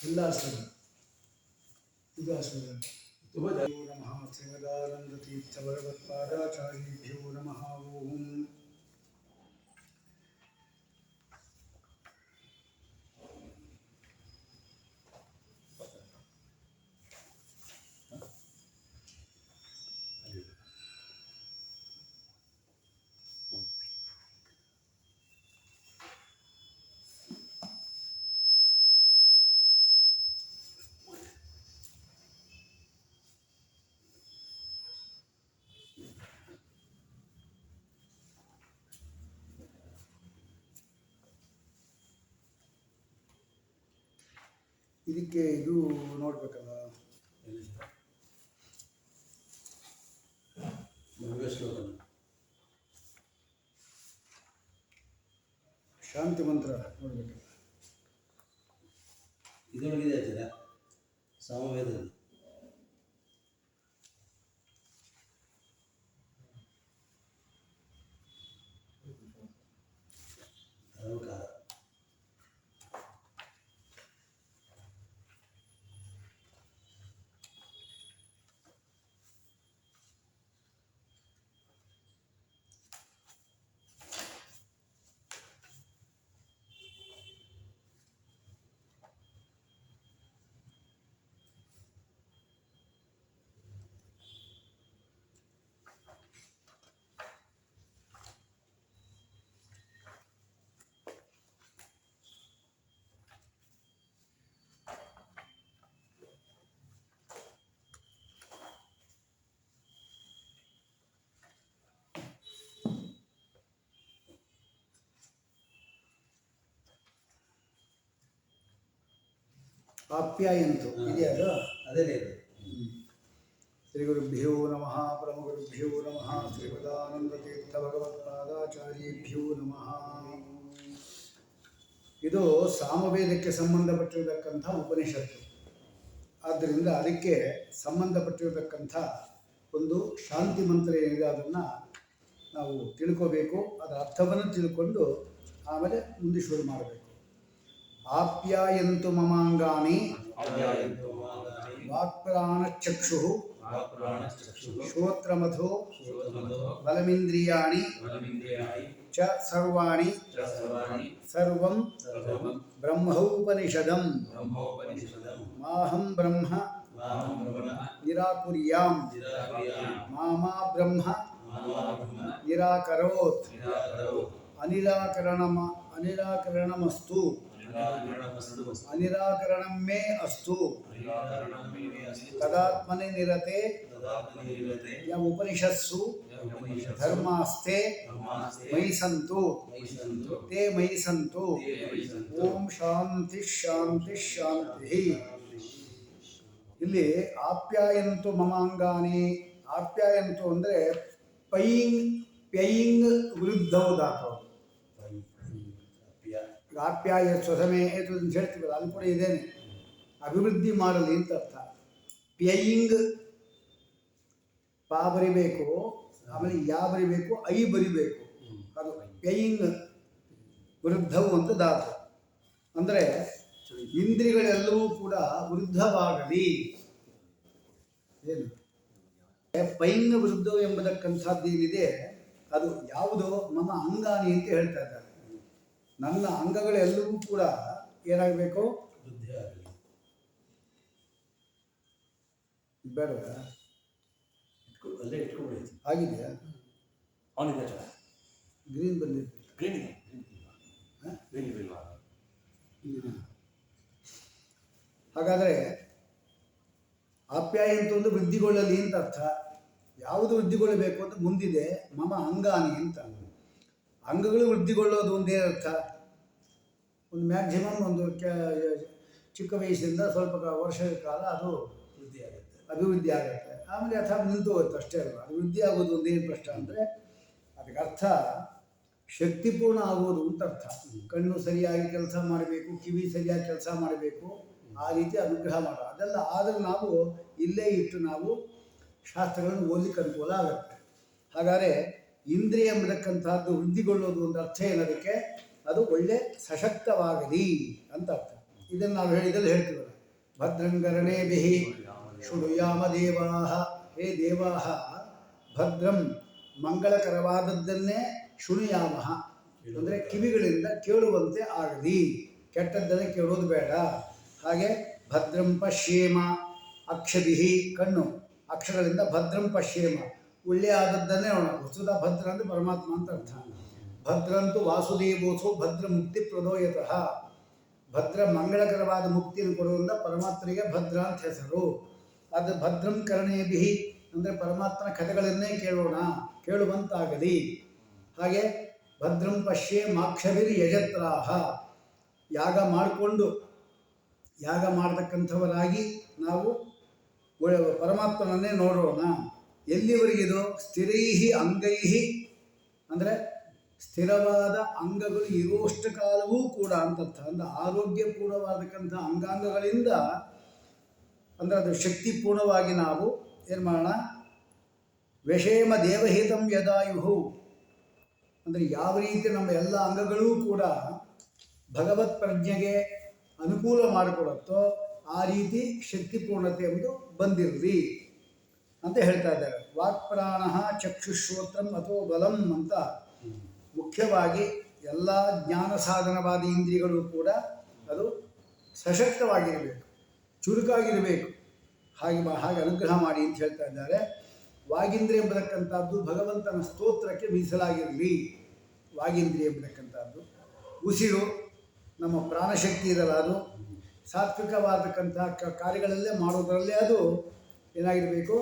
ಎಲ್ಲ ಆಶ್ರಮ ಇದು ಆಶ್ರಮ. ನಮಃ ಶ್ರೀಮದಾನಂದ ತೀರ್ಥ ಭಗವತ್ಪಾದಾಚಾರ್ಯೇಭ್ಯೋ ನಮಃ. ಓಂ. ಇದಕ್ಕೆ ಇದು ನೋಡ್ಬೇಕಲ್ಲ, ಶಾಂತಿ ಮಂತ್ರ ನೋಡ್ಬೇಕಲ್ಲ. ಇದರೊಳಗಿದೆ ಆಚಾರ್ಯ ಸಾಮವೇದದಲ್ಲಿ. ಆಪ್ಯಾಯಂತು ಇದೆಯಲ್ಲ, ಅದೇ ಇದು. ಶ್ರೀ ಗುರುಭ್ಯೋ ನಮಃ. ಪರಮಗುರುಭ್ಯೋ ನಮಃ. ಶ್ರೀಮದಾನಂದ ತೀರ್ಥ ಭಗವತ್ಪಾದಾಚಾರ್ಯೇಭ್ಯೋ ನಮಃ. ಇದು ಸಾಮವೇದಕ್ಕೆ ಸಂಬಂಧಪಟ್ಟಿರತಕ್ಕಂಥ ಉಪನಿಷತ್ತು. ಆದ್ದರಿಂದ ಅದಕ್ಕೆ ಸಂಬಂಧಪಟ್ಟಿರತಕ್ಕಂಥ ಒಂದು ಶಾಂತಿ ಮಂತ್ರ ಏನಿದೆ ಅದನ್ನು ನಾವು ತಿಳ್ಕೋಬೇಕು. ಅದರ ಅರ್ಥವನ್ನು ತಿಳ್ಕೊಂಡು ಆಮೇಲೆ ಮುಂದೆ ಶುರು ಮಾಡಬೇಕು. ಆಪ್ಯಾಯಂತು ಮಮಾಂಗಾನಿ ವಾಕ್ಪ್ರಾಣಚಕ್ಷುಃ ಶ್ರೋತ್ರಮಥೋ ಬಲಮಿಂದ್ರಿಯಾಣಿ ಚ ಸರ್ವಾಣಿ ಸರ್ವಂ ಬ್ರಹ್ಮೋಪನಿಷದಂ ಮಾಹಂ ಬ್ರಹ್ಮ ನಿರಾಕುರ್ಯಾಂ ಮಾಮಾ ಬ್ರಹ್ಮ ನಿರಾಕರೋತ್ ಅನಿರಾಕರಣಮಸ್ತು ಅನಿರಾಕರಣಂ ಮೇ ಅಸ್ತು ತದಾತ್ಮನಿ ನಿರತೆ ಯ ಉಪನಿಷತ್ಸು ಧರ್ಮಾಸ್ತೆ ಮಯಿ ಸಂತು ತೇ ಮಯಿ ಸಂತು. ಓಂ ಶಾಂತಿ ಶಾಂತಿ ಶಾಂತಿ. ಇಲ್ಲಿ ಆಪ್ಯಾಯಂತು ಮಮಾಂಗಾನಿ. ಆಪ್ಯಾಯಂತು ಅಂದರೆ ಪ್ಯಯಿಂಗ್ ವಿರುದ್ಧವು ಧಾತು. ಆಪ್ಯಾಯ ಸ್ವಸಮೇ ಅಂತ ಹೇಳ್ತೀವಲ್ಲ, ಅದು ಕೂಡ ಇದೇನೆ, ಅಭಿವೃದ್ಧಿ ಮಾಡಲಿ ಅಂತ ಅರ್ಥ. ಪ್ಯಯಿಂಗ್ ಪಾ ಬರಿಬೇಕು, ಆಮೇಲೆ ಯಾ ಬರಿಬೇಕು, ಐ ಬರಿಬೇಕು. ಅದು ಪ್ಯಯಿಂಗ್ ವೃದ್ಧವು ಅಂತ ಧಾತು. ಅಂದರೆ ಇಂದ್ರಿಯಗಳೆಲ್ಲವೂ ಕೂಡ ವೃದ್ಧವಾಗಲಿ. ಏನು ಪೈಂಗ್ ವೃದ್ಧವು ಎಂಬತಕ್ಕಂಥದ್ದು ಏನಿದೆ ಅದು ಯಾವುದು? ಮಮ ಅಂಗಾನಿ ಅಂತ ಹೇಳ್ತಾ ಇದ್ದಾರೆ. ನನ್ನ ಅಂಗಗಳೆಲ್ಲವೂ ಕೂಡ ಏನಾಗಬೇಕು? ಬೇಡ ಆಗಿದೆಯಾ? ಗ್ರೀನ್ ಬಂದಿದೆ. ಹಾಗಾದರೆ ಆಪ್ಯಾಯಂತು ಒಂದು ವೃದ್ಧಿಗೊಳ್ಳಲಿ ಅಂತ ಅರ್ಥ. ಯಾವುದು ವೃದ್ಧಿಗೊಳ್ಳಬೇಕು ಅಂತ ಮುಂದಿದೆ, ಮಮ ಅಂಗಾನಿ ಅಂತ. ಅಂಗಗಳು ವೃದ್ಧಿಗೊಳ್ಳೋದು ಒಂದೇ ಅರ್ಥ. ಒಂದು ಮ್ಯಾಕ್ಸಿಮಮ್ ಒಂದು ಚಿಕ್ಕ ವಯಸ್ಸಿಂದ ಸ್ವಲ್ಪ ವರ್ಷಗಳ ಕಾಲ ಅದು ಅಭಿವೃದ್ಧಿ ಆಗುತ್ತೆ. ಆಮೇಲೆ ಅಥವಾ ನಿಂತು ಹೋಗುತ್ತೆ, ಅಷ್ಟೇ ಅಲ್ಲ. ಅಭಿವೃದ್ಧಿ ಆಗೋದು ಒಂದೇನು ಪ್ರಶ್ನೆ ಅಂದರೆ ಅದಕ್ಕೆ ಅರ್ಥ ಶಕ್ತಿಪೂರ್ಣ ಆಗೋದು ಅಂತ ಅರ್ಥ. ಕಣ್ಣು ಸರಿಯಾಗಿ ಕೆಲಸ ಮಾಡಬೇಕು, ಕಿವಿ ಸರಿಯಾಗಿ ಕೆಲಸ ಮಾಡಬೇಕು, ಆ ರೀತಿ ಅನುಗ್ರಹ ಮಾಡೋ ಅದೆಲ್ಲ. ಆದರೆ ನಾವು ಇಲ್ಲೇ ಇಟ್ಟು ನಾವು ಶಾಸ್ತ್ರಗಳನ್ನು ಓದಲಿಕ್ಕೆ ಅನುಕೂಲ ಆಗುತ್ತೆ. ಹಾಗಾದರೆ ಇಂದ್ರಿಯ ಎಂಬತಕ್ಕಂಥದ್ದು ವೃದ್ಧಿಗೊಳ್ಳೋದು ಒಂದು ಅರ್ಥ ಏನದಕ್ಕೆ? ಅದು ಒಳ್ಳೆ ಸಶಕ್ತವಾಗಲಿ ಅಂತ ಅರ್ಥ. ಇದನ್ನು ನಾವು ಹೇಳಿದಲ್ಲಿ ಹೇಳ್ತೀವಲ್ಲ, ಭದ್ರಂಕರಣೇ ಬಿಹಿ ಶೃಣುಯಾಮ ದೇವಾಹ, ಹೇ ದೇವಾಹ ಭದ್ರಂ ಮಂಗಳಕರವಾದದ್ದನ್ನೇ ಶೃಣುಯಾಮ ಅಂದರೆ ಕಿವಿಗಳಿಂದ ಕೇಳುವಂತೆ ಆಗಲಿ, ಕೆಟ್ಟದ್ದನ್ನೇ ಕೇಳೋದು ಬೇಡ. ಹಾಗೆ ಭದ್ರಂ ಪಶ್ಯೇಮ ಅಕ್ಷಭಿಹಿ ಕಣ್ಣು ಅಕ್ಷರಗಳಿಂದ ಭದ್ರಂ ಪಶ್ಯೇಮ ಒಳ್ಳೆಯ ಆದದ್ದನ್ನೇ ನೋಡೋಣ. ವಸ್ತುತ ಭದ್ರ ಅಂದರೆ ಪರಮಾತ್ಮ ಅಂತ ಅರ್ಥ. ಭದ್ರಂತು ವಾಸುದೇವೋಸು ಭದ್ರ ಮುಕ್ತಿ ಪ್ರದೋಯತಃ, ಭದ್ರ ಮಂಗಳಕರವಾದ ಮುಕ್ತಿಯನ್ನು ಕೊಡುವುದರಿಂದ ಪರಮಾತ್ಮನಿಗೆ ಭದ್ರ ಅಂತ ಹೆಸರು. ಅದು ಭದ್ರಂ ಕರ್ಣೇಭಿಹಿ ಅಂದರೆ ಪರಮಾತ್ಮನ ಕಥೆಗಳನ್ನೇ ಕೇಳೋಣ, ಕೇಳುವಂತಾಗಲಿ. ಹಾಗೆ ಭದ್ರಂ ಪಶ್ಯೇಮಾಕ್ಷಭಿರ್ ಯಜತ್ರಾಹ, ಯಾಗ ಮಾಡತಕ್ಕಂಥವರಾಗಿ ನಾವು ಪರಮಾತ್ಮನನ್ನೇ ನೋಡೋಣ. ಎಲ್ಲಿವರೆಗಿದು? ಸ್ಥಿರೈಹಿ ಅಂಗೈಹಿ ಅಂದರೆ ಸ್ಥಿರವಾದ ಅಂಗಗಳು ಇರುವಷ್ಟು ಕಾಲವೂ ಕೂಡ ಅಂತರ್ಥ. ಅಂದರೆ ಆರೋಗ್ಯಪೂರ್ಣವಾದಕ್ಕಂಥ ಅಂಗಾಂಗಗಳಿಂದ ಅಂದರೆ ಅದು ಶಕ್ತಿಪೂರ್ಣವಾಗಿ ನಾವು ಏನು ಮಾಡೋಣ? ವ್ಯಷೇಮ ದೇವಹಿತಂ ಯದಾಯುಹು ಅಂದರೆ ಯಾವ ರೀತಿ ನಮ್ಮ ಎಲ್ಲ ಅಂಗಗಳೂ ಕೂಡ ಭಗವತ್ ಪ್ರಜ್ಞೆಗೆ ಅನುಕೂಲ ಮಾಡಿಕೊಡುತ್ತೋ ಆ ರೀತಿ ಶಕ್ತಿಪೂರ್ಣತೆ ಎಂಬುದು ಬಂದಿರಲಿ ಅಂತ ಹೇಳ್ತಾ ಇದ್ದಾರೆ. ವಾಕ್ಪ್ರಾಣ ಚಕ್ಷುಶ್ರೋತ್ರಂ ಅಥೋ ಬಲಂ ಅಂತ ಮುಖ್ಯವಾಗಿ ಎಲ್ಲ ಜ್ಞಾನ ಸಾಧನವಾದ ಇಂದ್ರಿಯಗಳು ಕೂಡ ಅದು ಸಶಕ್ತವಾಗಿರಬೇಕು, ಚುರುಕಾಗಿರಬೇಕು. ಹಾಗೆ ಅನುಗ್ರಹ ಮಾಡಿ ಅಂತ ಹೇಳ್ತಾ ಇದ್ದಾರೆ. ವಾಗೀಂದ್ರಿಯ ಎಂಬತಕ್ಕಂಥದ್ದು ಭಗವಂತನ ಸ್ತೋತ್ರಕ್ಕೆ ಮೀಸಲಾಗಿರಲಿ. ವಾಗೀಂದ್ರಿಯ ಎಂಬತಕ್ಕಂಥದ್ದು ಉಸಿರು ನಮ್ಮ ಪ್ರಾಣಶಕ್ತಿ ಇದಲ್ಲ, ಅದು ಸಾತ್ವಿಕವಾದಕ್ಕಂಥ ಕಾರ್ಯಗಳಲ್ಲೇ ಮಾಡೋದರಲ್ಲೇ ಅದು ಏನಾಗಿರಬೇಕು?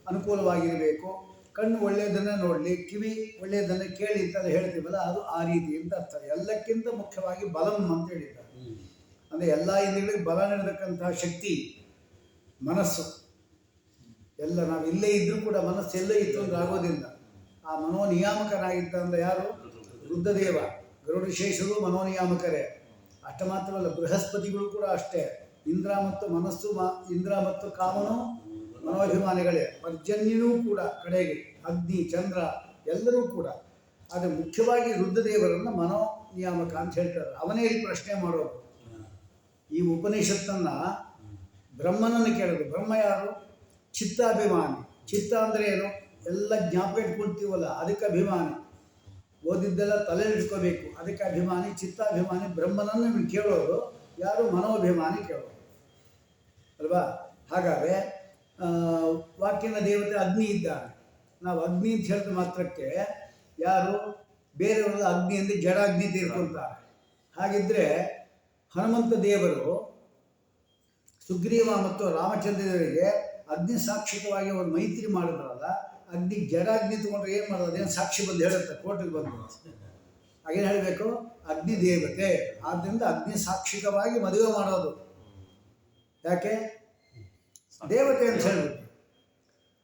ಅನುಕೂಲವಾಗಿರಬೇಕು. ಕಣ್ಣು ಒಳ್ಳೆಯದನ್ನೇ ನೋಡಲಿ, ಕಿವಿ ಒಳ್ಳೆಯದನ್ನೇ ಕೇಳಿ ಅಂತ ಹೇಳ್ತೀವಲ್ಲ, ಅದು ಆ ರೀತಿ ಅಂತ ಅರ್ಥ. ಎಲ್ಲಕ್ಕಿಂತ ಮುಖ್ಯವಾಗಿ ಬಲಂ ಅಂತ ಹೇಳಿದ್ದಾರೆ. ಅಂದರೆ ಎಲ್ಲ ಇಂದ್ರಿಯಗಳಿಗೆ ಬಲ ನೀಡತಕ್ಕಂತಹ ಶಕ್ತಿ ಮನಸ್ಸು. ಎಲ್ಲ ನಾವು ಇಲ್ಲೇ ಇದ್ದರೂ ಕೂಡ ಮನಸ್ಸು ಎಲ್ಲೇ ಇತ್ತು ಅಂದ್ರೆ ಆಗೋದಿಲ್ಲ. ಆ ಮನೋನಿಯಾಮಕನಾಗಿದ್ದ ಯಾರು? ರುದ್ರದೇವ. ಗರುಡಶೇಷರು ಮನೋನಿಯಾಮಕರೇ. ಅಷ್ಟ ಮಾತ್ರವಲ್ಲ, ಬೃಹಸ್ಪತಿಗಳು ಕೂಡ ಅಷ್ಟೇ. ಇಂದ್ರ ಮತ್ತು ಮನಸ್ಸು ಇಂದ್ರ ಮತ್ತು ಕಾಮನು ಮನೋಭಿಮಾನಿಗಳೇ. ಪರ್ಜನ್ಯನೂ ಕೂಡ ಕಡೆಗೆ ಅಗ್ನಿ ಚಂದ್ರ ಎಲ್ಲರೂ ಕೂಡ. ಆದರೆ ಮುಖ್ಯವಾಗಿ ರುದ್ರದೇವರನ್ನು ಮನೋನಿಯಾಮಕ ಅಂತ ಹೇಳ್ತಾರೆ. ಅವನೇ ಇಲ್ಲಿ ಪ್ರಶ್ನೆ ಮಾಡೋದು. ಈ ಉಪನಿಷತ್ತನ್ನು ಬ್ರಹ್ಮನನ್ನು ಕೇಳೋದು. ಬ್ರಹ್ಮ ಯಾರು? ಚಿತ್ತಾಭಿಮಾನಿ. ಚಿತ್ತ ಅಂದರೆ ಏನು? ಎಲ್ಲ ಜ್ಞಾಪಕ ಇಟ್ಕೊಳ್ತೀವಲ್ಲ, ಅದಕ್ಕೆ ಅಭಿಮಾನಿ. ಓದಿದ್ದೆಲ್ಲ ತಲೆಯಲ್ಲಿ ಇಟ್ಕೋಬೇಕು, ಅದಕ್ಕೆ ಅಭಿಮಾನಿ. ಚಿತ್ತಾಭಿಮಾನಿ ಬ್ರಹ್ಮನನ್ನು ಕೇಳೋದು ಯಾರು? ಮನೋಭಿಮಾನಿ ಕೇಳೋದು ಅಲ್ವಾ? ಹಾಗಾದರೆ ವಾಕ್ಯನ ದೇವತೆ ಅಗ್ನಿ ಇದ್ದಾನೆ. ನಾವು ಅಗ್ನಿ ಅಂತ ಹೇಳಿದ ಮಾತ್ರಕ್ಕೆ ಯಾರು? ಬೇರೆಯವರು ಅಗ್ನಿ ಅಂದರೆ ಜಡಾಗ್ನಿ ತೀರ್ಕೊಳ್ತಾರೆ. ಹಾಗಿದ್ದರೆ ಹನುಮಂತ ದೇವರು ಸುಗ್ರೀವ ಮತ್ತು ರಾಮಚಂದ್ರರಿಗೆ ಅಗ್ನಿ ಸಾಕ್ಷಿಕವಾಗಿ ಅವರು ಮೈತ್ರಿ ಮಾಡಿದ್ರಲ್ಲ, ಅಗ್ನಿ ಜಡಾಗ್ನಿ ತಗೊಂಡ್ರೆ ಏನು ಮಾಡೋದು? ಅದೇನು ಸಾಕ್ಷಿ ಬಂದು ಹೇಳುತ್ತೆ ಕೋರ್ಟಿಗೆ ಬಂದು. ಹಾಗೇನು ಹೇಳಬೇಕು? ಅಗ್ನಿ ದೇವತೆ. ಆದ್ದರಿಂದ ಅಗ್ನಿ ಸಾಕ್ಷಿಕವಾಗಿ ಮದುವೆ ಮಾಡೋದು. ಯಾಕೆ? ದೇವತೆ ಅಂತ ಹೇಳ್ಬಿಟ್ಟು.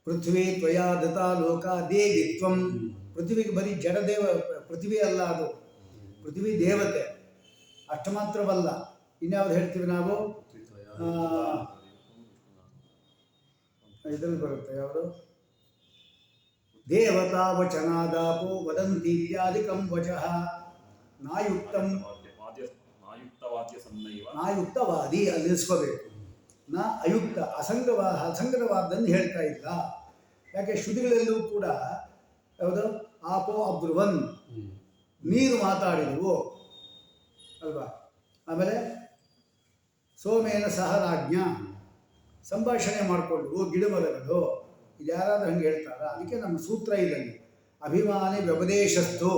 ಪೃಥ್ವಿ ತ್ವಯಾ ದತ ಲೋಕ ದೇವಿತ್ವಂ. ಪೃಥ್ವಿಗೆ ಬರೀ ಜಡದೇವ ಪೃಥ್ವಿ ಅಲ್ಲ, ಅದು ಪೃಥ್ವಿ ದೇವತೆ. ಅಷ್ಟು ಮಾತ್ರವಲ್ಲ, ಇನ್ಯಾವುದು ಹೇಳ್ತೀವಿ ನಾವು? ಇದರಲ್ಲಿ ಬರುತ್ತೆ ಯಾವುದು? ದೇವತಾ ವಚನಾದಾಪೋ ವದಂತಿ ಇತ್ಯಾದಿಕಂ ವಚಃ ನಾಯುಕ್ತಂ. ನಾಯುಕ್ತವಾದಿ ಅಲ್ಲಿ ನಿಲ್ಲಿಸ್ಕೋಬೇಕು. ನಾ ಅಯುಕ್ತ ಅಸಂಗತವಾದನ್ನು ಹೇಳ್ತಾ ಇಲ್ಲ. ಯಾಕೆ? ಶ್ರುತಿಗಳಲ್ಲೂ ಕೂಡ ಯಾವುದು? ಆಪೋ ಅಬ್ರುವನ್, ನೀರು ಮಾತಾಡಿದವು ಅಲ್ವಾ? ಆಮೇಲೆ ಸೋಮೇನ ಸಹ ರಾಜ್ಞ, ಸಂಭಾಷಣೆ ಮಾಡಿಕೊಂಡು ಗಿಡಮರಗಳು. ಇದು ಯಾರಾದರೂ ಹಂಗೆ ಹೇಳ್ತಾರ? ಅದಕ್ಕೆ ನಮ್ಮ ಸೂತ್ರ ಇದ್ದಂಗೆ ಅಭಿಮಾನಿ ವ್ಯಪದೇಶಸ್ತು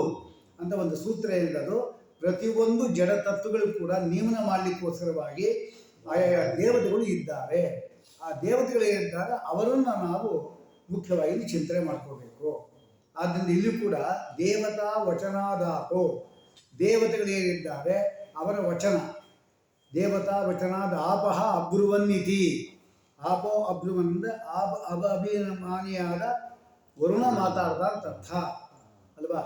ಅಂತ ಒಂದು ಸೂತ್ರ ಇಲ್ಲದು. ಪ್ರತಿಯೊಂದು ಜಡ ತತ್ವಗಳು ಕೂಡ ನಿಯಮನ ಮಾಡಲಿಕ್ಕೋಸ್ಕರವಾಗಿ ಆಯಾ ದೇವತೆಗಳು ಇದ್ದಾರೆ. ಆ ದೇವತೆಗಳು ಏನಿದ್ದಾರೆ ಅವರನ್ನು ನಾವು ಮುಖ್ಯವಾಗಿ ಚಿಂತನೆ ಮಾಡ್ಕೋಬೇಕು. ಆದ್ದರಿಂದ ಇಲ್ಲಿ ಕೂಡ ದೇವತಾ ವಚನಾದಾಪೋ, ದೇವತೆಗಳು ಏನಿದ್ದಾರೆ ಅವರ ವಚನ. ದೇವತಾ ವಚನಾದ ಆಪಹ ಅಬ್ರುವನ್ನಿತಿ. ಆಪೋ ಅಬ್ರುವನ್ನಿಂದ ಅಭಿಮಾನಿಯಾದ ವರುಣ ಮಾತಾಡ್ದ ಅಂತ ಅರ್ಥ ಅಲ್ವಾ?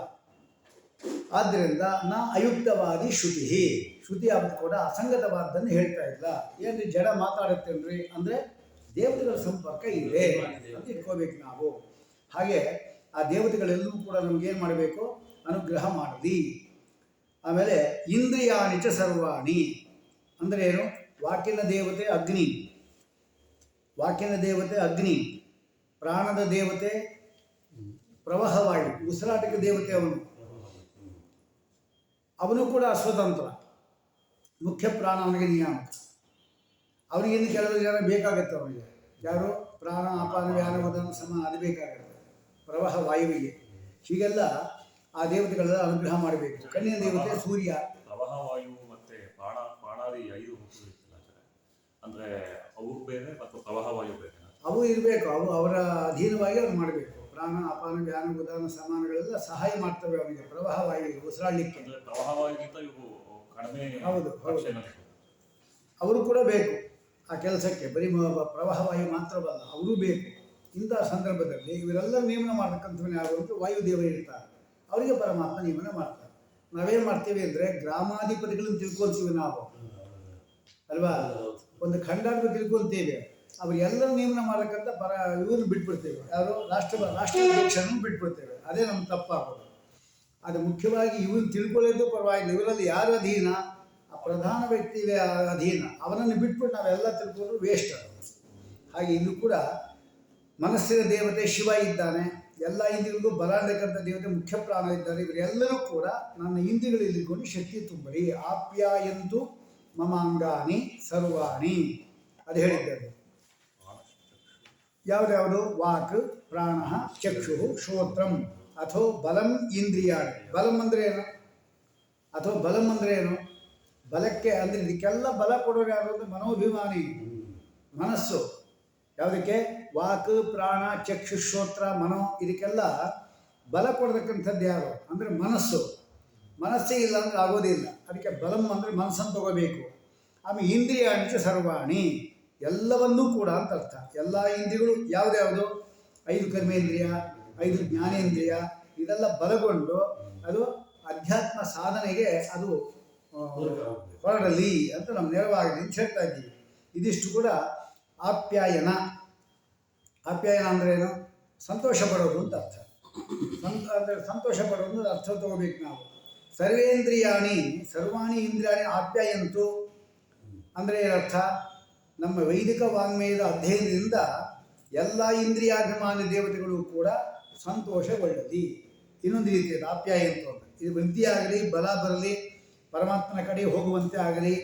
ಆದ್ದರಿಂದ ನಾ ಅಯುಕ್ತವಾದಿ ಶ್ರುತಿ. ಶ್ರುತಿ ಅದು ಕೂಡ ಅಸಂಗತವಾದನ್ನು ಹೇಳ್ತಾ ಇಲ್ಲ. ಏನು ಜಡ ಮಾತಾಡುತ್ತೇನ್ರಿ ಅಂದರೆ ದೇವತೆಗಳ ಸಂಪರ್ಕ ಇದೆ ಅಂತ ಇಟ್ಕೋಬೇಕು ನಾವು. ಹಾಗೆ ಆ ದೇವತೆಗಳೆಲ್ಲೂ ಕೂಡ ನಮಗೇನು ಮಾಡಬೇಕು? ಅನುಗ್ರಹ ಮಾಡಲಿ. ಆಮೇಲೆ ಇಂದ್ರಿಯಾಣಿ ಚ ಸರ್ವಾಣಿ ಅಂದರೆ ಏನು? ವಾಕಿನ ದೇವತೆ ಅಗ್ನಿ, ವಾಕಿನ ದೇವತೆ ಅಗ್ನಿ, ಪ್ರಾಣದ ದೇವತೆ ಪ್ರವಾಹವಾಯು, ಉಸಿರಾಟಕ್ಕೆ ದೇವತೆ ಅವನು. ಅವನು ಕೂಡ ಅಸ್ವತಂತ್ರ, ಮುಖ್ಯ ಪ್ರಾಣ ಅವನಿಗೆ ನಿಯಾಮಕ. ಅವನಿಗಿಂದ ಕೆಲವು ಜನ ಬೇಕಾಗುತ್ತೆ ಅವನಿಗೆ. ಯಾರು? ಪ್ರಾಣ ಅಪಾನ ವ್ಯಾನ ಉದಾನ ಸಮಾನ, ಅದು ಬೇಕಾಗುತ್ತೆ ಪ್ರವಾಹ ವಾಯುವಿಗೆ. ಹೀಗೆಲ್ಲ ಆ ದೇವತೆಗಳೆಲ್ಲ ಅನುಗ್ರಹ ಮಾಡಬೇಕು. ಕಣ್ಣಿನ ದೇವತೆ ಸೂರ್ಯ. ಪ್ರವಾಹ ವಾಯು ಮತ್ತೆ ಪ್ರಾಣಾದಿ 5 ಹೋಗ್ತಿಲ್ಲ ಅಂದ್ರೆ ಅವು ಬೇರೆ ಮತ್ತು ಪ್ರವಾಹ ವಾಯು ಬೇರೆ. ಅವು ಇರಬೇಕು, ಅವು ಅವರ ಅಧೀನವಾಗಿ ಅವ್ರು ಮಾಡಬೇಕು. ಪ್ರಾಣ ಅಪಾನ ವ್ಯಾನ ಉದಾನ ಸಮಾನಗಳೆಲ್ಲ ಸಹಾಯ ಮಾಡ್ತವೆ ಅವನಿಗೆ, ಪ್ರವಾಹ ವಾಯುವಿಗೆ ಉಸಿರಾಡಲಿಕ್ಕೆ. ಪ್ರವಾಹ ವಾಯುಗಿಂತ ಇವು ಕಡಿಮೆ. ಹೌದು ಹೌದು, ಅವರು ಕೂಡ ಬೇಕು ಆ ಕೆಲಸಕ್ಕೆ. ಬರೀ ಪ್ರವಾಹ ವಾಯು ಮಾತ್ರವಲ್ಲ, ಅವರೂ ಬೇಕು. ಇಂತಹ ಸಂದರ್ಭದಲ್ಲಿ ಇವರೆಲ್ಲರೂ ನೇಮನ ಮಾಡತಕ್ಕಂಥವನ್ನ ಯಾರು ಅಂತ ವಾಯುದೇವರು ಇರ್ತಾರೆ. ಅವರಿಗೆ ಪರಮಾತ್ಮ ನೇಮನ ಮಾಡ್ತಾರೆ. ನಾವೇನು ಮಾಡ್ತೀವಿ ಅಂದರೆ ಗ್ರಾಮಾಧಿಪತಿಗಳನ್ನು ತಿಳ್ಕೊಳ್ತೀವಿ ನಾವು ಅಲ್ವಾ. ಒಂದು ಖಂಡಾಧಿಪತಿ ತಿಳ್ಕೊಳ್ತೇವೆ, ಅವರೆಲ್ಲರೂ ನೇಮನ ಮಾಡತಕ್ಕಂಥ ಇವ್ರನ್ನ ಬಿಟ್ಬಿಡ್ತೇವೆ. ಯಾರು? ರಾಷ್ಟ್ರಾಧ್ಯಕ್ಷರನ್ನು ಬಿಟ್ಬಿಡ್ತೇವೆ. ಅದೇ ನಮ್ಮ ತಪ್ಪಾಗೋದು. ಅದು ಮುಖ್ಯವಾಗಿ ಇವನ್ನ ತಿಳ್ಕೊಳ್ಳೋದು ಪರವಾಗಿಲ್ಲ. ಇವರಲ್ಲಿ ಯಾರು ಅಧೀನ? ಆ ಪ್ರಧಾನ ವ್ಯಕ್ತಿ ಅಧೀನ. ಅವನನ್ನು ಬಿಟ್ಬಿಟ್ಟು ನಾವೆಲ್ಲ ತಿಳ್ಕೊಂಡ್ರು ವೇಸ್ಟ್. ಹಾಗೆ ಇಲ್ಲೂ ಕೂಡ ಮನಸ್ಸಿನ ದೇವತೆ ಶಿವ ಇದ್ದಾನೆ. ಎಲ್ಲ ಇಂದ್ರಿಗಳಿಗೂ ಬಲ ಅಂತಕ್ಕಂಥ ದೇವತೆ ಮುಖ್ಯ ಪ್ರಾಣ ಇದ್ದಾರೆ. ಇವರೆಲ್ಲರೂ ಕೂಡ ನನ್ನ ಇಂದ್ರಿಯಗಳಿಲ್ಲಿಕೊಂಡು ಶಕ್ತಿ ತುಂಬಲಿ. ಆಪ್ಯಾಯಂತು ಮಮ ಅಂಗಾನಿ ಸರ್ವಾಣಿ, ಅದು ಹೇಳಿದ್ದಾರೆ. ಯಾವುದ್ಯಾವುದು? ವಾಕ್, ಪ್ರಾಣ, ಚಕ್ಷು, ಶ್ರೋತ್ರಂ, ಅಥೋ ಬಲಂ ಇಂದ್ರಿಯಾಣಿ. ಬಲಂ ಅಂದರೆ ಏನು? ಅಥವಾ ಬಲಂ ಅಂದರೆ ಏನು? ಬಲಕ್ಕೆ ಅಂದರೆ ಇದಕ್ಕೆಲ್ಲ ಬಲ ಕೊಡೋರು ಯಾರು ಅಂದರೆ ಮನೋಭಿಮಾನಿ, ಮನಸ್ಸು. ಯಾವುದಕ್ಕೆ? ವಾಕ್, ಪ್ರಾಣ, ಚಕ್ಷು, ಶ್ರೋತ್ರ, ಮನೋ, ಇದಕ್ಕೆಲ್ಲ ಬಲ ಕೊಡತಕ್ಕಂಥದ್ದು ಯಾರು ಅಂದರೆ ಮನಸ್ಸು. ಮನಸ್ಸೇ ಇಲ್ಲ ಅಂದರೆ ಆಗೋದಿಲ್ಲ. ಅದಕ್ಕೆ ಬಲಂ ಅಂದರೆ ಮನಸ್ಸನ್ನು ತಗೋಬೇಕು. ಆಮೇಲೆ ಇಂದ್ರಿಯಾಣಿಚ ಸರ್ವಾಣಿ, ಎಲ್ಲವನ್ನೂ ಕೂಡ ಅಂತ ಅರ್ಥ. ಎಲ್ಲ ಇಂದ್ರಿಯಗಳು ಯಾವುದ್ಯಾವುದು? 5 ಕರ್ಮೇಂದ್ರಿಯ, 5 ಜ್ಞಾನೇಂದ್ರಿಯ, ಇದೆಲ್ಲ ಬಲಗೊಂಡು ಅದು ಅಧ್ಯಾತ್ಮ ಸಾಧನೆಗೆ ಅದು ಹೊರಡಲಿ ಅಂತ ನಮ್ಮ ನೆರವಾಗಲಿ ಅಂತ ಹೇಳ್ತಾ ಇದ್ದೀವಿ. ಇದಿಷ್ಟು ಕೂಡ ಆಪ್ಯಾಯನ. ಆಪ್ಯಾಯನ ಅಂದರೆ ಏನು? ಸಂತೋಷ ಪಡೋದು ಅಂತ ಅರ್ಥ. ಅಂದರೆ ಸಂತೋಷ ಪಡೋದು ಅರ್ಥ ತಗೋಬೇಕು ನಾವು. ಸರ್ವೇಂದ್ರಿಯಾಣಿ ಸರ್ವಾಣಿ ಇಂದ್ರಿಯಾಣಿ ಆಪ್ಯಾಯಂತು ಅಂದರೆ ಏನರ್ಥ? ನಮ್ಮ ವೈದಿಕ ವಾಂಗ್ಮಯದ ಅಧ್ಯಯನದಿಂದ ಎಲ್ಲ ಇಂದ್ರಿಯಾಭಿಮಾನಿ ದೇವತೆಗಳು ಕೂಡ ಸಂತೋಷಗೊಳ್ಳಲಿ. ಇನ್ನೊಂದು ರೀತಿಯಲ್ಲಿ ಆಪ್ಯಾಯಂತು ಅಂತ. ಇದು ವೃದ್ಧಿಯಾಗಲಿ, ಬಲ ಬರಲಿ, ಪರಮಾತ್ಮನ ಕಡೆ ಹೋಗುವಂತೆ ಆಗಲಿ,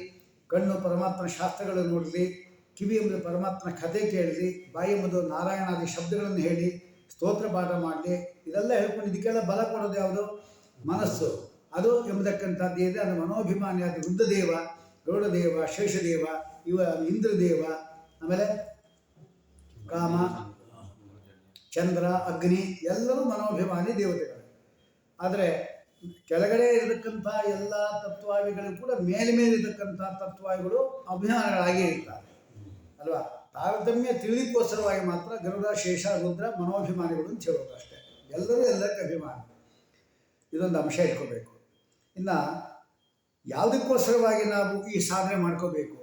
ಕಣ್ಣು ಪರಮಾತ್ಮನ ಶಾಸ್ತ್ರಗಳನ್ನು ನೋಡಲಿ, ಕಿವಿ ಎಂಬುದು ಪರಮಾತ್ಮನ ಕಥೆ ಕೇಳಲಿ, ಬಾಯಿ ಎಂಬುದು ನಾರಾಯಣಾದಿ ಶಬ್ದಗಳನ್ನು ಹೇಳಿ ಸ್ತೋತ್ರ ಪಾಠ ಮಾಡಲಿ. ಇದೆಲ್ಲ ಹೇಳ್ಕೊಂಡು ಇದಕ್ಕೆಲ್ಲ ಬಲ ಕೊಡೋದು ಯಾವುದು? ಮನಸ್ಸು. ಅದು ಎಂಬತಕ್ಕಂಥದ್ದು ಇದೆ. ಅದು ಮನೋಭಿಮಾನಿಯಾದ ರುದ್ರದೇವ, ಗರುಡದೇವ, ಶೇಷದೇವ, ಇಂದ್ರದೇವ, ಆಮೇಲೆ ಕಾಮ, ಚಂದ್ರ, ಅಗ್ನಿ ಎಲ್ಲರೂ ಮನೋಭಿಮಾನಿ ದೇವತೆಗಳು. ಆದರೆ ಕೆಳಗಡೆ ಇರತಕ್ಕಂಥ ಎಲ್ಲ ತತ್ವಾದಿಗಳು ಕೂಡ ಮೇಲಿರ್ತಕ್ಕಂಥ ತತ್ವಾದಿಗಳು ಅಭಿಮಾನಿಗಳಾಗಿ ಇರ್ತಾರೆ ಅಲ್ವಾ. ತಾರತಮ್ಯ ತಿಳಿಲಿಕ್ಕೋಸ್ಕರವಾಗಿ ಮಾತ್ರ ಗರುಡ, ಶೇಷ, ರುದ್ರ ಮನೋಭಿಮಾನಿಗಳು ಅಂತ ಹೇಳೋದು ಅಷ್ಟೇ. ಎಲ್ಲರೂ ಎಲ್ಲಕ್ಕೆ ಅಭಿಮಾನಿ. ಇದೊಂದು ಅಂಶ ಇಟ್ಕೋಬೇಕು. ಇನ್ನು ಯಾವುದಕ್ಕೋಸ್ಕರವಾಗಿ ನಾವು ಈ ಸಾಧನೆ ಮಾಡ್ಕೋಬೇಕು?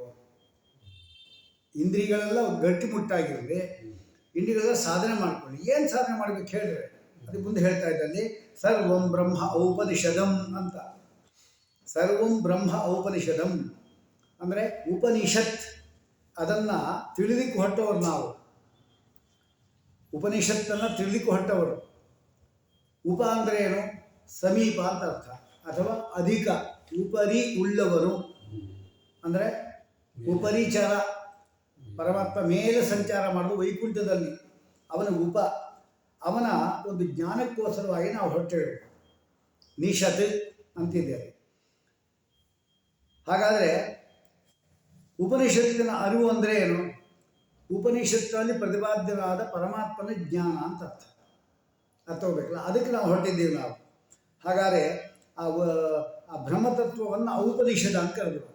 ಇಂದ್ರಿಯಗಳೆಲ್ಲ ಗಟ್ಟಿಮುಟ್ಟಾಗಿರಲಿ, ಇಂದ್ರಿಯಗಳೆಲ್ಲ ಸಾಧನೆ ಮಾಡ್ಕೊಳ್ಳಿ. ಏನು ಸಾಧನೆ ಮಾಡಬೇಕು ಹೇಳಿದ್ರೆ ಅದಕ್ಕೆ ಮುಂದೆ ಹೇಳ್ತಾ ಇದ್ದಲ್ಲಿ ಸರ್ವಂ ಬ್ರಹ್ಮ ಔಪನಿಷದಂ ಅಂತ. ಸರ್ವಂ ಬ್ರಹ್ಮ ಔಪನಿಷದಂ ಅಂದರೆ ಉಪನಿಷತ್, ಅದನ್ನು ತಿಳಿಲಿಕ್ಕೆ ಹೊರಟವರು ನಾವು. ಉಪನಿಷತ್ತನ್ನು ತಿಳಿಲಿಕ್ಕೆ ಹೊರಟವರು. ಉಪ ಅಂದರೆ ಏನು? ಸಮೀಪ ಅಂತ ಅರ್ಥ, ಅಥವಾ ಅಧಿಕ. ಉಪರಿ ಉಳ್ಳವರು ಅಂದರೆ ಉಪರಿಚರ. ಪರಮಾತ್ಮ ಮೇಲೆ ಸಂಚಾರ ಮಾಡೋದು ವೈಕುಂಠದಲ್ಲಿ, ಅವನ ಉಪ. ಅವನ ಒಂದು ಜ್ಞಾನಕ್ಕೋಸ್ಕರವಾಗಿ ನಾವು ಹೊರಟೇವೆ. ನಿಷತ್ ಅಂತಿದ್ದೇವೆ. ಹಾಗಾದರೆ ಉಪನಿಷತ್ತಿನ ಅರಿವು ಅಂದರೆ ಏನು? ಉಪನಿಷತ್ತಲ್ಲಿ ಪ್ರತಿಪಾದ್ಯವಾದ ಪರಮಾತ್ಮನ ಜ್ಞಾನ ಅಂತ ಅರ್ಥ. ಅರ್ಥ ಹೋಗ್ಬೇಕಲ್ಲ, ಅದಕ್ಕೆ ನಾವು ಹೊರಟಿದ್ದೀವಿ ನಾವು. ಹಾಗಾದರೆ ಆ ಬ್ರಹ್ಮತತ್ವವನ್ನು ಔಪನಿಷದ ಅಂತ ಕರೆದರು.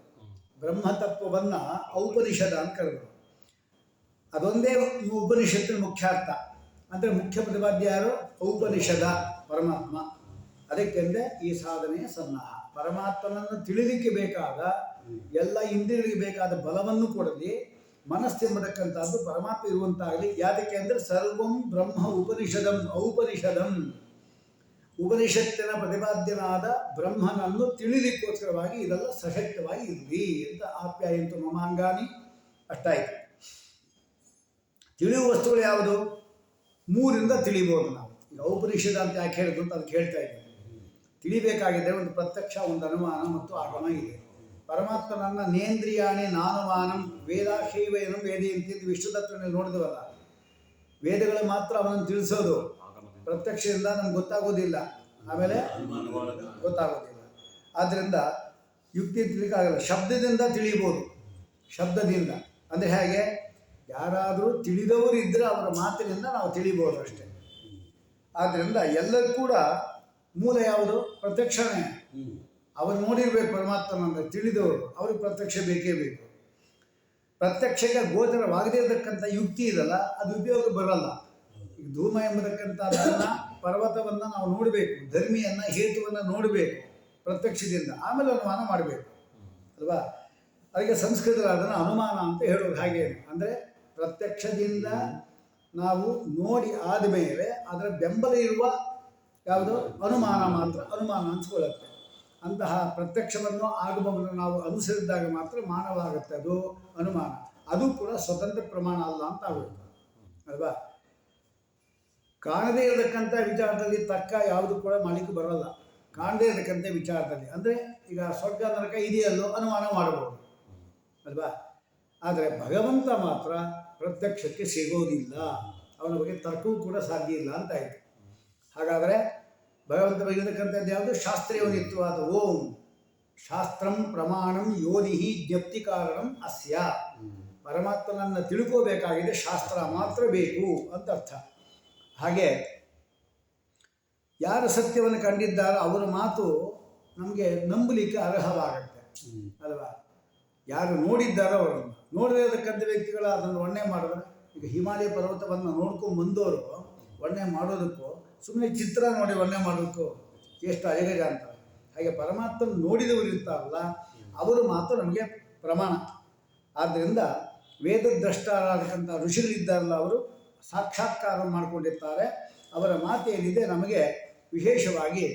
ಬ್ರಹ್ಮತತ್ವವನ್ನು ಔಪನಿಷದ ಅಂತ ಕರೆದರು. ಅದೊಂದೇ ಈ ಉಪನಿಷತ್ತಿನ ಮುಖ್ಯ ಅರ್ಥ. ಅಂದರೆ ಮುಖ್ಯ ಪ್ರತಿಪಾದ್ಯ ಯಾರು? ಔಪನಿಷದ ಪರಮಾತ್ಮ. ಅದಕ್ಕೆಂದರೆ ಈ ಸಾಧನೆಯ ಸನ್ನಾಹ. ಪರಮಾತ್ಮನನ್ನು ತಿಳಿಲಿಕ್ಕೆ ಬೇಕಾದ ಎಲ್ಲ ಇಂದ್ರಿಯಗಳಿಗೆ ಬೇಕಾದ ಬಲವನ್ನು ಕೊಡಲಿ. ಮನಸ್ಸೆಂಬತಕ್ಕಂಥದ್ದು ಪರಮಾತ್ಮ ಇರುವಂತಾಗಲಿ. ಯಾತಕ್ಕೆ ಅಂದರೆ ಸರ್ವಂ ಬ್ರಹ್ಮ ಉಪನಿಷದಂ ಔಪನಿಷದಂ. ಉಪನಿಷತ್ತಿನ ಪ್ರತಿಪಾದ್ಯನಾದ ಬ್ರಹ್ಮನನ್ನು ತಿಳಿಲಿಕ್ಕೋಸ್ಕರವಾಗಿ ಇದೆಲ್ಲ ಸಶಕ್ತವಾಗಿ ಇರಲಿ ಅಂತ ಆಪ್ಯಾಯಂತು ಮಮಾಂಗಾನಿ ಅಷ್ಟಾಯಿತು. ತಿಳಿಯುವ ವಸ್ತುಗಳು ಯಾವುದು? ಮೂರಿಂದ ತಿಳಿಬೋದು ನಾವು. ಈಗ ಔಪನಿಷದ ಅಂತ ಯಾಕೆ ಹೇಳಿದ್ರು ಅಂತ ಅದಕ್ಕೆ ಹೇಳ್ತಾ ಇದ್ದೇನೆ. ತಿಳಿಬೇಕಾಗಿದ್ದರೆ ಒಂದು ಪ್ರತ್ಯಕ್ಷ, ಒಂದು ಅನುಮಾನ ಮತ್ತು ಆಗಮ ಇದೆ. ಪರಮಾತ್ಮನನ್ನ ನೇಂದ್ರಿಯಾಣಿ ನಾನುಮಾನಂ ವೇದಾಶೈವೇನಂ ವೇದೆಯಂತಿ ವಿಷ್ಣು ತತ್ವನಲ್ಲಿ ನೋಡಿದವಲ್ಲ. ವೇದಗಳು ಮಾತ್ರ ಅವನನ್ನು ತಿಳಿಸೋದು, ಪ್ರತ್ಯಕ್ಷದಿಂದ ನಮ್ಗೆ ಗೊತ್ತಾಗೋದಿಲ್ಲ, ಆಮೇಲೆ ಗೊತ್ತಾಗೋದಿಲ್ಲ. ಆದ್ದರಿಂದ ಯುಕ್ತಿ ತಿಳಿಯಕ್ಕಾಗಲ್ಲ. ಶಬ್ದದಿಂದ ತಿಳಿಬೋದು, ಶಬ್ದದಿಂದ ಅಂದರೆ ಹೇಗೆ? ಯಾರಾದರೂ ತಿಳಿದವರು ಇದ್ದರೆ ಅವರ ಮಾತಿನಿಂದ ನಾವು ತಿಳಿಬೋದು ಅಷ್ಟೇ. ಆದ್ದರಿಂದ ಎಲ್ಲರೂ ಕೂಡ ಮೂಲ ಯಾವುದು? ಪ್ರತ್ಯಕ್ಷನೇ. ಅವರು ನೋಡಿರ್ಬೇಕು ಪರಮಾತ್ಮನಂದ್ರೆ, ತಿಳಿದವರು, ಅವ್ರಿಗೆ ಪ್ರತ್ಯಕ್ಷ ಬೇಕೇ ಬೇಕು. ಪ್ರತ್ಯಕ್ಷಕ್ಕೆ ಗೋಚರವಾಗದೇ ಇರತಕ್ಕಂಥ ಯುಕ್ತಿ ಇದಲ್ಲ, ಅದು ಉಪಯೋಗ ಬರಲ್ಲ. ಈಗ ಧೂಮ ಎಂಬತಕ್ಕಂಥದ್ದನ್ನು, ಪರ್ವತವನ್ನು ನಾವು ನೋಡಬೇಕು, ಧರ್ಮಿಯನ್ನು, ಹೇತುವನ್ನು ನೋಡಬೇಕು ಪ್ರತ್ಯಕ್ಷದಿಂದ, ಆಮೇಲೆ ಅನುಮಾನ ಮಾಡಬೇಕು ಅಲ್ವಾ? ಅದಕ್ಕೆ ಸಂಸ್ಕೃತದಲ್ಲಿ ಅದನ್ನು ಅನುಮಾನ ಅಂತ ಹೇಳೋದು. ಹಾಗೆ ಅಂದರೆ ಪ್ರತ್ಯಕ್ಷದಿಂದ ನಾವು ನೋಡಿ ಆದಮೇಲೆ ಅದರ ಬೆಂಬಲ ಇರುವ ಯಾವುದು? ಅನುಮಾನ ಮಾತ್ರ ಅನುಮಾನ ಅನ್ಸ್ಕೊಳ್ಳುತ್ತೆ. ಅಂತಹ ಪ್ರತ್ಯಕ್ಷವನ್ನು ಆಗಮವನ್ನು ನಾವು ಅನುಸರಿಸಿದಾಗ ಮಾತ್ರ ಮಾನವಾಗುತ್ತೆ ಅದು ಅನುಮಾನ. ಅದು ಕೂಡ ಸ್ವತಂತ್ರ ಪ್ರಮಾಣ ಅಲ್ಲ ಅಂತ ಆಗುತ್ತೆ ಅಲ್ವಾ? ಕಾಣದೇ ಇರತಕ್ಕಂಥ ವಿಚಾರದಲ್ಲಿ ತರ್ಕ ಯಾವುದು ಕೂಡ ಮಾಡಲಿಕ್ಕೆ ಬರೋಲ್ಲ. ಕಾಣದೇ ಇರತಕ್ಕಂಥ ವಿಚಾರದಲ್ಲಿ ಅಂದರೆ ಈಗ ಸ್ವರ್ಗ ನರಕ ಇದೆಯಲ್ಲೋ ಅನುಮಾನ ಮಾಡಬಹುದು ಅಲ್ವಾ? ಆದರೆ ಭಗವಂತ ಮಾತ್ರ ಪ್ರತ್ಯಕ್ಷಕ್ಕೆ ಸಿಗೋದಿಲ್ಲ, ಅವನ ಬಗ್ಗೆ ತರ್ಕವೂ ಕೂಡ ಸಾಧ್ಯ ಇಲ್ಲ ಅಂತ ಆಯಿತು. ಹಾಗಾದರೆ ಭಗವಂತ ಬಗೆಯತಕ್ಕಂಥದ್ದು ಯಾವುದು? ಶಾಸ್ತ್ರೀಯನಿತ್ವಾದ ಓಂ ಶಾಸ್ತ್ರಂ ಪ್ರಮಾಣಂ ಯೋನಿ ಜ್ಞಪ್ತಿ ಕಾರಣಂ ಅಸ್ಯ. ಪರಮಾತ್ಮನನ್ನು ತಿಳ್ಕೋಬೇಕಾಗಿದೆ, ಶಾಸ್ತ್ರ ಮಾತ್ರ ಬೇಕು ಅಂತ ಅರ್ಥ. ಹಾಗೆ ಯಾರು ಸತ್ಯವನ್ನು ಕಂಡಿದ್ದಾರೋ ಅವರ ಮಾತು ನಮಗೆ ನಂಬಲಿಕ್ಕೆ ಅರ್ಹವಾಗುತ್ತೆ ಅಲ್ವಾ? ಯಾರು ನೋಡಿದ್ದಾರೋ ಅವರನ್ನು, ನೋಡದೇ ಇರತಕ್ಕಂಥ ವ್ಯಕ್ತಿಗಳು ಅದನ್ನು ವರ್ಣನೆ ಮಾಡಿದ್ರೆ, ಈಗ ಹಿಮಾಲಯ ಪರ್ವತವನ್ನು ನೋಡ್ಕೊಂಡು ಬಂದವರು ವರ್ಣನೆ ಮಾಡೋದಕ್ಕೂ ಸುಮ್ಮನೆ ಚಿತ್ರ ನೋಡಿ ವರ್ಣನೆ ಮಾಡೋದಕ್ಕೂ ಎಷ್ಟು ಅಜಗಜ ಅಂತ. ಹಾಗೆ ಪರಮಾತ್ಮನ ನೋಡಿದವರು ಇರ್ತಾರಲ್ಲ, ಅವರು ಮಾತ್ರ ನಮಗೆ ಪ್ರಮಾಣ. ಆದ್ದರಿಂದ ವೇದದ್ರಷ್ಟರಾಗತಕ್ಕಂಥ ಋಷಿಗಳಿದ್ದಾರಲ್ಲ, ಅವರು ಸಾಕ್ಷಾತ್ಕಾರ ಮಾಡಿಕೊಂಡಿರ್ತಾರೆ. ಅವರ ಮಾತು ಏನಿದೆ ನಮಗೆ ವಿಶೇಷವಾಗಿ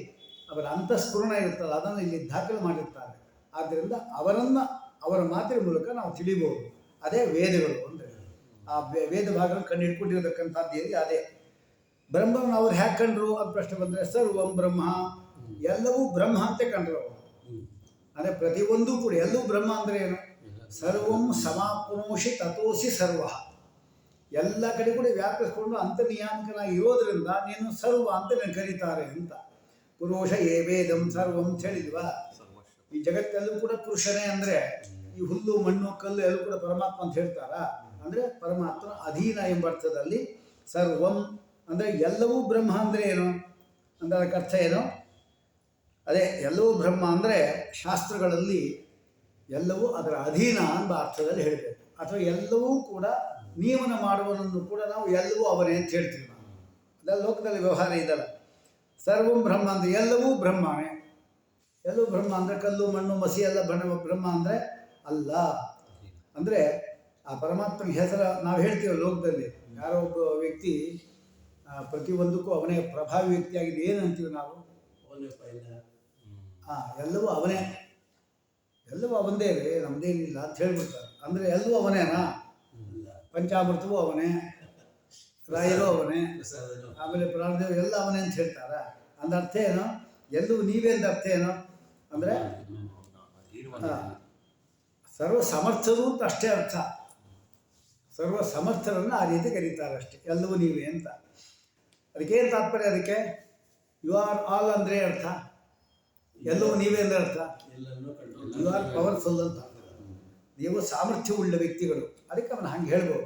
ಅವರ ಅಂತಃಸ್ಫುರಣ ಇರ್ತಲ್ಲ, ಅದನ್ನು ಇಲ್ಲಿ ದಾಖಲೆ ಮಾಡಿರ್ತಾರೆ. ಆದ್ದರಿಂದ ಅವರ ಮಾತಿನ ಮೂಲಕ ನಾವು ತಿಳಿಬೋದು. ಅದೇ ವೇದಗಳು ಅಂದರೆ ಆ ವೇದ ಭಾಗವನ್ನು ಕಂಡು ಹಿಡ್ಕೊಂಡಿರತಕ್ಕಂಥದ್ದು ಏನಿದೆ ಅದೇ. ಬ್ರಹ್ಮವನ್ನು ಅವ್ರು ಹ್ಯಾಕೆ ಕಂಡ್ರು ಅಂತ ಪ್ರಶ್ನೆ ಬಂದರೆ, ಸರ್ವಂ ಬ್ರಹ್ಮ, ಎಲ್ಲವೂ ಬ್ರಹ್ಮ ಅಂತ ಕಂಡ್ರು ಅವರು. ಅಂದರೆ ಪ್ರತಿಯೊಂದೂ ಕೂಡ ಎಲ್ಲವೂ ಬ್ರಹ್ಮ ಅಂದರೆ ಏನು? ಸರ್ವಂ ಸಮಾಪ್ನೋಷಿ ತಥೋಸಿ ಸರ್ವ. ಎಲ್ಲ ಕಡೆ ಕೂಡ ವ್ಯಾಪಿಸ್ಕೊಂಡು ಅಂತರ್ನಿಯಾಮಕನಾಗಿ ಇರೋದರಿಂದ ನೀನು ಸರ್ವ ಅಂತ ನೀನು ಕರೀತಾರೆ ಅಂತ. ಪುರುಷ ಏ ವೇದಂ ಸರ್ವಂ ಅಂತ ಹೇಳಿದ್ವಾ? ಈ ಜಗತ್ತೆಲ್ಲೂ ಕೂಡ ಪುರುಷನೇ. ಅಂದರೆ ಈ ಹುಲ್ಲು ಮಣ್ಣು ಕಲ್ಲು ಎಲ್ಲೂ ಕೂಡ ಪರಮಾತ್ಮ ಅಂತ ಹೇಳ್ತಾರ? ಅಂದರೆ ಪರಮಾತ್ಮ ಅಧೀನ ಎಂಬ ಅರ್ಥದಲ್ಲಿ ಸರ್ವಂ ಅಂದರೆ ಎಲ್ಲವೂ ಬ್ರಹ್ಮ ಅಂದರೆ ಏನು ಅಂದರೆ ಅದಕ್ಕೆ ಅರ್ಥ ಏನು? ಅದೇ ಎಲ್ಲವೂ ಬ್ರಹ್ಮ ಅಂದರೆ ಶಾಸ್ತ್ರಗಳಲ್ಲಿ ಎಲ್ಲವೂ ಅದರ ಅಧೀನ ಎಂಬ ಅರ್ಥದಲ್ಲಿ ಹೇಳಬೇಕು. ಅಥವಾ ಎಲ್ಲವೂ ಕೂಡ ನಿಯಮನ ಮಾಡುವನನ್ನು ಕೂಡ ನಾವು ಎಲ್ಲವೂ ಅವನೇ ಅಂತ ಹೇಳ್ತೀವಿ ನಾವು. ಅದೆಲ್ಲ ಲೋಕದಲ್ಲಿ ವ್ಯವಹಾರ ಇದಲ್ಲ. ಸರ್ವಂ ಬ್ರಹ್ಮ ಅಂದರೆ ಎಲ್ಲವೂ ಬ್ರಹ್ಮನೇ. ಎಲ್ಲವೂ ಬ್ರಹ್ಮ ಅಂದರೆ ಕಲ್ಲು ಮಣ್ಣು ಮಸಿ ಎಲ್ಲ ಬ್ರಹ್ಮ ಅಂದರೆ ಅಲ್ಲ. ಅಂದರೆ ಆ ಪರಮಾತ್ಮನ ಹೆಸರು ನಾವು ಹೇಳ್ತೀವಿ ಲೋಕದಲ್ಲಿ. ಯಾರೋ ಒಬ್ಬ ವ್ಯಕ್ತಿ ಪ್ರತಿಯೊಂದಕ್ಕೂ ಅವನೇ ಪ್ರಭಾವಿ ವ್ಯಕ್ತಿಯಾಗಿದೆ. ಏನು ಅಂತೀವಿ ನಾವು? ಎಲ್ಲವೂ ಅವನೇ, ಎಲ್ಲವೂ ಅವನದೇ ರೀ, ನಮ್ಮದೇನಿಲ್ಲ ಅಂತ ಹೇಳ್ಬಿಡ್ತಾರೆ. ಅಂದರೆ ಎಲ್ಲವೂ ಅವನೇನಾ? ಪಂಚಾಮೃತವೂ ಅವನೇ, ರಾಯರು ಅವನೇ, ಆಮೇಲೆ ಪ್ರಾಣದೇವರು ಎಲ್ಲ ಅವನೇ ಅಂತ ಹೇಳ್ತಾರ. ಅಂದ ಅರ್ಥ ಏನು? ಎಲ್ಲವೂ ನೀವೇ ಅಂತ ಅರ್ಥ ಏನು ಅಂದರೆ ಸರ್ವ ಸಮರ್ಥರು ಅಂತ ಅಷ್ಟೇ ಅರ್ಥ. ಸರ್ವ ಸಮರ್ಥರನ್ನು ಆ ರೀತಿ ಕರೀತಾರೆ ಅಷ್ಟೇ, ಎಲ್ಲವೂ ನೀವೇ ಅಂತ. ಅದಕ್ಕೇನು ತಾತ್ಪರ್ಯ? ಅದಕ್ಕೆ ಯು ಆರ್ ಆಲ್ ಅಂದರೆ ಅರ್ಥ, ಎಲ್ಲವೂ ನೀವೇ ಅಂದರೆ ಅರ್ಥ. ಯು ಆರ್ ಪವರ್ಫುಲ್ ಅಂತ, ನೀವು ಸಾಮರ್ಥ್ಯವುಳ್ಳ ವ್ಯಕ್ತಿಗಳು. ಅದಕ್ಕೆ ಅವನು ಹಂಗೆ ಹೇಳ್ಬೋದು.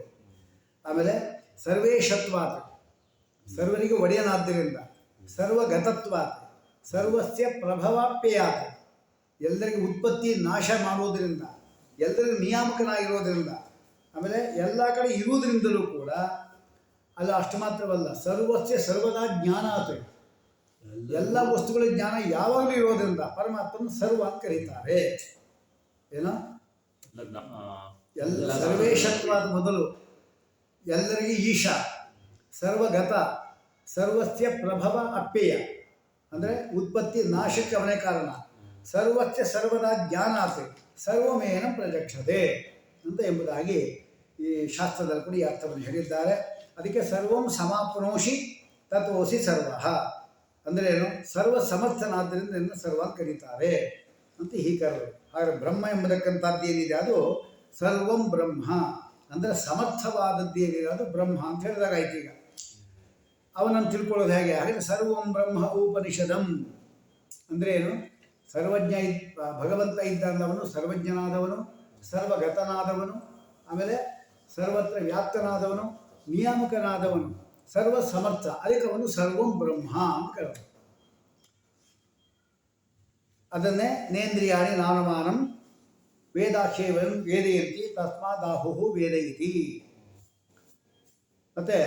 ಆಮೇಲೆ ಸರ್ವೇಶತ್ವಾತ್, ಸರ್ವರಿಗೆ ಒಡೆಯನಾದ್ದರಿಂದ. ಸರ್ವಗತತ್ವಾತ್, ಸರ್ವಸ್ಯ ಪ್ರಭವಾಪ್ಯಯಾತ್, ಎಲ್ಲರಿಗೂ ಉತ್ಪತ್ತಿ ನಾಶ ಮಾಡೋದರಿಂದ, ಎಲ್ಲರಿಗೂ ನಿಯಾಮಕನಾಗಿರೋದರಿಂದ, ಆಮೇಲೆ ಎಲ್ಲ ಕಡೆ ಇರುವುದರಿಂದಲೂ ಕೂಡ ಅಲ್ಲ. ಅಷ್ಟು ಮಾತ್ರವಲ್ಲ, ಸರ್ವಸ್ಯ ಸರ್ವದಾ ಜ್ಞಾನಾತ್, ಎಲ್ಲ ವಸ್ತುಗಳ ಜ್ಞಾನ ಯಾವಾಗಲೂ ಇರೋದರಿಂದ ಪರಮಾತ್ಮನ ಸರ್ವ ಅಂತ ಕರೀತಾರೆ. ಏನೋ ಎಲ್ಲ ಸರ್ವೇಶತ್ವಾದ ಮೊದಲು ಎಲ್ಲರಿಗೆ ಈಶ, ಸರ್ವಗತ, ಸರ್ವಸ್ಯ ಪ್ರಭವ ಅಪ್ಯಯ, ಅಂದರೆ ಉತ್ಪತ್ತಿ ನಾಶಕ್ಕೆ ಅವನೇ ಕಾರಣ. ಸರ್ವಸ್ಯ ಸರ್ವದಾ ಜ್ಞಾನಾತ್ ಸರ್ವಮೇನ ಪ್ರಜಕ್ಷತೆ ಅಂತ ಎಂಬುದಾಗಿ ಈ ಶಾಸ್ತ್ರದಲ್ಲಿ ಕೂಡ ಈ ಅರ್ಥವನ್ನು ಹೇಳಿದ್ದಾರೆ. ಅದಕ್ಕೆ ಸರ್ವಂ ಸಮಾಪ್ನೋಷಿ ತತ್ವೋಸಿ ಸರ್ವ ಅಂದರೆ ಏನು, ಸರ್ವ ಸಮರ್ಥನಾದ್ದರಿಂದ ನಿನ್ನ ಸರ್ವ ಅಂತ ಕರೀತಾರೆ ಅಂತ ಹೀಗೆ ಕರೆದರು. ಹಾಗೆ ಬ್ರಹ್ಮ ಎಂಬತಕ್ಕಂಥದ್ದು ಏನಿದೆ ಅದು ಸರ್ವಂ ಬ್ರಹ್ಮ ಅಂದರೆ ಸಮರ್ಥವಾದದ್ದು ಏನಿದೆ ಅದು ಬ್ರಹ್ಮ ಅಂತ ಹೇಳಿದಾಗ ಆಯ್ತು. ಈಗ ಅವನನ್ನು ತಿಳ್ಕೊಳ್ಳೋದು ಹೇಗೆ? ಹಾಗೆ ಸರ್ವಂ ಬ್ರಹ್ಮ ಉಪನಿಷದಂ ಅಂದರೆ ಏನು, ಸರ್ವಜ್ಞ ಭಗವಂತ ಇದ್ದಾದವನು ಸರ್ವಜ್ಞನಾದವನು, ಸರ್ವಗತನಾದವನು, ಆಮೇಲೆ ಸರ್ವತ್ರ ವ್ಯಾಪ್ತನಾದವನು, ನಿಯಾಮಕನಾದವನು, ಸರ್ವ ಸಮರ್ಥ, ಅದಕ್ಕೆ ಅವನು ಸರ್ವಂ ಬ್ರಹ್ಮ ಅಂತ ಕರೆದರು. ಅದನ್ನೇ ನೇಂದ್ರಿಯಾಣಿ ನಾನಮಾನಂ ವೇದಾಕ್ಷೇವಂ ವೇದಯಂತಿ ತಸ್ಮಾದಾಹು ವೇದಯತಿ. ಮತ್ತು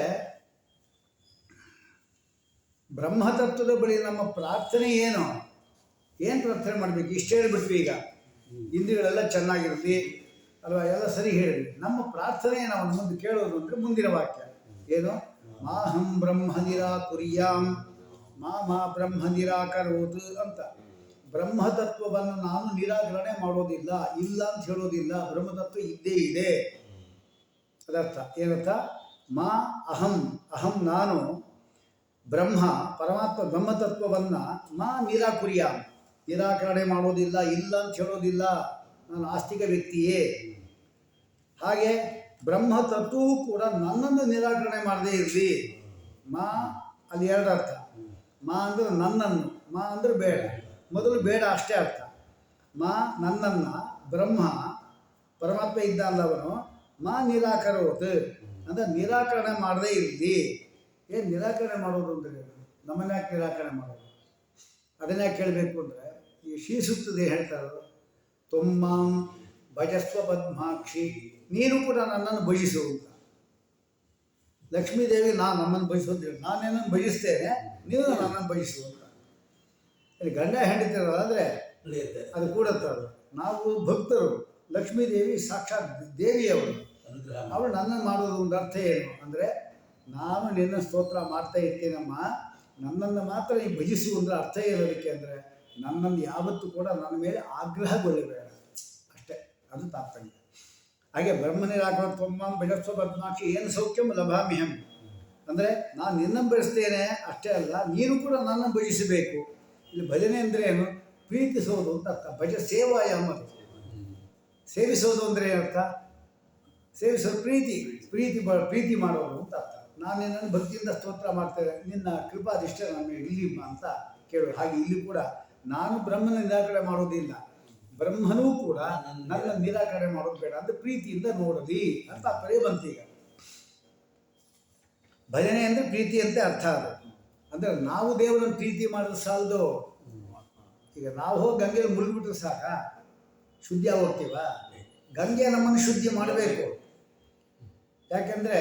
ಬ್ರಹ್ಮತತ್ವದ ಬಳಿ ನಮ್ಮ ಪ್ರಾರ್ಥನೆ ಏನು ಪ್ರಾರ್ಥನೆ ಮಾಡಬೇಕು? ಇಷ್ಟು ಹೇಳಿಬಿಟ್ವಿ. ಈಗ ಇಂದ್ರಿಯಗಳೆಲ್ಲ ಚೆನ್ನಾಗಿರಲಿ ಅಲ್ವಾ, ಎಲ್ಲ ಸರಿ ಹೇಳಿದ್ವಿ. ನಮ್ಮ ಪ್ರಾರ್ಥನೆ ನಾವು ಮುಂದೆ ಕೇಳೋದು ಅಂದರೆ ಮುಂದಿನ ವಾಕ್ಯ ಏನು, ಮಾಹಂ ಬ್ರಹ್ಮ ನಿರಾಕುರ್ಯಾಂ ಮಾ ಬ್ರಹ್ಮ ನಿರಾಕರೋದು ಅಂತ. ಬ್ರಹ್ಮತತ್ವವನ್ನು ನಾನು ನಿರಾಕರಣೆ ಮಾಡೋದಿಲ್ಲ, ಇಲ್ಲ ಅಂತ ಹೇಳೋದಿಲ್ಲ. ಬ್ರಹ್ಮತತ್ವ ಇದ್ದೇ ಇದೆ. ಅದರ್ಥ ಏನರ್ಥ? ಮಾ ಅಹಂ ನಾನು ಬ್ರಹ್ಮ ಪರಮಾತ್ಮ ಬ್ರಹ್ಮತತ್ವವನ್ನು ನಿರಾಕರಣೆ ಮಾಡೋದಿಲ್ಲ, ಇಲ್ಲ ಅಂತ ಹೇಳೋದಿಲ್ಲ. ನಾನು ಆಸ್ತಿಕ ವ್ಯಕ್ತಿಯೇ. ಹಾಗೆ ಬ್ರಹ್ಮತತ್ವವು ಕೂಡ ನನ್ನನ್ನು ನಿರಾಕರಣೆ ಮಾಡದೇ ಇರಲಿ. ಅಲ್ಲಿ ಎರಡು ಅರ್ಥ. ಅಂದರೆ ನನ್ನನ್ನು, ಅಂದರೆ ಬೇಡ, ಮೊದಲು ಬೇಡ ಅಷ್ಟೇ ಅರ್ಥ. ನನ್ನನ್ನು ಬ್ರಹ್ಮ ಪರಮಾತ್ಮ ಇದ್ದಾನವನು ನಿರಾಕರೋದು ಅಂದರೆ ನಿರಾಕರಣೆ ಮಾಡದೇ ಇರಲಿ. ಏನು ನಿರಾಕರಣೆ ಮಾಡೋದು ಅಂದರೆ ನಮ್ಮನ್ನ ಯಾಕೆ ನಿರಾಕರಣೆ ಮಾಡೋದು? ಅದನ್ನ ಯಾಕೆ ಕೇಳಬೇಕು ಅಂದರೆ ಈ ಶ್ರೀಸೂಕ್ತದೇ ಹೇಳ್ತಾರೋ, ತೊಮ್ಮಾಂ ಭಜಸ್ವ ಪದ್ಮಾಕ್ಷಿ, ನೀನು ಕೂಡ ನನ್ನನ್ನು ಭಜಿಸು ಅಂತ. ಲಕ್ಷ್ಮೀದೇವಿ ನಮ್ಮನ್ನು ಭಜಿಸೋದು, ನಾನೇನನ್ನು ಭಜಿಸ್ತೇನೆ, ನೀನು ನನ್ನನ್ನು ಭಜಿಸು ಅಂತ. ಇಲ್ಲಿ ಗಂಡ ಹೆಂಡತಿರೋದಾದರೆ ಅದು ಕೂಡತ್ತದು. ನಾವು ಭಕ್ತರು, ಲಕ್ಷ್ಮೀದೇವಿ ಸಾಕ್ಷಾತ್ ದೇವಿಯವರು, ಅವಳು ನನ್ನನ್ನು ಮಾಡೋದು ಒಂದು ಅರ್ಥ ಏನು ಅಂದರೆ, ನಾನು ನಿನ್ನ ಸ್ತೋತ್ರ ಮಾಡ್ತಾ ಇರ್ತೇನಮ್ಮ, ನನ್ನನ್ನು ಮಾತ್ರ ನೀನು ಭಜಿಸು ಅಂದರೆ ಅರ್ಥ ಏನದಕ್ಕೆ ಅಂದರೆ, ನನ್ನನ್ನು ಯಾವತ್ತೂ ಕೂಡ ನನ್ನ ಮೇಲೆ ಆಗ್ರಹಗೊಳ್ಳಬೇಡ ಅಷ್ಟೇ, ಅದು ತಾತ್ಪರ್ಯ. ಹಾಗೆ ಬ್ರಹ್ಮನಿರಾಕರ ತ್ವಮ್ಮಾಂ ಭಜಸ್ವ ಪದ್ಮಾಕ್ಷಿ ಏನು ಸೌಖ್ಯಂ ಲಭಾಮ್ಯಹಂ ಅಂದರೆ ನಾನು ನಿನ್ನನ್ನು ಬೆಳೆಸ್ತೇನೆ ಅಷ್ಟೇ ಅಲ್ಲ, ನೀನು ಕೂಡ ನನ್ನನ್ನು ಭಜಿಸಬೇಕು. ಇಲ್ಲಿ ಭಜನೆ ಅಂದರೆ ಏನು? ಪ್ರೀತಿಸೋದು ಅಂತ ಅರ್ಥ. ಭಜ ಸೇವಾಯ ಅನ್ನೋದು, ಸೇವಿಸೋದು ಅಂದರೆ ಏನರ್ಥ? ಸೇವಿಸೋದು ಪ್ರೀತಿ ಮಾಡೋದು ಅಂತ ಅರ್ಥ. ನಾನು ನಿನ್ನನ್ನು ಭಕ್ತಿಯಿಂದ ಸ್ತೋತ್ರ ಮಾಡ್ತೇನೆ, ನಿನ್ನ ಕೃಪಾದಿಷ್ಟ ನನ್ನ ಮೇಲೆ ಇಲ್ಲಿಮ್ಮ ಅಂತ ಕೇಳೋದು. ಹಾಗೆ ಇಲ್ಲಿ ಕೂಡ ನಾನು ಬ್ರಹ್ಮನ ನಿರಾಕರಣೆ ಮಾಡೋದಿಲ್ಲ, ಬ್ರಹ್ಮನೂ ಕೂಡ ನನ್ನ ನಿರಾಕರಣೆ ಮಾಡೋದು ಬೇಡ ಅಂತ ಪ್ರೀತಿಯಿಂದ ನೋಡಲಿ ಅಂತ ಪರಿ ಬಂತೀಗ. ಭಜನೆ ಅಂದರೆ ಪ್ರೀತಿ ಅಂತ ಅರ್ಥ. ಅದು ಅಂದರೆ ನಾವು ದೇವರನ್ನು ಪ್ರೀತಿ ಮಾಡೋದು ಸಾಲದು. ಈಗ ನಾವು ಹೋಗಿ ಗಂಗೆಯಲ್ಲಿ ಮುಳುಗಿಬಿಟ್ರೆ ಸಾಕ, ಶುದ್ಧಿ ಹೋಗ್ತೀವ? ಗಂಗೆ ನಮ್ಮನ್ನು ಶುದ್ಧಿ ಮಾಡಬೇಕು. ಯಾಕೆಂದರೆ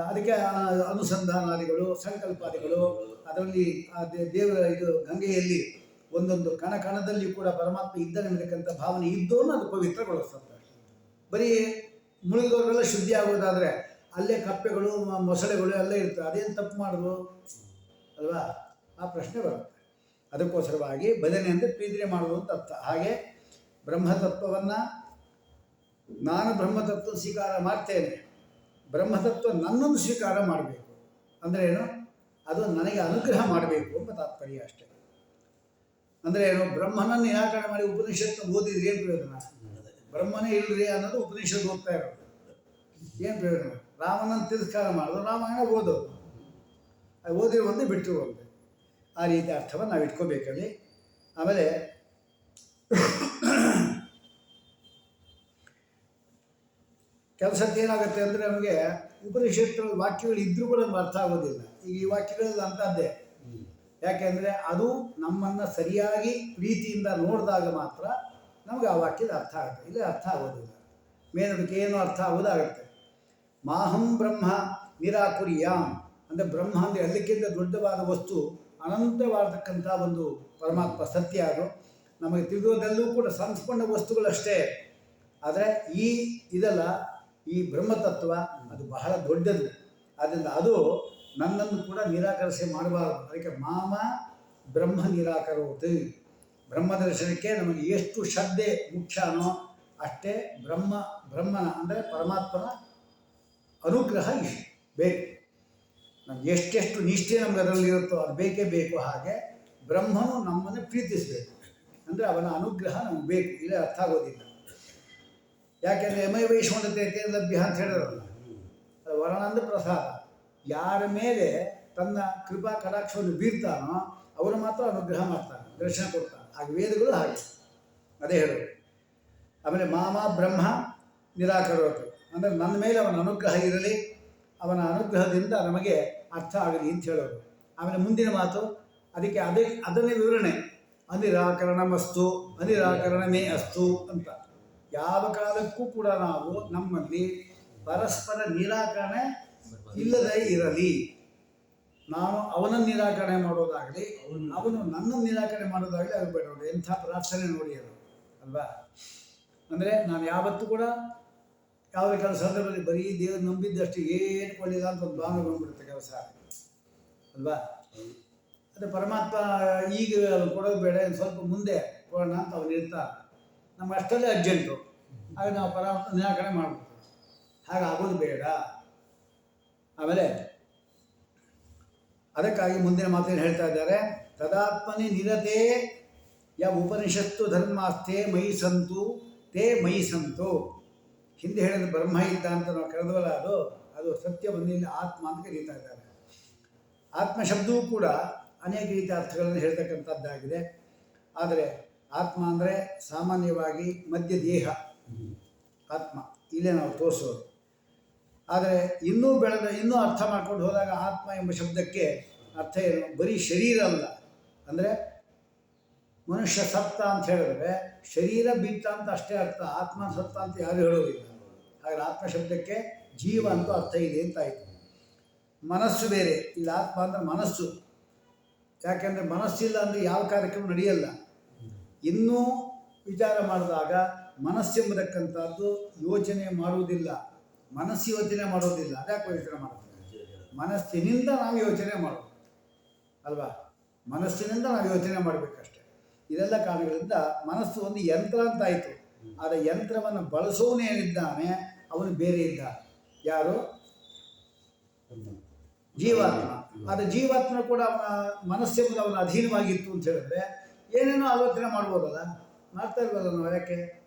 ಅದಕ್ಕೆ ಅನುಸಂಧಾನಾದಿಗಳು, ಸಂಕಲ್ಪಾದಿಗಳು, ಅದರಲ್ಲಿ ದೇವರ ಗಂಗೆಯಲ್ಲಿ ಒಂದೊಂದು ಕಣದಲ್ಲಿ ಕೂಡ ಪರಮಾತ್ಮ ಇದ್ದನೆಂಬತಕ್ಕಂಥ ಭಾವನೆ ಇದ್ದೋನು ಅದು ಪವಿತ್ರಗೊಳಿಸ್ತದೆ. ಬರೀ ಮುಳುಗೋರೆಲ್ಲ ಶುದ್ಧಿ ಆಗೋದಾದರೆ ಅಲ್ಲೇ ಕಪ್ಪೆಗಳು ಮೊಸಳೆಗಳು ಎಲ್ಲ ಇರ್ತವೆ, ಅದೇನು ತಪ್ಪು ಮಾಡೋದು ಅಲ್ವಾ? ಆ ಪ್ರಶ್ನೆ ಬರುತ್ತೆ. ಅದಕ್ಕೋಸ್ಕರವಾಗಿ ಭಜನೆ ಅಂದರೆ ಪ್ರೀತಿ ಮಾಡೋದು ಅಂತ ಅರ್ಥ. ಹಾಗೆ ಬ್ರಹ್ಮತತ್ವವನ್ನು ನಾನು ಬ್ರಹ್ಮತತ್ವ ಸ್ವೀಕಾರ ಮಾಡ್ತೇನೆ, ಬ್ರಹ್ಮತತ್ವ ನನ್ನನ್ನು ಸ್ವೀಕಾರ ಮಾಡಬೇಕು ಅಂದರೆ ಏನು? ಅದು ನನಗೆ ಅನುಗ್ರಹ ಮಾಡಬೇಕು ಎಂಬ ತಾತ್ಪರ್ಯ ಅಷ್ಟೇ. ಅಂದರೆ ಏನು? ಬ್ರಹ್ಮನನ್ನು ನಿರಾಕರಣೆ ಮಾಡಿ ಉಪನಿಷತ್ತು ಓದಿದ್ರೆ ಏನು ಪ್ರಯೋಜನ? ಬ್ರಹ್ಮನೇ ಇಲ್ಲರಿ ಅನ್ನೋದು ಉಪನಿಷತ್ತು ಓದ್ತಾ ಇರೋದು, ಏನು ಪ್ರಯೋಜನ? ರಾಮನನ್ನು ತಿರಸ್ಕಾರ ಮಾಡೋದು, ರಾಮಾಯಣ ಓದೋದು, ಅದು ಓದಿರೋ ಒಂದೇ ಬಿಟ್ಟು ಒಂದೇ. ಆ ರೀತಿ ಅರ್ಥವನ್ನು ನಾವು ಇಟ್ಕೋಬೇಕಲ್ಲಿ. ಆಮೇಲೆ ಕೆಲಸಕ್ಕೆ ಏನಾಗುತ್ತೆ ಅಂದರೆ ನಮಗೆ ಉಪನಿಷತ್ತು ವಾಕ್ಯಗಳು ಇದ್ದರೂ ಕೂಡ ನಮ್ಗೆ ಅರ್ಥ ಆಗೋದಿಲ್ಲ. ಈಗ ಈ ವಾಕ್ಯಗಳಲ್ಲಿ ಅಂಥದ್ದೇ. ಯಾಕೆಂದರೆ ಅದು ನಮ್ಮನ್ನು ಸರಿಯಾಗಿ ಪ್ರೀತಿಯಿಂದ ನೋಡಿದಾಗ ಮಾತ್ರ ನಮಗೆ ಆ ವಾಕ್ಯದ ಅರ್ಥ ಆಗುತ್ತೆ, ಇಲ್ಲ ಅರ್ಥ ಆಗೋದಿಲ್ಲ. ಮೇಲದಕ್ಕೆ ಏನು ಅರ್ಥ ಆಗೋದಾಗುತ್ತೆ. ಮಾಹಂ ಬ್ರಹ್ಮ ನಿರಾಕುರ್ಯಾಂ ಅಂದರೆ ಬ್ರಹ್ಮ ಅಂದರೆ ಎಲ್ಲಕ್ಕಿಂತ ದೊಡ್ಡವಾದ ವಸ್ತು, ಅನಂತವಾದಕ್ಕಂಥ ಒಂದು ಪರಮಾತ್ಮ ಸತ್ಯ. ಅದು ನಮಗೆ ತಿಳಿಯೋದೆಲ್ಲೂ ಕೂಡ ಸಂಸ್ಕೊಂಡ ವಸ್ತುಗಳಷ್ಟೇ. ಆದರೆ ಇದೆಲ್ಲ ಈ ಬ್ರಹ್ಮತತ್ವ ಅದು ಬಹಳ ದೊಡ್ಡದು. ಆದ್ದರಿಂದ ಅದು ನನ್ನನ್ನು ಕೂಡ ನಿರಾಕರಿಸಿ ಮಾಡಬಾರದು. ಅದಕ್ಕೆ ಬ್ರಹ್ಮ ನಿರಾಕರೋತ್. ಬ್ರಹ್ಮ ದರ್ಶನಕ್ಕೆ ನಮಗೆ ಎಷ್ಟು ಶ್ರದ್ಧೆ ಮುಖ್ಯನೋ ಅಷ್ಟೇ ಬ್ರಹ್ಮನ ಅಂದರೆ ಪರಮಾತ್ಮನ ಅನುಗ್ರಹ ಬೇಕು. ನಮ್ಗೆ ಎಷ್ಟೆಷ್ಟು ನಿಷ್ಠೆ ನಮ್ಗೆ ಅದರಲ್ಲಿರುತ್ತೋ ಅದು ಬೇಕೇ ಬೇಕು. ಹಾಗೆ ಬ್ರಹ್ಮನು ನಮ್ಮನ್ನು ಪ್ರೀತಿಸಬೇಕು ಅಂದರೆ ಅವನ ಅನುಗ್ರಹ ನಮ್ಗೆ ಬೇಕು, ಇಲ್ಲ ಅರ್ಥ ಆಗೋದಿಲ್ಲ. ಯಾಕೆಂದರೆ ಯಮೈ ವೈಷ್ಣವತೆ ಲಭ್ಯ ಅಂತ ಹೇಳಿದ್ರಲ್ಲ, ಅದು ವರಣಾಂದ ಪ್ರಸಾದ. ಯಾರ ಮೇಲೆ ತನ್ನ ಕೃಪಾ ಕಟಾಕ್ಷವನ್ನು ಬೀರ್ತಾನೋ ಅವರು ಮಾತ್ರ ಅನುಗ್ರಹ ಮಾಡ್ತಾನೆ, ದರ್ಶನ ಕೊಡ್ತಾನೆ. ಹಾಗೆ ವೇದಗಳು ಹಾಗೆ ಅದೇ ಹೇಳೋದು. ಆಮೇಲೆ ಮಾಮ ಬ್ರಹ್ಮ ನಿರಾಕರೋತು ಅಂದರೆ ನನ್ನ ಮೇಲೆ ಅವನ ಅನುಗ್ರಹ ಇರಲಿ, ಅವನ ಅನುಗ್ರಹದಿಂದ ನಮಗೆ ಅರ್ಥ ಆಗಲಿ ಅಂತ ಹೇಳೋದು. ಆಮೇಲೆ ಮುಂದಿನ ಮಾತು ಅದನ್ನೇ ವಿವರಣೆ, ಅನಿರಾಕರಣಮಸ್ತು ಅನಿರಾಕರಣ ಮೇ ಅಸ್ತು ಅಂತ. ಯಾವ ಕಾಲಕ್ಕೂ ಕೂಡ ನಾವು ನಮ್ಮಲ್ಲಿ ಪರಸ್ಪರ ನಿರಾಕರಣೆ ಇಲ್ಲದೇ ಇರಲಿ. ನಾನು ಅವನನ್ನು ನಿರಾಕರಣೆ ಮಾಡೋದಾಗಲಿ, ಅವನು ನನ್ನನ್ನು ನಿರಾಕರಣೆ ಮಾಡೋದಾಗಲಿ ಆಗಬೇಡ. ನೋಡಿ ಎಂಥ ಪ್ರಾರ್ಥನೆ ನೋಡಿ ಅದು ಅಲ್ವಾ. ಅಂದರೆ ನಾನು ಯಾವತ್ತೂ ಕೂಡ ಯಾವುದೇ ಸಂದರ್ಭದಲ್ಲಿ ಬರೀ ದೇವರು ನಂಬಿದ್ದಷ್ಟು ಏನು ಕೊಡಲಿಲ್ಲ ಅಂತ ಒಂದು ಭಾವನೆ ಬಂದ್ಬಿಡುತ್ತೆ ಕೆಲಸ ಅಲ್ವಾ. ಅದೇ ಪರಮಾತ್ಮ ಈಗ ಕೊಡೋದು ಬೇಡ, ಸ್ವಲ್ಪ ಮುಂದೆ ಕೊಡೋಣ ಅಂತ ಅವ್ನು ಇರ್ತಾರೆ. ನಮ್ಗೆ ಅಷ್ಟಲ್ಲೇ ಅರ್ಜೆಂಟು, ಆಗ ನಾವು ಪರಮಾತ್ಮ ನಿರಾಕರಣೆ ಮಾಡ್ಬೋದು. ಹಾಗೆ ಆಗೋದು ಬೇಡ. ಆಮೇಲೆ ಅದಕ್ಕಾಗಿ ಮುಂದಿನ ಮಾತೇನು ಹೇಳ್ತಾ ಇದ್ದಾರೆ, ತದಾತ್ಮನಿ ನಿರತೆ ಯ ಉಪನಿಷತ್ತು ಧರ್ಮಾಸ್ತೆ ಮಯಿ ಸಂತು ತೇ ಮಯಿ ಸಂತು. ಹಿಂದೆ ಹೇಳಿದ ಬ್ರಹ್ಮ ಇದ್ದ ಅಂತ ನಾವು ಕರೆದವಲ್ಲ, ಅದು ಸತ್ಯವನ್ನು ಇಲ್ಲಿ ಆತ್ಮ ಅಂತ ಕರೀತಾ ಇದ್ದಾರೆ. ಆತ್ಮ ಶಬ್ದವೂ ಕೂಡ ಅನೇಕ ರೀತಿಯ ಅರ್ಥಗಳನ್ನು ಹೇಳ್ತಕ್ಕಂಥದ್ದಾಗಿದೆ. ಆದರೆ ಆತ್ಮ ಅಂದರೆ ಸಾಮಾನ್ಯವಾಗಿ ಮಧ್ಯ ದೇಹ ಆತ್ಮ, ಇಲ್ಲೇ ನಾವು ತೋರಿಸೋದು. ಆದರೆ ಇನ್ನೂ ಅರ್ಥ ಮಾಡ್ಕೊಂಡು ಹೋದಾಗ ಆತ್ಮ ಎಂಬ ಶಬ್ದಕ್ಕೆ ಅರ್ಥ ಏನು, ಬರೀ ಶರೀರ ಅಲ್ಲ. ಅಂದರೆ ಮನುಷ್ಯ ಸತ್ತ ಅಂತ ಹೇಳಿದ್ರೆ ಶರೀರ ಬಿತ್ತ ಅಂತ ಅಷ್ಟೇ ಅರ್ಥ, ಆತ್ಮ ಸತ್ತ ಅಂತ ಯಾರು ಹೇಳೋದಿಲ್ಲ. ಹಾಗೆ ಆತ್ಮ ಶಬ್ದಕ್ಕೆ ಜೀವ ಅಂತ ಅರ್ಥ ಇದೆ ಅಂತಾಯಿತು. ಮನಸ್ಸು ಬೇರೆ, ಇಲ್ಲಿ ಆತ್ಮ ಅಂದರೆ ಮನಸ್ಸು. ಯಾಕೆಂದರೆ ಮನಸ್ಸಿಲ್ಲ ಅಂದರೆ ಯಾವ ಕಾರ್ಯಕ್ರಮ ನಡೆಯಲ್ಲ. ಇನ್ನೂ ವಿಚಾರ ಮಾಡಿದಾಗ ಮನಸ್ಸೆಂಬತಕ್ಕಂಥದ್ದು ಯೋಚನೆ ಮಾಡುವುದಿಲ್ಲ, ಮನಸ್ಸು ಯೋಚನೆ ಮಾಡೋದಿಲ್ಲ. ಅದ್ಯಾಕೆ ಯೋಚನೆ ಮಾಡ್ತಾರೆ? ಮನಸ್ಸಿನಿಂದ ನಾವು ಯೋಚನೆ ಮಾಡೋದು ಅಲ್ವಾ. ಮನಸ್ಸಿನಿಂದ ನಾವು ಯೋಚನೆ ಮಾಡಬೇಕಷ್ಟೆ. ಇದೆಲ್ಲ ಕಾರಣಗಳಿಂದ ಮನಸ್ಸು ಒಂದು ಯಂತ್ರ ಅಂತಾಯಿತು. ಆದರೆ ಯಂತ್ರವನ್ನು ಬಳಸೋನೇನಿದ್ದಾನೆ ಅವನು ಬೇರೆ ಇದ್ದ. ಯಾರು? ಜೀವಾತ್ಮ. ಆದರೆ ಜೀವಾತ್ಮ ಕೂಡ ಅವನ ಮನಸ್ಸೆಂಬುದು ಅವನ ಅಧೀನವಾಗಿತ್ತು ಅಂತ ಹೇಳಿದ್ರೆ ಏನೇನೋ ಆಲೋಚನೆ ಮಾಡ್ಬೋದಲ್ಲ, ಮಾಡ್ತಾ ಇಲ್ವಲ್ಲ ನಾವು. ಯಾಕೆ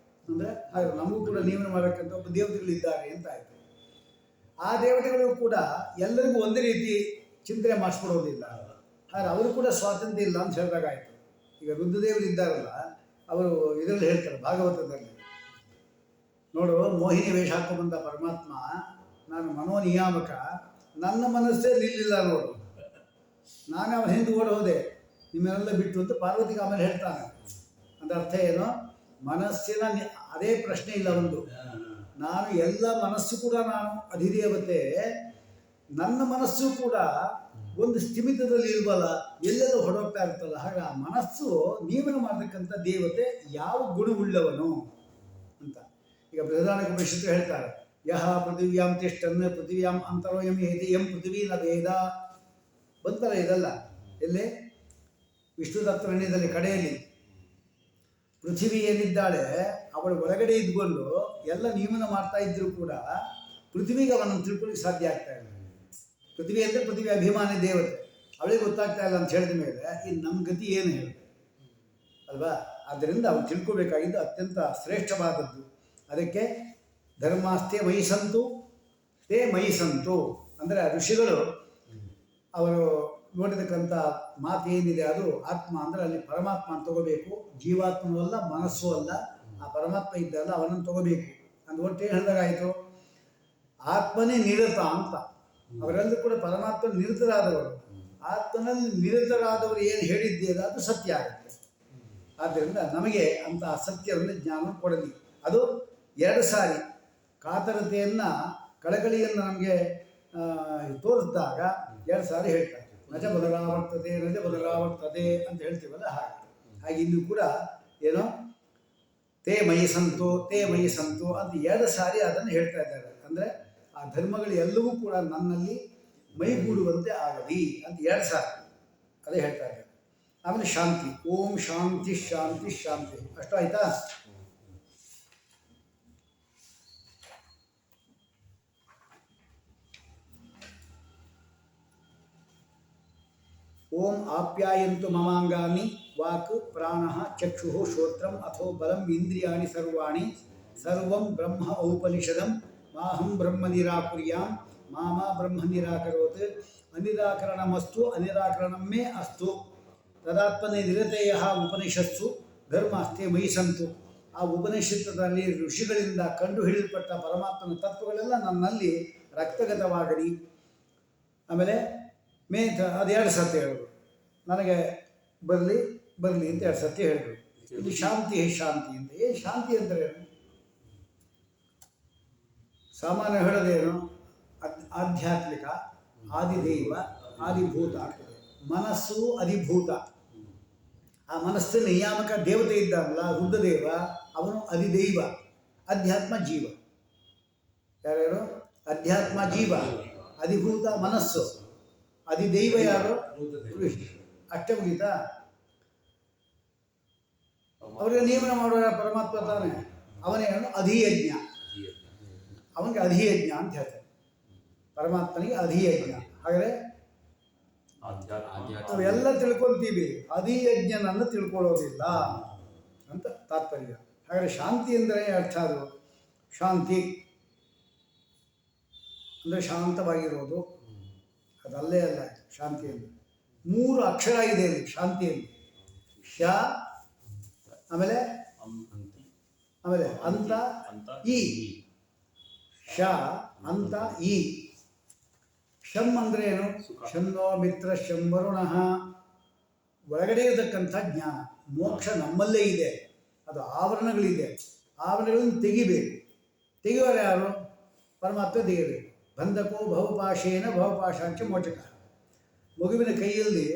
ಅಂದರೆ ಹಾಗೆ ನಮಗೂ ಕೂಡ ನೇಮನ ಮಾಡೋಕ್ಕಂತ ಒಬ್ಬ ದೇವತೆಗಳಿದ್ದಾರೆ ಅಂತ ಆಯಿತು. ಆ ದೇವತೆಗಳು ಕೂಡ ಎಲ್ಲರಿಗೂ ಒಂದೇ ರೀತಿ ಚಿಂತನೆ ಮಾಡಿಸ್ಕೊಡೋದಿಲ್ಲ. ಆದರೆ ಅವರು ಕೂಡ ಸ್ವಾತಂತ್ರ್ಯ ಇಲ್ಲ ಅಂತ ಹೇಳಿದಾಗಾಯಿತು. ಈಗ ರುದ್ರದೇವರು ಇದ್ದಾರಲ್ಲ, ಅವರು ಇದರಲ್ಲಿ ಹೇಳ್ತಾರೆ ಭಾಗವತದಲ್ಲಿ, ನೋಡು ಮೋಹಿನಿ ವೇಷ ಹಾಕೊಂಬಂದ ಪರಮಾತ್ಮ ನಾನು ಮನೋನಿಯಾಮಕ, ನನ್ನ ಮನಸ್ಸೇ ನಿಲ್ಲಿಲ್ಲ ನೋಡು, ನಾನೇ ಅವನ ಹಿಂದೆ ಓಡಿ ಹೋದೆ ನಿಮ್ಮನ್ನೆಲ್ಲ ಬಿಟ್ಟು ಅಂತ ಪಾರ್ವತಿಗೆ ಆಮೇಲೆ ಹೇಳ್ತಾನೆ. ಅಂತ ಅರ್ಥ ಏನು? ಮನಸ್ಸಿನ ಅದೇ ಪ್ರಶ್ನೆ ಇಲ್ಲ ಒಂದು. ನಾನು ಎಲ್ಲ ಮನಸ್ಸು ಕೂಡ ನಾನು ಅಧಿದೇವತೆ, ನನ್ನ ಮನಸ್ಸು ಕೂಡ ಒಂದು ಸ್ಥಿಮಿತದಲ್ಲಿ ಇಲ್ವಲ್ಲ, ಎಲ್ಲೆಲ್ಲೋ ಹೊರಡ್ತಾ ಇರ್ತಲ್ಲ. ಹಾಗೆ ಆ ಮನಸ್ಸು ನಿಯಮನ ಮಾಡತಕ್ಕಂಥ ದೇವತೆ ಯಾವ ಗುಣವುಳ್ಳವನು ಅಂತ. ಈಗ ಬೃಹದಾರಣ್ಯಕೋಪನಿಷತ್ತು ಹೇಳ್ತಾರೆ, ಯಹ ಪೃಥಿವ್ಯಾಂ ತಿಷ್ಠನ್ ಪೃಥಿವ್ಯಾಂ ಅಂತರೋ ಯಂ ಹೇತಿ ಯಂ ಪೃಥಿವೀ ನ ವೇದ ಬಂತಲ್ಲ. ಇದೆಲ್ಲ ಎಲ್ಲೇ ವಿಷ್ಣು ತತ್ವದಲ್ಲಿ ಕಡೆಯಲ್ಲಿ ಪೃಥಿವಿ ಏನಿದ್ದಾಳೆ ಅವಳು ಒಳಗಡೆ ಇದ್ಕೊಂಡು ಎಲ್ಲ ನಿಯಮನ ಮಾಡ್ತಾ ಇದ್ದರೂ ಕೂಡ ಪೃಥ್ವಿಗೆ ಅವನನ್ನು ತಿಳ್ಕೊಳ್ಳಿಕ್ಕೆ ಸಾಧ್ಯ ಆಗ್ತಾ ಇಲ್ಲ. ಪೃಥ್ವಿ ಅಂದರೆ ಪೃಥ್ವಿ ಅಭಿಮಾನಿ ದೇವತೆ, ಅವಳಿಗೆ ಗೊತ್ತಾಗ್ತಾ ಇಲ್ಲ ಅಂತ ಹೇಳಿದ ಮೇಲೆ ಇನ್ನು ನಮ್ಮ ಗತಿ ಏನು ಹೇಳಿ ಅಲ್ವಾ. ಆದ್ದರಿಂದ ಅವ್ರು ತಿಳ್ಕೊಬೇಕಾಗಿದ್ದು ಅತ್ಯಂತ ಶ್ರೇಷ್ಠವಾದದ್ದು. ಅದಕ್ಕೆ ಧರ್ಮಾಸ್ತೆ ಮಯಿಸಂತು ತೇ ಮಯಿಸಂತು ಅಂದರೆ ಋಷಿಗಳು ಅವರು ನೋಡಿದಕ್ಕಂಥ ಮಾತು ಏನಿದೆ ಅದು ಆತ್ಮ ಅಂದರೆ ಅಲ್ಲಿ ಪರಮಾತ್ಮ ಅಂತ ತಗೋಬೇಕು. ಜೀವಾತ್ಮನೂ ಅಲ್ಲ, ಮನಸ್ಸು ಅಲ್ಲ, ಆ ಪರಮಾತ್ಮ ಇದ್ದಲ್ಲ ಅವನನ್ನು ತಗೋಬೇಕು. ಅಂದು ಒಟ್ಟು ಏನು ಹೇಳಿದಾಗಾಯಿತು, ಆತ್ಮನೇ ನಿರತ ಅಂತ. ಅವರೆಲ್ಲರೂ ಕೂಡ ಪರಮಾತ್ಮ ನಿರತರಾದವರು. ಆತ್ಮನಲ್ಲಿ ನಿರತರಾದವರು ಏನು ಹೇಳಿದ್ದೇವೆ ಅದು ಸತ್ಯ ಆಗುತ್ತೆ. ಆದ್ದರಿಂದ ನಮಗೆ ಅಂತ ಸತ್ಯವನ್ನು ಜ್ಞಾನ ಕೊಡಲಿ. ಅದು 2 ಸಾರಿ ಕಾತರತೆಯನ್ನು ಕಳಕಳಿಯನ್ನು ನಮಗೆ ತೋರಿಸಿದಾಗ 2 ಸಾರಿ ಹೇಳ್ತಾರೆ. ನಜ ಬದಲಾವರ್ತದೆ ನಜ ಬದಲಾವರ್ತದೆ ಅಂತ ಹೇಳ್ತೀವಲ್ಲ, ಹಾಗೆ ಇಲ್ಲೂ ಕೂಡ ಏನೋ ತೇ ಮಯಿ ಸಂತು ತೇ ಮಯಿ ಸಂತು ಅಂತ 2 ಸಾರಿ ಅದನ್ನು ಹೇಳ್ತಾ ಇದ್ದಾರೆ. ಅಂದರೆ ಆ ಧರ್ಮಗಳು ಎಲ್ಲವೂ ಕೂಡ ನನ್ನಲ್ಲಿ ಮೈಗೂಡುವಂತೆ ಆಗಲಿ ಅಂತ 2 ಸಾರಿ ಅದೇ ಹೇಳ್ತಾ ಇದ್ದಾರೆ. ಆಮೇಲೆ ಶಾಂತಿ. ಓಂ ಶಾಂತಿ ಶಾಂತಿ ಶಾಂತಿ. ಅಷ್ಟು ಆಯ್ತಾ? ಓಂ ಆಪ್ಯಾಯಂತು ಮಮಾಂಗಾನಿ ವಾಕ್ ಪ್ರಾಣಃ ಚಕ್ಷುಃ ಶ್ರೋತ್ರಂ ಅಥೋ ಬಲಂ ಇಂದ್ರಿಯಾಣಿ ಸರ್ವಾಣಿ ಸರ್ವಂ ಬ್ರಹ್ಮ ಔಪನಿಷದಂ ಮಾಹಂ ಬ್ರಹ್ಮ ನಿರಾಕುರ್ಯಾಂ ಮಾಮ ಬ್ರಹ್ಮ ನಿರಾಕರೋತ್ ಅನಿರಾಕರಣಮಸ್ತು ಅನಿರಾಕರಣಂ ಮೇ ಅಸ್ತು ತದಾತ್ಮನೆ ನಿರತೆಯ ಉಪನಿಷತ್ಸು ಧರ್ಮಾಸ್ತೆ ಮಯಿ ಸಂತು. ಆ ಉಪನಿಷತ್ತಲ್ಲಿ ಋಷಿಗಳಿಂದ ಕಂಡುಹಿಡಿಯಲ್ಪಟ್ಟ ಪರಮಾತ್ಮನ ತತ್ವಗಳೆಲ್ಲ ನನ್ನಲ್ಲಿ ರಕ್ತಗತವಾಗಲಿ. ಆಮೇಲೆ ಅದು 2 ಸತಿ ಹೇಳಿದ್ರು, ನನಗೆ ಬರಲಿ ಬರಲಿ ಅಂತ 2 ಸತಿ ಹೇಳಿದ್ರು. ಇದು ಶಾಂತಿ ಶಾಂತಿ ಅಂತ. ಏನು ಶಾಂತಿ ಅಂದರೆ ಸಾಮಾನ್ಯ ಹೇಳೋದೇನು, ಆಧ್ಯಾತ್ಮಿಕ, ಆದಿದೈವ, ಆದಿಭೂತ ಆಗ್ತದೆ. ಮನಸ್ಸು ಅಧಿಭೂತ. ಆ ಮನಸ್ಸಿನ ನಿಯಾಮಕ ದೇವತೆ ಇದ್ದಾನಲ್ಲ ರುದ್ರದೇವ, ಅವನು ಅಧಿದೈವ, ಅಧ್ಯಾತ್ಮ ಜೀವ. ಯಾರ್ಯಾರು? ಅಧ್ಯಾತ್ಮ ಜೀವ, ಅಧಿಭೂತ ಮನಸ್ಸು, ಅಧಿದೈವ ಯಾರು? ಋಷಿ. ಅಷ್ಟೇ ಮುಗೀತಾ? ಅವರಿಗೆ ನಿಯಮನ ಮಾಡುವ ಪರಮಾತ್ಮ ತಾನೆ. ಅವನೇನು? ಅಧಿಯಜ್ಞ. ಅವನಿಗೆ ಅಧಿಯಜ್ಞ ಅಂತ ಹೇಳ್ತಾರೆ. ಪರಮಾತ್ಮನಿಗೆ ಅಧಿಯಜ್ಞ. ಹಾಗಾದರೆ ನಾವೆಲ್ಲ ತಿಳ್ಕೊಳ್ತೀವಿ, ಅಧಿಯಜ್ಞನನ್ನು ತಿಳ್ಕೊಳ್ಳೋದಿಲ್ಲ ಅಂತ ತಾತ್ಪರ್ಯ. ಹಾಗಾದರೆ ಶಾಂತಿ ಅಂದರೆ ಅರ್ಥ ಅದು. ಶಾಂತಿ ಅಂದರೆ ಶಾಂತವಾಗಿರೋದು, ಅದಲ್ಲೇ ಅಲ್ಲ ಶಾಂತಿ ಅಂದರೆ. 3 ಅಕ್ಷರ ಇದೆ ಇಲ್ಲಿ ಶಾಂತಿಯಲ್ಲಿ. ಶ, ಆಮೇಲೆ ಅಂತ, ಈ. ಶ, ಅಂತ, ಈ. ಶಂ ಅಂದರೆ ಏನು? ಶನ್ನೋ ಮಿತ್ರ ಶಂ ವರುಣಃ. ಒಳಗಡೆ ಇರತಕ್ಕಂಥ ಜ್ಞಾನ. ಮೋಕ್ಷ ನಮ್ಮಲ್ಲೇ ಇದೆ, ಅದು ಆವರಣಗಳಿದೆ. ಆವರಣಗಳನ್ನು ತೆಗಿಬೇಕು. ತೆಗೆಯೋರು ಯಾರು? ಪರಮಾತ್ಮ ತೆಗಿಬೇಕು. ಬಂಧಕೋ ಭವಪಾಶೇನ ಭವಪಾಶಾಂಚ ಮೋಚಕ. ಮಗುವಿನ ಕೈಯಲ್ಲಿ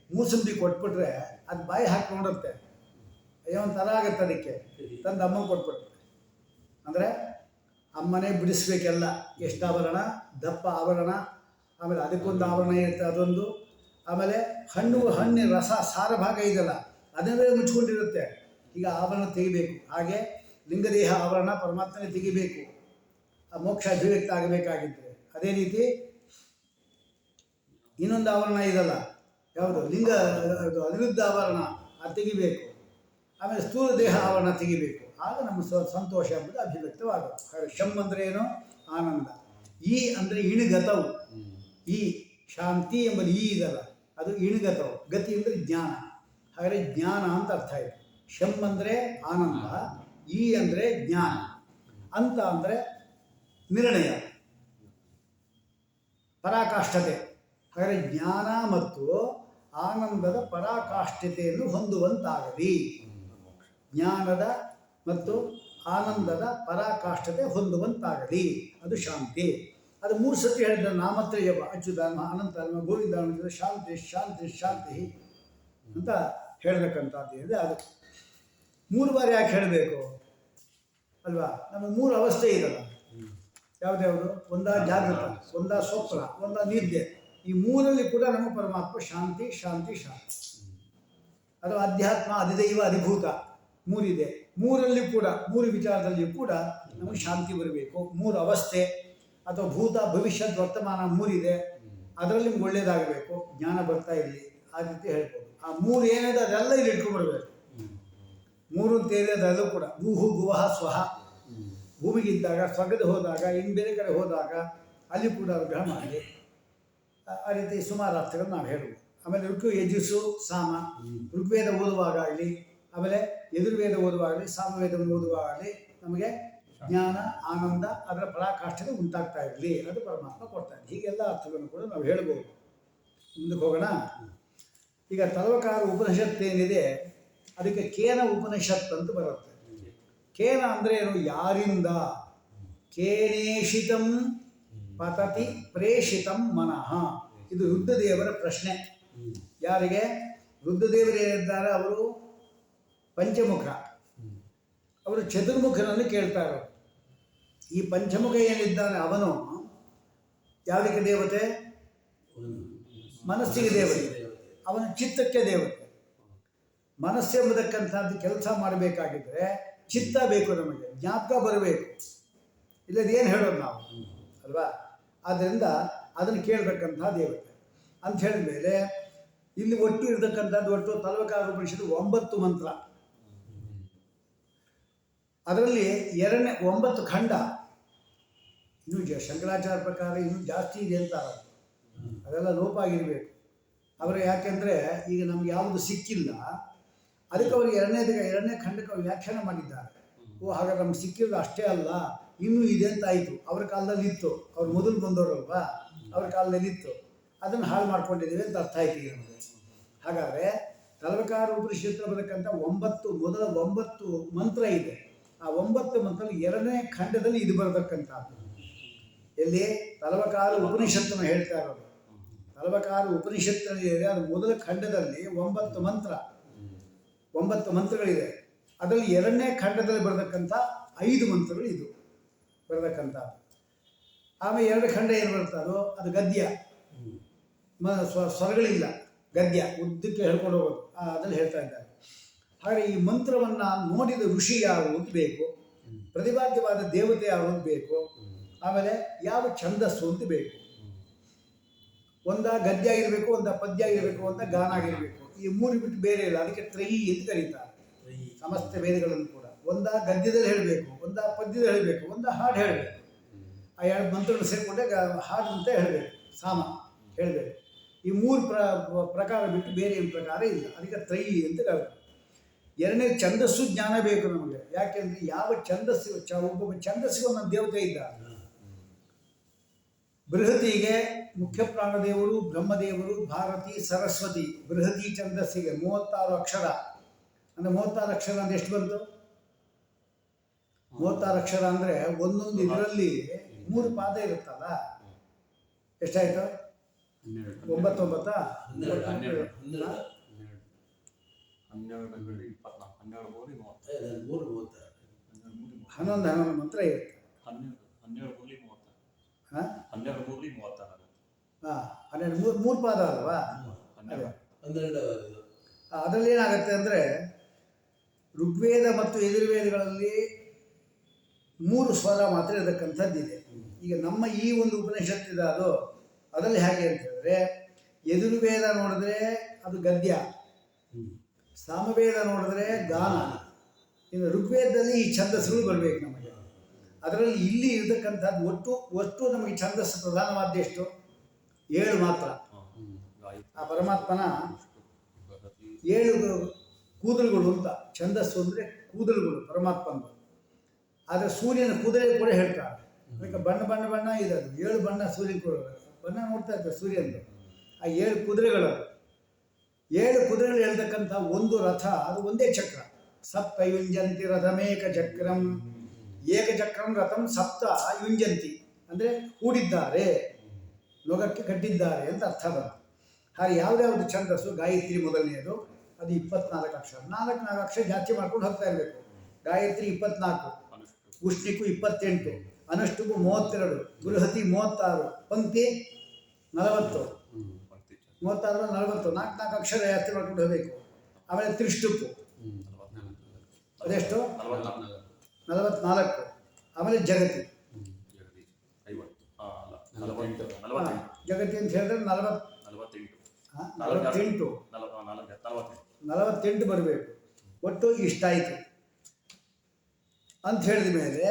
ಮೂಸಂಬಿ ಕೊಟ್ಬಿಟ್ರೆ ಅದು ಬಾಯಿ ಹಾಕಿ ನೋಡುತ್ತೆ, ಅಯ್ಯೋ ಒಂಥರ ಆಗುತ್ತೆ ಅದಕ್ಕೆ. ತಂದು ಅಮ್ಮ ಕೊಟ್ಬಿಟ್ರೆ ಅಂದರೆ ಅಮ್ಮನೇ ಬಿಡಿಸ್ಬೇಕೆಲ್ಲ. ಎಷ್ಟು ಆವರಣ, ದಪ್ಪ ಆವರಣ, ಆಮೇಲೆ ಅದಕ್ಕೊಂದು ಆವರಣ ಇರುತ್ತೆ, ಅದೊಂದು. ಆಮೇಲೆ ಹಣ್ಣಿನ ರಸ ಸಾರ ಭಾಗ ಇದೆಯಲ್ಲ, ಅದನ್ನೇ ಮುಚ್ಕೊಂಡಿರುತ್ತೆ. ಈಗ ಆವರಣ ತೆಗಿಬೇಕು. ಹಾಗೆ ಲಿಂಗದೇಹ ಆವರಣ ಪರಮಾತ್ಮನೇ ತೆಗಿಬೇಕು, ಆ ಮೋಕ್ಷ ಅಭಿವ್ಯಕ್ತ ಆಗಬೇಕಾಗಿದ್ದರೆ. ಅದೇ ರೀತಿ ಇನ್ನೊಂದು ಆವರಣ ಇದಲ್ಲ, ಯಾವುದು? ಲಿಂಗ, ಅದು ಅನಿರುದ್ಧ ಆವರಣ, ಅದು ತೆಗಿಬೇಕು. ಆಮೇಲೆ ಸ್ಥೂಲ ದೇಹ ಆವರಣ ತೆಗಿಬೇಕು. ಆಗ ನಮ್ಮ ಸಂತೋಷ ಎಂಬುದು ಅಭಿವ್ಯಕ್ತವಾಗುತ್ತೆ. ಹಾಗೆ ಶಂ ಅಂದರೆ ಏನು? ಆನಂದ. ಈ ಅಂದರೆ ಇಣುಗತವು. ಈ ಶಾಂತಿ ಎಂಬುದು ಈ ಇದಲ್ಲ, ಅದು ಇಣುಗತವು. ಗತಿ ಅಂದರೆ ಜ್ಞಾನ. ಹಾಗಾದರೆ ಜ್ಞಾನ ಅಂತ ಅರ್ಥ ಇದೆ. ಶಂ ಅಂದರೆ ಆನಂದ, ಈ ಅಂದರೆ ಜ್ಞಾನ, ಅಂತ ಅಂದರೆ ನಿರ್ಣಯ, ಪರಾಕಾಷ್ಠತೆ. ಹಾಗಾದರೆ ಜ್ಞಾನ ಮತ್ತು ಆನಂದದ ಪರಾಕಾಷ್ಠತೆಯನ್ನು ಹೊಂದುವಂತಾಗಲಿ. ಜ್ಞಾನದ ಮತ್ತು ಆನಂದದ ಪರಾಕಾಷ್ಠತೆ ಹೊಂದುವಂತಾಗಲಿ, ಅದು ಶಾಂತಿ. ಅದು 3 ಸತಿ ಹೇಳಿದ ನಾಮತ್ರಯ ಜಪ. ಅಚ್ಯುತಾತ್ಮ ಅನಂತ ಗೋವಿಂದ ಶಾಂತಿ ಶಾಂತಿ ಶಾಂತಿ ಅಂತ ಹೇಳಬೇಕಂತದ್ದು ಇದೆ. ಅದು 3 ಬಾರಿ ಯಾಕೆ ಹೇಳಬೇಕು ಅಲ್ವಾ? ನಮಗೆ 3 ಅವಸ್ಥೆ ಇದಲ್ಲ, ಯಾವುದ್ಯಾವುದು? ಒಂದ ಜಾಗೃತ, ಒಂದ ಸ್ವಪ್ನ, ಒಂದ ನಿದ್ದೆ. ಈ 3ರಲ್ಲಿ ಕೂಡ ನಮ್ಮ ಪರಮಾತ್ಮ ಶಾಂತಿ ಶಾಂತಿ ಶಾಂತಿ. ಅದು ಅಧ್ಯಾತ್ಮ, ಅಧಿದೈವ, ಅಧಿಭೂತ 3 ಇದೆ. 3ರಲ್ಲಿ ಕೂಡ 3 ವಿಚಾರದಲ್ಲಿಯೂ ಕೂಡ ನಮಗೆ ಶಾಂತಿ ಬರಬೇಕು. 3 ಅವಸ್ಥೆ ಅಥವಾ ಭೂತ ಭವಿಷ್ಯದ ವರ್ತಮಾನ 3 ಇದೆ. ಅದರಲ್ಲಿ ನಿಮ್ಗೆ ಒಳ್ಳೇದಾಗಬೇಕು, ಜ್ಞಾನ ಬರ್ತಾ ಇರಲಿ, ಆ ರೀತಿ ಹೇಳ್ಬೋದು. ಆ 3 ಏನಿದೆ ಅದೆಲ್ಲ ಇಲ್ಲಿ ಇಟ್ಕೊಂಡ್ಬರ್ಬೇಕು. 3 ಅಂತ ಏನಿದೆ ಅದೆಲ್ಲೂ ಕೂಡ ಭೂಹು ಭುವಃ ಸ್ವಹ. ಭೂಮಿಗಿದ್ದಾಗ, ಸ್ವರ್ಗದ ಹೋದಾಗ, ಇನ್ನು ಬೇರೆ ಕಡೆ ಹೋದಾಗ ಅಲ್ಲಿ ಕೂಡ ಗ್ರಹ ಮಾಡಿ. ಆ ರೀತಿ ಸುಮಾರು ಅರ್ಥಗಳು ನಾವು ಹೇಳ್ಬೋದು. ಆಮೇಲೆ ಯಜುಸ್ಸು ಸಾಮ, ಋಗ್ವೇದ ಓದುವಾಗ ಆಗಲಿ, ಆಮೇಲೆ ಯಜುರ್ವೇದ ಓದುವಾಗಲಿ, ಸಾಮವೇದವನ್ನು ಓದುವಾಗಲಿ ನಮಗೆ ಜ್ಞಾನ, ಆನಂದ, ಅದರ ಪರಾಕಾಷ್ಠತೆ ಉಂಟಾಗ್ತಾ ಇರಲಿ, ಅದು ಪರಮಾತ್ಮ ಕೊಡ್ತಾ ಇದೆ. ಹೀಗೆಲ್ಲ ಅರ್ಥಗಳನ್ನು ಕೂಡ ನಾವು ಹೇಳ್ಬೋದು. ಮುಂದಕ್ಕೆ ಹೋಗೋಣ. ಈಗ ತಲವಕಾರ ಉಪನಿಷತ್ತು ಏನಿದೆ ಅದಕ್ಕೆ ಕೇನ ಉಪನಿಷತ್ ಅಂತ ಬರುತ್ತೆ. ಕೇನ ಅಂದರೆ ಏನು? ಯಾರಿಂದ? ಕೇನೇಷಿತಂ ಪತತಿ ಪ್ರೇಷಿತಂ ಮನಃ. ಇದು ರುದ್ರದೇವರ ಪ್ರಶ್ನೆ. ಯಾರಿಗೆ? ರುದ್ರದೇವರು ಏನಿದ್ದಾರೆ ಅವರು ಪಂಚಮುಖ, ಅವರು ಚತುರ್ಮುಖನನ್ನು ಕೇಳ್ತಾರೆ. ಈ ಪಂಚಮುಖ ಏನಿದ್ದಾನೆ ಅವನು ಯಾವುದಕ್ಕೆ ದೇವತೆ? ಮನಸ್ಸಿಗೆ ದೇವತೆ. ಅವನ ಚಿತ್ತಕ್ಕೆ ದೇವತೆ. ಮನಸ್ಸೆಂಬುದಕ್ಕಂಥದ್ದು ಕೆಲಸ ಮಾಡಬೇಕಾಗಿದ್ದರೆ ಚಿತ್ತ ಬೇಕು, ನಮಗೆ ಜ್ಞಾಪಕ ಬರಬೇಕು, ಇಲ್ಲದ ಏನು ಹೇಳೋದು ನಾವು ಅಲ್ವಾ? ಆದ್ದರಿಂದ ಅದನ್ನು ಕೇಳಬೇಕಂತಹ ದೇವತೆ ಅಂತ ಹೇಳಿದ ಮೇಲೆ ಇಲ್ಲಿ ಒಟ್ಟು ಇರತಕ್ಕಂಥದ್ದು ಒಟ್ಟು ತಲವಕಾರ ಉಪನಿಷತ್ತು 9 ಮಂತ್ರ. ಅದರಲ್ಲಿ 9 ಖಂಡ. ಇನ್ನು ಶಂಕರಾಚಾರ್ಯ ಪ್ರಕಾರ ಇನ್ನೂ ಜಾಸ್ತಿ ಇದೆ ಅಂತ ಅದೆಲ್ಲ ಲೋಪ ಆಗಿರಬೇಕು ಅವರು. ಯಾಕೆಂದರೆ ಈಗ ನಮ್ಗೆ ಯಾವುದು ಸಿಕ್ಕಿಲ್ಲ, ಅದಕ್ಕೆ ಅವರು ಎರಡನೇ ಖಂಡಕ್ಕೆ ಅವ್ರು ವ್ಯಾಖ್ಯಾನ ಮಾಡಿದ್ದಾರೆ. ಓ ಹಾಗಾದ್ರೆ ನಮ್ಗೆ ಸಿಕ್ಕಿರೋದು ಅಷ್ಟೇ ಅಲ್ಲ, ಇನ್ನೂ ಇದೆ ಅಂತ ಆಯಿತು. ಅವ್ರ ಕಾಲದಲ್ಲಿ ಇತ್ತು, ಅವ್ರು ಮೊದಲು ಬಂದವರಲ್ವಾ, ಅವ್ರ ಕಾಲದಲ್ಲಿ ಇತ್ತು, ಅದನ್ನು ಹಾಳು ಮಾಡ್ಕೊಂಡಿದ್ದೀವಿ ಅಂತ ಅರ್ಥ ಆಯ್ತು ಈಗ ನಮಗೆ. ಹಾಗಾದರೆ ತಲವಕಾರ ಉಪನಿಷತ್ತು ಬರತಕ್ಕಂಥ ಮೊದಲ 9 ಮಂತ್ರ ಇದೆ. ಆ 9 ಮಂತ್ರದಲ್ಲಿ 2ನೇ ಖಂಡದಲ್ಲಿ ಇದು ಬರತಕ್ಕಂಥದ್ದು. ಎಲ್ಲಿ ತಲವಕಾರ ಉಪನಿಷತ್ತನ್ನು ಹೇಳ್ತಾ ಇರೋದು. ತಲವಕಾರ ಉಪನಿಷತ್ತಿನಲ್ಲಿ ಅದು ಮೊದಲ ಖಂಡದಲ್ಲಿ 9 ಮಂತ್ರಗಳಿದೆ. ಅದರಲ್ಲಿ 2ನೇ ಖಂಡದಲ್ಲಿ ಬರತಕ್ಕಂಥ 5 ಮಂತ್ರಗಳು ಇದು ಬರತಕ್ಕಂಥದ್ದು. ಆಮೇಲೆ 2 ಖಂಡ ಏನು ಬರ್ತದೋ ಅದು ಗದ್ಯ, ಸ್ವರಗಳಿಲ್ಲ, ಗದ್ಯ ಉದ್ದಕ್ಕೆ ಹೇಳ್ಕೊಂಡು ಹೋಗೋದು, ಅದನ್ನು ಹೇಳ್ತಾ ಇದ್ದಾರೆ. ಹಾಗೆ ಈ ಮಂತ್ರವನ್ನು ನೋಡಿದ ಋಷಿ ಯಾರು ಅಂತ ಬೇಕು, ಪ್ರತಿಪಾದ್ಯವಾದ ದೇವತೆ ಯಾರು ಅಂತ ಬೇಕು, ಆಮೇಲೆ ಯಾವ ಛಂದಸ್ಸು ಅಂತ ಬೇಕು. ಒಂದ ಗದ್ಯ ಆಗಿರಬೇಕು, ಒಂದ ಪದ್ಯ ಆಗಿರಬೇಕು, ಒಂದ ಗಾನ ಆಗಿರಬೇಕು. ಈ 3 ಬಿಟ್ಟು ಬೇರೆ ಇಲ್ಲ. ಅದಕ್ಕೆ ತ್ರಯಿ ಅಂತ ಕರೀತಾರೆ ಸಮಸ್ತ ವೇದಗಳನ್ನು ಕೂಡ. ಒಂದ ಗದ್ಯದಲ್ಲಿ ಹೇಳಬೇಕು, ಒಂದ ಪದ್ಯದಲ್ಲಿ ಹೇಳಬೇಕು, ಒಂದ ಹಾಡು ಹೇಳಬೇಕು. ಆ 2 ಮಂತ್ರಗಳು ಸೇರಿಕೊಂಡೆ ಹಾಡು ಅಂತ ಹೇಳಬೇಕು, ಸಾಮ ಹೇಳಬೇಕು. ಈ 3 ಪ್ರಕಾರ ಬಿಟ್ಟು ಬೇರೆ ಏನು ಪ್ರಕಾರ ಇಲ್ಲ. ಅದಕ್ಕೆ ತ್ರಯಿ ಅಂತ ಕರೀತಾರೆ. 2ನೇ ಛಂದಸ್ಸು ಜ್ಞಾನ ಬೇಕು ನಮಗೆ. ಯಾಕೆಂದರೆ ಯಾವ ಛಂದಸ್ಸು, ಒಬ್ಬೊಬ್ಬ ಛಂದಸ್ಸಿಗೆ ಒಂದೊಂದು ದೇವತೆ ಇದ್ದಾರೆ. ಬೃಹತಿಗೆ ಮುಖ್ಯ ಪ್ರಾಣದೇವರು ಬ್ರಹ್ಮದೇವರು, ಭಾರತಿ, ಸರಸ್ವತಿ. ಬೃಹತಿ ಛಂದಸ್ಸಿಗೆ 36 ಅಕ್ಷರ. ಅಂದರೆ 36 ಅಕ್ಷರ ಅಂದರೆ ಎಷ್ಟು ಬಂತು? 36 ಅಕ್ಷರ ಅಂದರೆ ಒಂದೊಂದು ಇದರಲ್ಲಿ 3 ಪಾದ ಇರುತ್ತಲ್ಲ, ಎಷ್ಟಾಯಿತು? 9 11 ಮಂತ್ರ ಇರುತ್ತೆ. 3 ಪಾದ ಅಲ್ವಾ? ಅದರಲ್ಲಿ ಏನಾಗುತ್ತೆ ಅಂದರೆ ಋಗ್ವೇದ ಮತ್ತು ಯಜುರ್ವೇದಗಳಲ್ಲಿ 3 ಸ್ವರ ಮಾತ್ರ ಇರತಕ್ಕಂಥದ್ದಿದೆ. ಈಗ ನಮ್ಮ ಈ ಒಂದು ಉಪನಿಷತ್ತಿದೆ ಅದರಲ್ಲಿ ಹೇಗೆ ಅಂತ ಹೇಳಿದ್ರೆ, ಯಜುರ್ವೇದ ನೋಡಿದ್ರೆ ಅದು ಗದ್ಯ, ಸಾಮವೇದ ನೋಡಿದ್ರೆ ಗಾನ, ಇನ್ನು ಋಗ್ವೇದದಲ್ಲಿ ಈ ಛಂದಸ್ಸುಗಳು ಬರಬೇಕು ನಮಗೆ. ಅದರಲ್ಲಿ ಇಲ್ಲಿ ಇರತಕ್ಕಂಥದ್ದು ಒಟ್ಟು ನಮಗೆ ಛಂದಸ್ಸು ಪ್ರಧಾನವಾದ ಎಷ್ಟು? 7 ಮಾತ್ರ. ಆ ಪರಮಾತ್ಮನ 7 ಕೂದಲುಗಳು ಅಂತ. ಛಂದಸ್ಸು ಅಂದರೆ ಕೂದಲುಗಳು ಪರಮಾತ್ಮಂದು. ಆದರೆ ಸೂರ್ಯನ ಕೂದಲೇ ಕೂಡ ಹೇಳ್ತಾರೆ. ಅದಕ್ಕೆ ಬಣ್ಣ ಇದೆ, ಅದು 7 ಬಣ್ಣ ಸೂರ್ಯನ ಕೂಡ ಬಣ್ಣ ನೋಡ್ತಾ ಇರ್ತಾರೆ ಸೂರ್ಯಂದು. ಆ 7 ಕುದುರೆಗಳು 7 ಕುದುರೆಗಳು ಹೇಳ್ತಕ್ಕಂಥ ಒಂದು ರಥ, ಅದು ಒಂದೇ ಚಕ್ರ. ಸಪ್ತ ಯುಂಜಂತಿ ರಥಮೇಕ ಚಕ್ರಂ, ಏಕಚಕ್ರಂ ರಥಂ ಸಪ್ತ ಯುಂಜಂತಿ ಅಂದರೆ ಹೂಡಿದ್ದಾರೆ, ಲೋಕಕ್ಕೆ ಕಟ್ಟಿದ್ದಾರೆ ಅಂತ ಅರ್ಥ ಬಂತು. ಹಾಗೆ ಯಾವುದ್ಯಾವುದು ಛಂದಸ್ಸು? ಗಾಯತ್ರಿ ಮೊದಲನೆಯದು, ಅದು 24 ಅಕ್ಷರ. 4 ಅಕ್ಷರ ಜಾಸ್ತಿ ಮಾಡ್ಕೊಂಡು ಹೋಗ್ತಾ ಇರಬೇಕು. ಗಾಯತ್ರಿ 24, ಉಷ್ಣಿಕು 28, ಅನುಷ್ಠುಕು 32, ಬೃಹತಿ 36, ಪಂಕ್ತಿ 40, 36 40, 4 ಅಕ್ಷರ ಜಾಸ್ತಿ ಮಾಡ್ಕೊಂಡು ಹೋಗಬೇಕು. ಆಮೇಲೆ ತ್ರಿಷ್ಟುಕು ಅದೆಷ್ಟು? 44. ಆಮೇಲೆ ಜಗತಿ ಜಗತಿ ಅಂತ ಹೇಳಿದ್ರೆ 48 ಬರಬೇಕು. ಒಟ್ಟು ಇಷ್ಟಾಯಿತು ಅಂತ ಹೇಳಿದ ಮೇಲೆ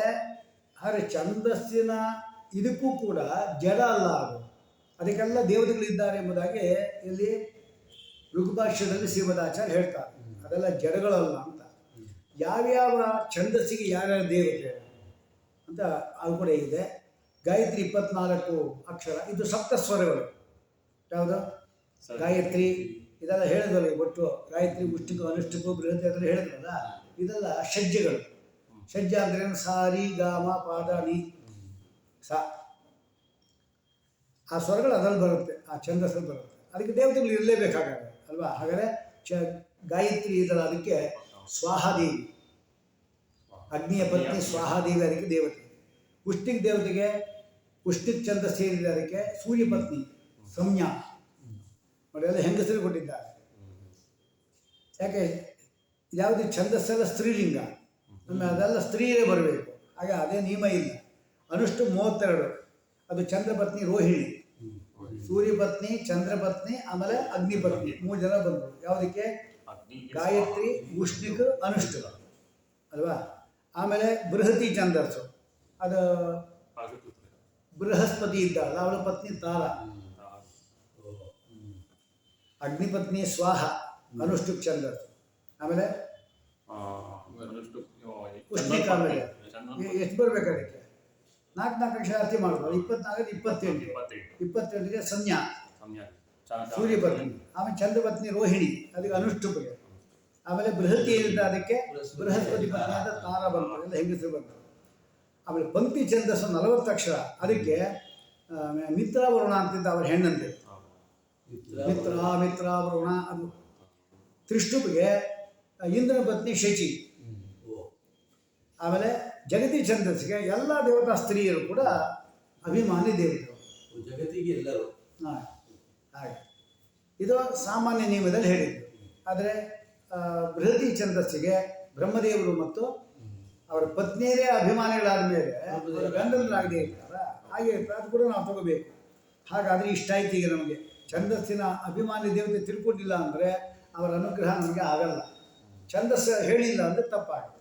ಹಾಗೆ ಛಂದಸ್ಸಿನ ಇದಕ್ಕೂ ಕೂಡ ಜಡ ಅಲ್ಲ ಅದು, ಅದಕ್ಕೆಲ್ಲ ದೇವತೆಗಳಿದ್ದಾರೆ ಎಂಬುದಾಗಿ ಇಲ್ಲಿ ಋಗ್ಭಾಷ್ಯದಲ್ಲಿ ಶ್ರೀಮದಾಚಾರ್ಯ ಹೇಳ್ತಾರೆ. ಅದೆಲ್ಲ ಜಡಗಳಲ್ಲ ಅಂತ. ಯಾವ್ಯಾವ ಛಂದಸ್ಸಿಗೆ ಯಾರ್ಯಾವ ದೇವತೆ ಅಂತ ಅದು ಕೂಡ ಇದೆ. ಗಾಯತ್ರಿ 24 ಅಕ್ಷರ, ಇದು ಸಪ್ತಸ್ವರಗಳು. ಯಾವುದು? ಗಾಯತ್ರಿ ಇದೆಲ್ಲ ಹೇಳಿದ್ವಲ್ಲ. ಒಟ್ಟು ಗಾಯತ್ರಿ, ಉಷ್ಟಿಕು, ಅನುಷ್ಠಿಕು, ಬೃಹತಿ ಅದೆಲ್ಲ ಹೇಳಿದ್ರಲ್ಲ. ಇದೆಲ್ಲ ಷಡ್ಜಗಳು. ಷಡ್ಜ ಅಂದ್ರೆ ಸಾರಿ ಗಾಮ ಪಾದ ನಿ ಸ, ಆ ಸ್ವರಗಳು ಅದರಲ್ಲಿ ಬರುತ್ತೆ, ಆ ಛಂದಸ್ಸಲ್ಲಿ ಬರುತ್ತೆ. ಅದಕ್ಕೆ ದೇವತೆಗಳು ಇರಲೇಬೇಕಾಗುತ್ತೆ ಅಲ್ವಾ? ಹಾಗಾದರೆ ಗಾಯತ್ರಿ ಇದಲ್ಲ, ಅದಕ್ಕೆ ಸ್ವಾಹಾದೇವಿ, ಅಗ್ನಿಯ ಪತ್ನಿ ಸ್ವಾಹಾದೇವಿ, ಅದಕ್ಕೆ ದೇವತೆ. ಉಷ್ಟಿಕ್ ದೇವತೆಗೆ ಉಷ್ಟಿಕ್ ಛಂದ ಸೇರಿದೆ, ಅದಕ್ಕೆ ಸೂರ್ಯ ಪತ್ನಿ ಸಂಜ್ಞಾ. ನೋಡಿ, ಎಲ್ಲ ಹೆಂಗಸರು ಕೊಟ್ಟಿದ್ದಾರೆ. ಯಾಕೆ ಯಾವುದು ಛಂದಸ್ಸೆಲ್ಲ ಸ್ತ್ರೀಲಿಂಗ, ಅದೆಲ್ಲ ಸ್ತ್ರೀಯೇ ಬರಬೇಕು. ಹಾಗೆ ಅದೇ ನಿಯಮ ಇಲ್ಲ. ಅನುಷ್ಟು 32, ಅದು ಚಂದ್ರಪತ್ನಿ ರೋಹಿಣಿ, ಸೂರ್ಯಪತ್ನಿ, ಚಂದ್ರಪತ್ನಿ, ಆಮೇಲೆ ಅಗ್ನಿಪತ್ನಿ, 3 ಜನ ಬಂದರು. ಯಾವುದಕ್ಕೆ? ಗಾಯತ್ರಿ, ಉಷ್ಣಿಕ್, ಅನುಷ್ಠು ಅಲ್ವಾ. ಆಮೇಲೆ ಬೃಹತಿ ಛಂದಸ್ಸು, ಅದು ಬೃಹಸ್ಪತಿ ಇದ್ದಾಳ, ಅವಳ ಪತ್ನಿ ತಾರ. ಅಗ್ನಿಪತ್ನಿ ಸ್ವಾಹ, ಅನುಷ್ಠುಪ್ ಛಂದಸ್ಸು. ಆಮೇಲೆ ಉಷ್ಣಿಕ್. ಆಮೇಲೆ ಎಷ್ಟು ಬರ್ಬೇಕು ಅದಕ್ಕೆ? 4 ಅಕ್ಷರ ಅರ್ಥ ಮಾಡ್ಬೋದು. 24 28ಗೆ ಸಂಜ್ಞಾ ಸೂರ್ಯಪತ್ನಿ. ಆಮೇಲೆ ಚಂದ್ರಪತ್ನಿ ರೋಹಿಣಿ, ಅದಕ್ಕೆ ಅನುಷ್ಠುಪ್ಗೆ. ಆಮೇಲೆ ಬೃಹತಿ ಏನಿದೆ ಅದಕ್ಕೆ ಬೃಹಸ್ಪತಿ ಪತ್ನಿ ಅಂತ ತಾರ ಬಂತು, ಎಲ್ಲ ಹೆಂಗಸರು ಬಂತು. ಆಮೇಲೆ ಪಂಕ್ತಿ ಛಂದಸ್ಸು 40 ಅಕ್ಷರ, ಅದಕ್ಕೆ ಮಿತ್ರಾವರುಣ ಅಂತಿದ್ದ ಅವ್ರ ಹೆಣ್ಣಂತೆ. ಮಿತ್ರಾವರುಣ. ಅದು ತ್ರಿಷ್ಟುಪ್ಗೆ ಇಂದ್ರನ ಪತ್ನಿ ಶಚಿ. ಆಮೇಲೆ ಜಗತಿ ಛಂದಸ್ಸಿಗೆ ಎಲ್ಲ ದೇವತಾ ಸ್ತ್ರೀಯರು ಕೂಡ ಅಭಿಮಾನಿ ದೇವತೆಗಳು, ಜಗತ್ತಿಗೆ ಎಲ್ಲರೂ. ಹಾಗೆ ಇದು ಸಾಮಾನ್ಯ ನಿಯಮದಲ್ಲಿ ಹೇಳಿದ್ದು. ಆದರೆ ಬೃಹತಿ ಛಂದಸ್ಸಿಗೆ ಬ್ರಹ್ಮದೇವರು ಮತ್ತು ಅವರ ಪತ್ನಿಯರೇ ಅಭಿಮಾನಿಗಳಾದ ಮೇಲೆ ಗಂಡನರಾಗದೇ ಇರ್ತಾರ, ಹಾಗೆ ಅದು ಕೂಡ ನಾವು ತಗೋಬೇಕು. ಹಾಗಾದರೆ ಇಷ್ಟ ಆಯ್ತು. ಈಗ ನಮಗೆ ಛಂದಸ್ಸಿನ ಅಭಿಮಾನಿ ದೇವತೆ ತಿಳ್ಕೊಂಡಿಲ್ಲ ಅಂದರೆ ಅವರ ಅನುಗ್ರಹ ನಮಗೆ ಆಗಲ್ಲ. ಛಂದಸ್ಸು ಹೇಳಿಲ್ಲ ಅಂದರೆ ತಪ್ಪಾಗುತ್ತೆ.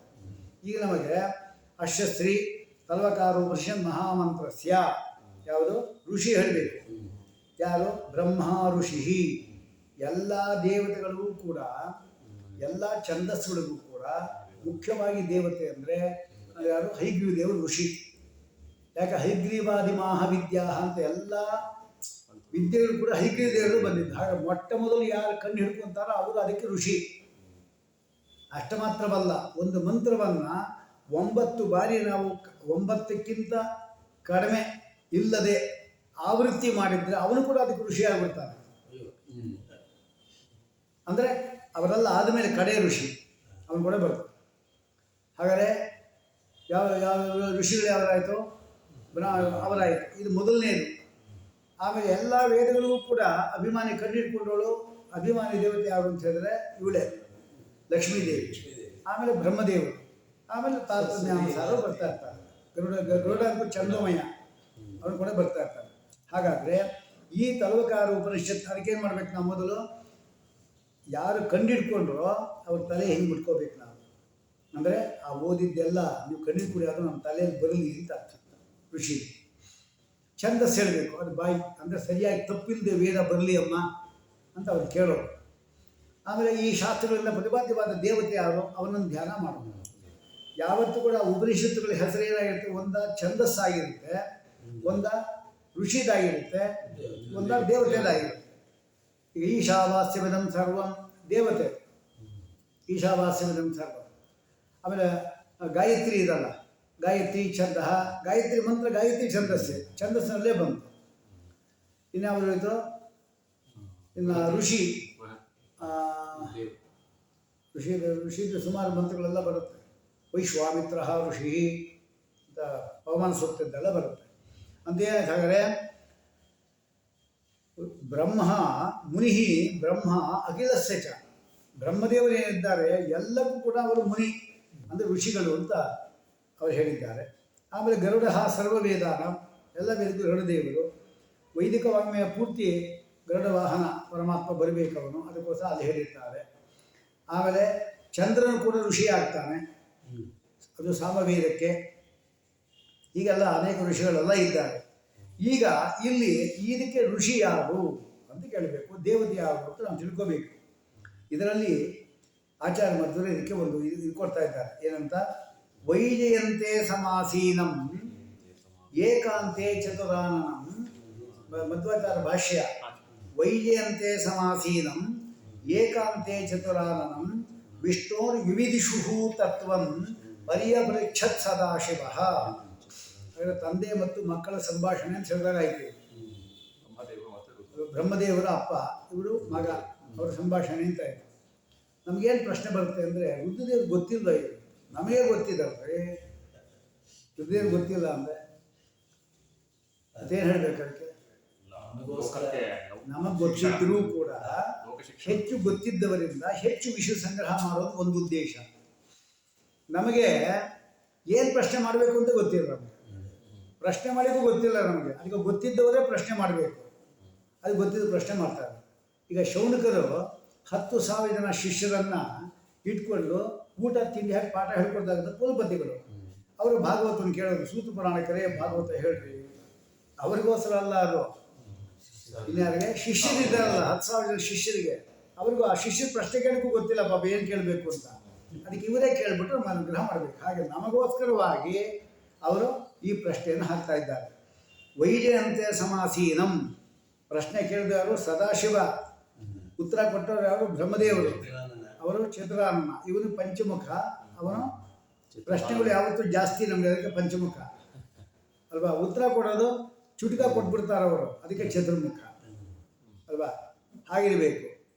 ಈಗ ನಮಗೆ ಅಶ್ವಸ್ತ್ರೀ ತಲ್ವಕಾರು ಪಶ್ಯನ್ ಮಹಾಮಂತ್ರಸ್ಯ, ಯಾವುದು? ಋಷಿ ಹೇಳಬೇಕು. ಯಾರು? ಬ್ರಹ್ಮ ಋಷಿ. ಎಲ್ಲ ದೇವತೆಗಳಿಗೂ ಕೂಡ, ಎಲ್ಲ ಛಂದಸ್ಸುಗಳಿಗೂ ಕೂಡ ಮುಖ್ಯವಾಗಿ ದೇವತೆ ಅಂದರೆ ಯಾರು? ಹೈಗ್ರೀವ ದೇವರು ಋಷಿ. ಯಾಕೆ? ಹೈಗ್ರೀವಾದಿ ಮಹಾವಿದ್ಯಾ ಅಂತ ಎಲ್ಲ ವಿದ್ಯೆಗಳು ಕೂಡ ಹೈಗ್ರೀವ ದೇವರು ಬಂದಿದ್ದು. ಹಾಗೆ ಮೊಟ್ಟ ಮೊದಲು ಯಾರು ಕಂಡು ಹಿಡ್ಕೊಂತಾರೋ ಅವರು ಅದಕ್ಕೆ ಋಷಿ. ಅಷ್ಟ ಮಾತ್ರವಲ್ಲ, ಒಂದು ಮಂತ್ರವನ್ನು 9 ಬಾರಿ ನಾವು 9ಕ್ಕಿಂತ ಕಡಿಮೆ ಇಲ್ಲದೆ ಆವೃತ್ತಿ ಮಾಡಿದರೆ ಅವನು ಕೂಡ ಅದಕ್ಕೆ ಋಷಿ ಆಗಿಬಿಡ್ತಾನೆ. ಅಂದರೆ ಅವರೆಲ್ಲ ಆದಮೇಲೆ ಕಡೆ ಋಷಿ ಅವನು ಕೂಡ ಬರ್ತಾನೆ. ಹಾಗಾದರೆ ಯಾವ ಯಾವ ಋಷಿಗಳು ಯಾವರಾಯಿತು? ಅವರಾಯಿತು. ಇದು ಮೊದಲನೇದು. ಆಮೇಲೆ ಎಲ್ಲ ವೇದಗಳಿಗೂ ಕೂಡ ಅಭಿಮಾನಿ ಕಂಡಿಡ್ಕೊಂಡವಳು ಅಭಿಮಾನಿ ದೇವತೆ ಯಾರು ಅಂತ ಹೇಳಿದ್ರೆ ಇವಳೇ ಲಕ್ಷ್ಮೀದೇವಿ. ಆಮೇಲೆ ಬ್ರಹ್ಮದೇವರು, ಆಮೇಲೆ ತಾರತಮ್ಯಾನುಸಾರ ಬರ್ತಾ ಇರ್ತಾರೆ. ಗರುಡ ಚಂದ್ರಮಯ ಅವರು ಕೂಡ ಬರ್ತಾ ಇರ್ತಾರೆ. ಹಾಗಾದರೆ ಈ ತಲವಕಾರ ಉಪನಿಷತ್ ಅದಕ್ಕೆ ಏನು ಮಾಡ್ಬೇಕು? ನಾವು ಮೊದಲು ಯಾರು ಕಂಡಿಡ್ಕೊಂಡ್ರೋ ಅವ್ರ ತಲೆ ಹೆಂಗೆ ಬಿಟ್ಕೋಬೇಕು ನಾವು ಅಂದರೆ, ಆ ಓದಿದ್ದೆಲ್ಲ ನೀವು ಕಂಡಿಡ್ಕೊಡಿ, ಅದು ನಮ್ಮ ತಲೆಯಲ್ಲಿ ಬರಲಿ ಅಂತ ಋಷಿ. ಛಂದಸ್ಸು ಹೇಳಬೇಕು, ಅದು ಬಾಯಿ ಅಂದರೆ ಸರಿಯಾಗಿ ತಪ್ಪಿಲ್ಲದೆ ವೇದ ಬರಲಿ ಅಮ್ಮ ಅಂತ ಅವ್ರು ಕೇಳೋರು. ಆಮೇಲೆ ಈ ಶಾಸ್ತ್ರಗಳೆಲ್ಲ ಪ್ರತಿಪಾದ್ಯವಾದ ದೇವತೆ ಯಾರು ಅವನನ್ನು ಧ್ಯಾನ ಮಾಡೋದು. ಯಾವತ್ತೂ ಕೂಡ ಉಪನಿಷತ್ತುಗಳ ಹೆಸರು ಏನಾಗಿರುತ್ತೆ? ಒಂದ ಛಂದಸ್ಸಾಗಿರುತ್ತೆ, ಒಂದ ಋಷಿದಾಗಿರುತ್ತೆ, ಒಂದ ದೇವತೆದಾಗಿರುತ್ತೆ. ಈಗ ಈಶಾವಾಸ್ಯವಿದಂ ಸರ್ವಂ ದೇವತೆ, ಈಶಾವಾಸ್ಯವಿದಂ ಸರ್ವಂ. ಆಮೇಲೆ ಗಾಯತ್ರಿ ಇದಲ್ಲ, ಗಾಯತ್ರಿ ಛಂದ, ಗಾಯತ್ರಿ ಮಂತ್ರ ಗಾಯತ್ರಿ ಛಂದಸ್ಸಿನಲ್ಲೇ ಬಂತು. ಇನ್ಯಾವುದು ಹೇಳಿತು? ಇನ್ನು ಋಷಿ ಋಷಿದು ಸುಮಾರು ಮಂತ್ರಗಳೆಲ್ಲ ಬರುತ್ತೆ. ವೈಶ್ವಾಮಿತ್ರ ಋಷಿ ಅಂತ ಪವಮಾನ ಸೂಕ್ತದ್ದೆಲ್ಲ ಬರುತ್ತೆ. ಅಂತೇನಾಯ್ತು? ಹಾಗಾದರೆ ಬ್ರಹ್ಮ ಮುನಿ, ಬ್ರಹ್ಮ ಅಖಿಲಸ್ಯ ಚ, ಬ್ರಹ್ಮದೇವರು ಏನಿದ್ದಾರೆ ಎಲ್ಲಕ್ಕೂ ಕೂಡ ಅವರು ಮುನಿ ಅಂದರೆ ಋಷಿಗಳು ಅಂತ ಅವರು ಹೇಳಿದ್ದಾರೆ. ಆಮೇಲೆ ಗರುಡ ಸರ್ವವೇದಾನ, ಎಲ್ಲ ವೇದಕ್ಕೂ ಗರುಡದೇವರು. ವೈದಿಕ ವಾಂಗ್ಮಯ ಪೂರ್ತಿ ಗರುಡ ವಾಹನ ಪರಮಾತ್ಮ ಬರಬೇಕು ಅವನು, ಅದಕ್ಕೋಸ್ಕರ ಅದು ಹೇಳಿರ್ತಾರೆ. ಆಮೇಲೆ ಚಂದ್ರನು ಕೂಡ ಋಷಿ ಆಗ್ತಾನೆ, ಅದು ಸಾಮವೇದಕ್ಕೆ. ಹೀಗೆಲ್ಲ ಅನೇಕ ಋಷಿಗಳೆಲ್ಲ ಇದ್ದಾರೆ. ಈಗ ಇಲ್ಲಿ ಇದಕ್ಕೆ ಋಷಿ ಯಾರು ಅಂತ ಕೇಳಬೇಕು, ದೇವತೆ ಯಾರು ಅಂತ ನಾವು ತಿಳ್ಕೋಬೇಕು. ಇದರಲ್ಲಿ ಆಚಾರ್ಯ ಮಧ್ವರು ಇದಕ್ಕೆ ಒಂದು ಇದು ಕೊಡ್ತಾ ಇದ್ದಾರೆ. ಏನಂತ? ವೈಜಯಂತೆ ಸಮಾಸೀನಂ ಏಕಾಂತೆ ಚತುರಾನನಂ. ಮಧ್ವಾಚಾರ್ಯ ಭಾಷ್ಯ. ವೈಜಯಂತೆ ಸಮಾಸೀನಂ ಏಕಾಂತೆ ಚತುರಾನನಂ ವಿಷ್ಣೋರ್ ವಿವಿಧಿಷು ತತ್ವಂ ಪರ್ಯಪೃಚ್ಛತ್ ಸದಾಶಿವ. ತಂದೆ ಮತ್ತು ಮಕ್ಕಳ ಸಂಭಾಷಣೆ ಅಂತ ಹೇಳಿದಾಗಾಯ್ತು. ಬ್ರಹ್ಮದೇವರ ಅಪ್ಪ, ಇವರು ಮಗ, ಅವರ ಸಂಭಾಷಣೆ ಅಂತ ಆಯಿತು. ನಮಗೇನು ಪ್ರಶ್ನೆ ಬರುತ್ತೆ ಅಂದರೆ, ರುದ್ರದೇವ್ರಿಗೆ ಗೊತ್ತಿಲ್ಲ, ಇದು ನಮಗೆ ಗೊತ್ತಿದ್ದಾವೆ, ರುದ್ರದೇವ್ರಿಗೆ ಗೊತ್ತಿಲ್ಲ ಅಂದರೆ ಅದೇನು ಹೇಳಬೇಕು? ಅದಕ್ಕೆ ನಮಗೆ ಗೊತ್ತಿದ್ರೂ ಕೂಡ ಲೋಕಶಿಕ್ಷಣ ಹೆಚ್ಚು ಗೊತ್ತಿದ್ದವರಿಂದ ಹೆಚ್ಚು ವಿಷಯ ಸಂಗ್ರಹ ಮಾಡೋದು ಒಂದು ಉದ್ದೇಶ. ನಮಗೆ ಏನು ಪ್ರಶ್ನೆ ಮಾಡಬೇಕು ಅಂತ ಗೊತ್ತಿಲ್ಲ, ನಮಗೆ ಪ್ರಶ್ನೆ ಮಾಡಿಗೂ ಗೊತ್ತಿಲ್ಲ ನಮಗೆ. ಅದಕ್ಕೆ ಗೊತ್ತಿದ್ದವರೇ ಪ್ರಶ್ನೆ ಮಾಡಬೇಕು, ಅದು ಗೊತ್ತಿದ್ದು ಪ್ರಶ್ನೆ ಮಾಡ್ತಾರೆ. ಈಗ ಶೌನಕರು 10,000 ಜನ ಶಿಷ್ಯರನ್ನು ಇಟ್ಕೊಂಡು ಊಟ ತಿಂಡಿ ಹಾಕಿ ಪಾಠ ಹೇಳ್ಕೊಡ್ತಾರಂತ ಕುಲಪತಿಗಳು. ಅವರು ಭಾಗವತನ ಕೇಳೋದು, ಸೂತ ಪುರಾಣಕರೇ ಭಾಗವತ ಹೇಳ್ರಿ, ಅವ್ರಿಗೋಸ್ಕರ ಅಲ್ಲ ಅದು, ಇನ್ಯಾರಿಗೆ ಶಿಷ್ಯರಿದ್ದಾರಲ್ಲ 10,000 ಜನ ಶಿಷ್ಯರಿಗೆ, ಅವ್ರಿಗೂ ಆ ಶಿಷ್ಯರ ಪ್ರಶ್ನೆ ಕೇಳಕ್ಕೂ ಗೊತ್ತಿಲ್ಲ ಪಾಪ ಏನು ಕೇಳಬೇಕು ಅಂತ. ಅದಕ್ಕೆ ಇವರೇ ಕೇಳಿಬಿಟ್ಟು ಅನುಗ್ರಹ ಮಾಡಬೇಕು. ಹಾಗೆ ನಮಗೋಸ್ಕರವಾಗಿ ಅವರು ಈ ಪ್ರಶ್ನೆಯನ್ನು ಹಾಕ್ತಾ ಇದ್ದಾರೆ. ವೈಜಯಂತೆ ಸಮಾಸೀನಂ, ಪ್ರಶ್ನೆ ಕೇಳಿದವರು ಸದಾಶಿವ, ಉತ್ತರ ಕೊಟ್ಟವರು ಯಾರು ಬ್ರಹ್ಮದೇವರು, ಅವರು ಚಿತ್ರಾನ್ನ, ಇವನು ಪಂಚಮುಖ. ಅವನು ಪ್ರಶ್ನೆಗಳು ಯಾವತ್ತೂ ಜಾಸ್ತಿ ನಮಗೆ, ಅದಕ್ಕೆ ಪಂಚಮುಖ ಅಲ್ವಾ. ಉತ್ತರ ಕೊಡೋದು ಚುಟುಕ ಕೊಟ್ಬಿಡ್ತಾರೆ ಅವರು, ಅದಕ್ಕೆ ಚತುರ್ಮುಖ ಅಲ್ವಾ. ಹಾಗಿರಬೇಕು.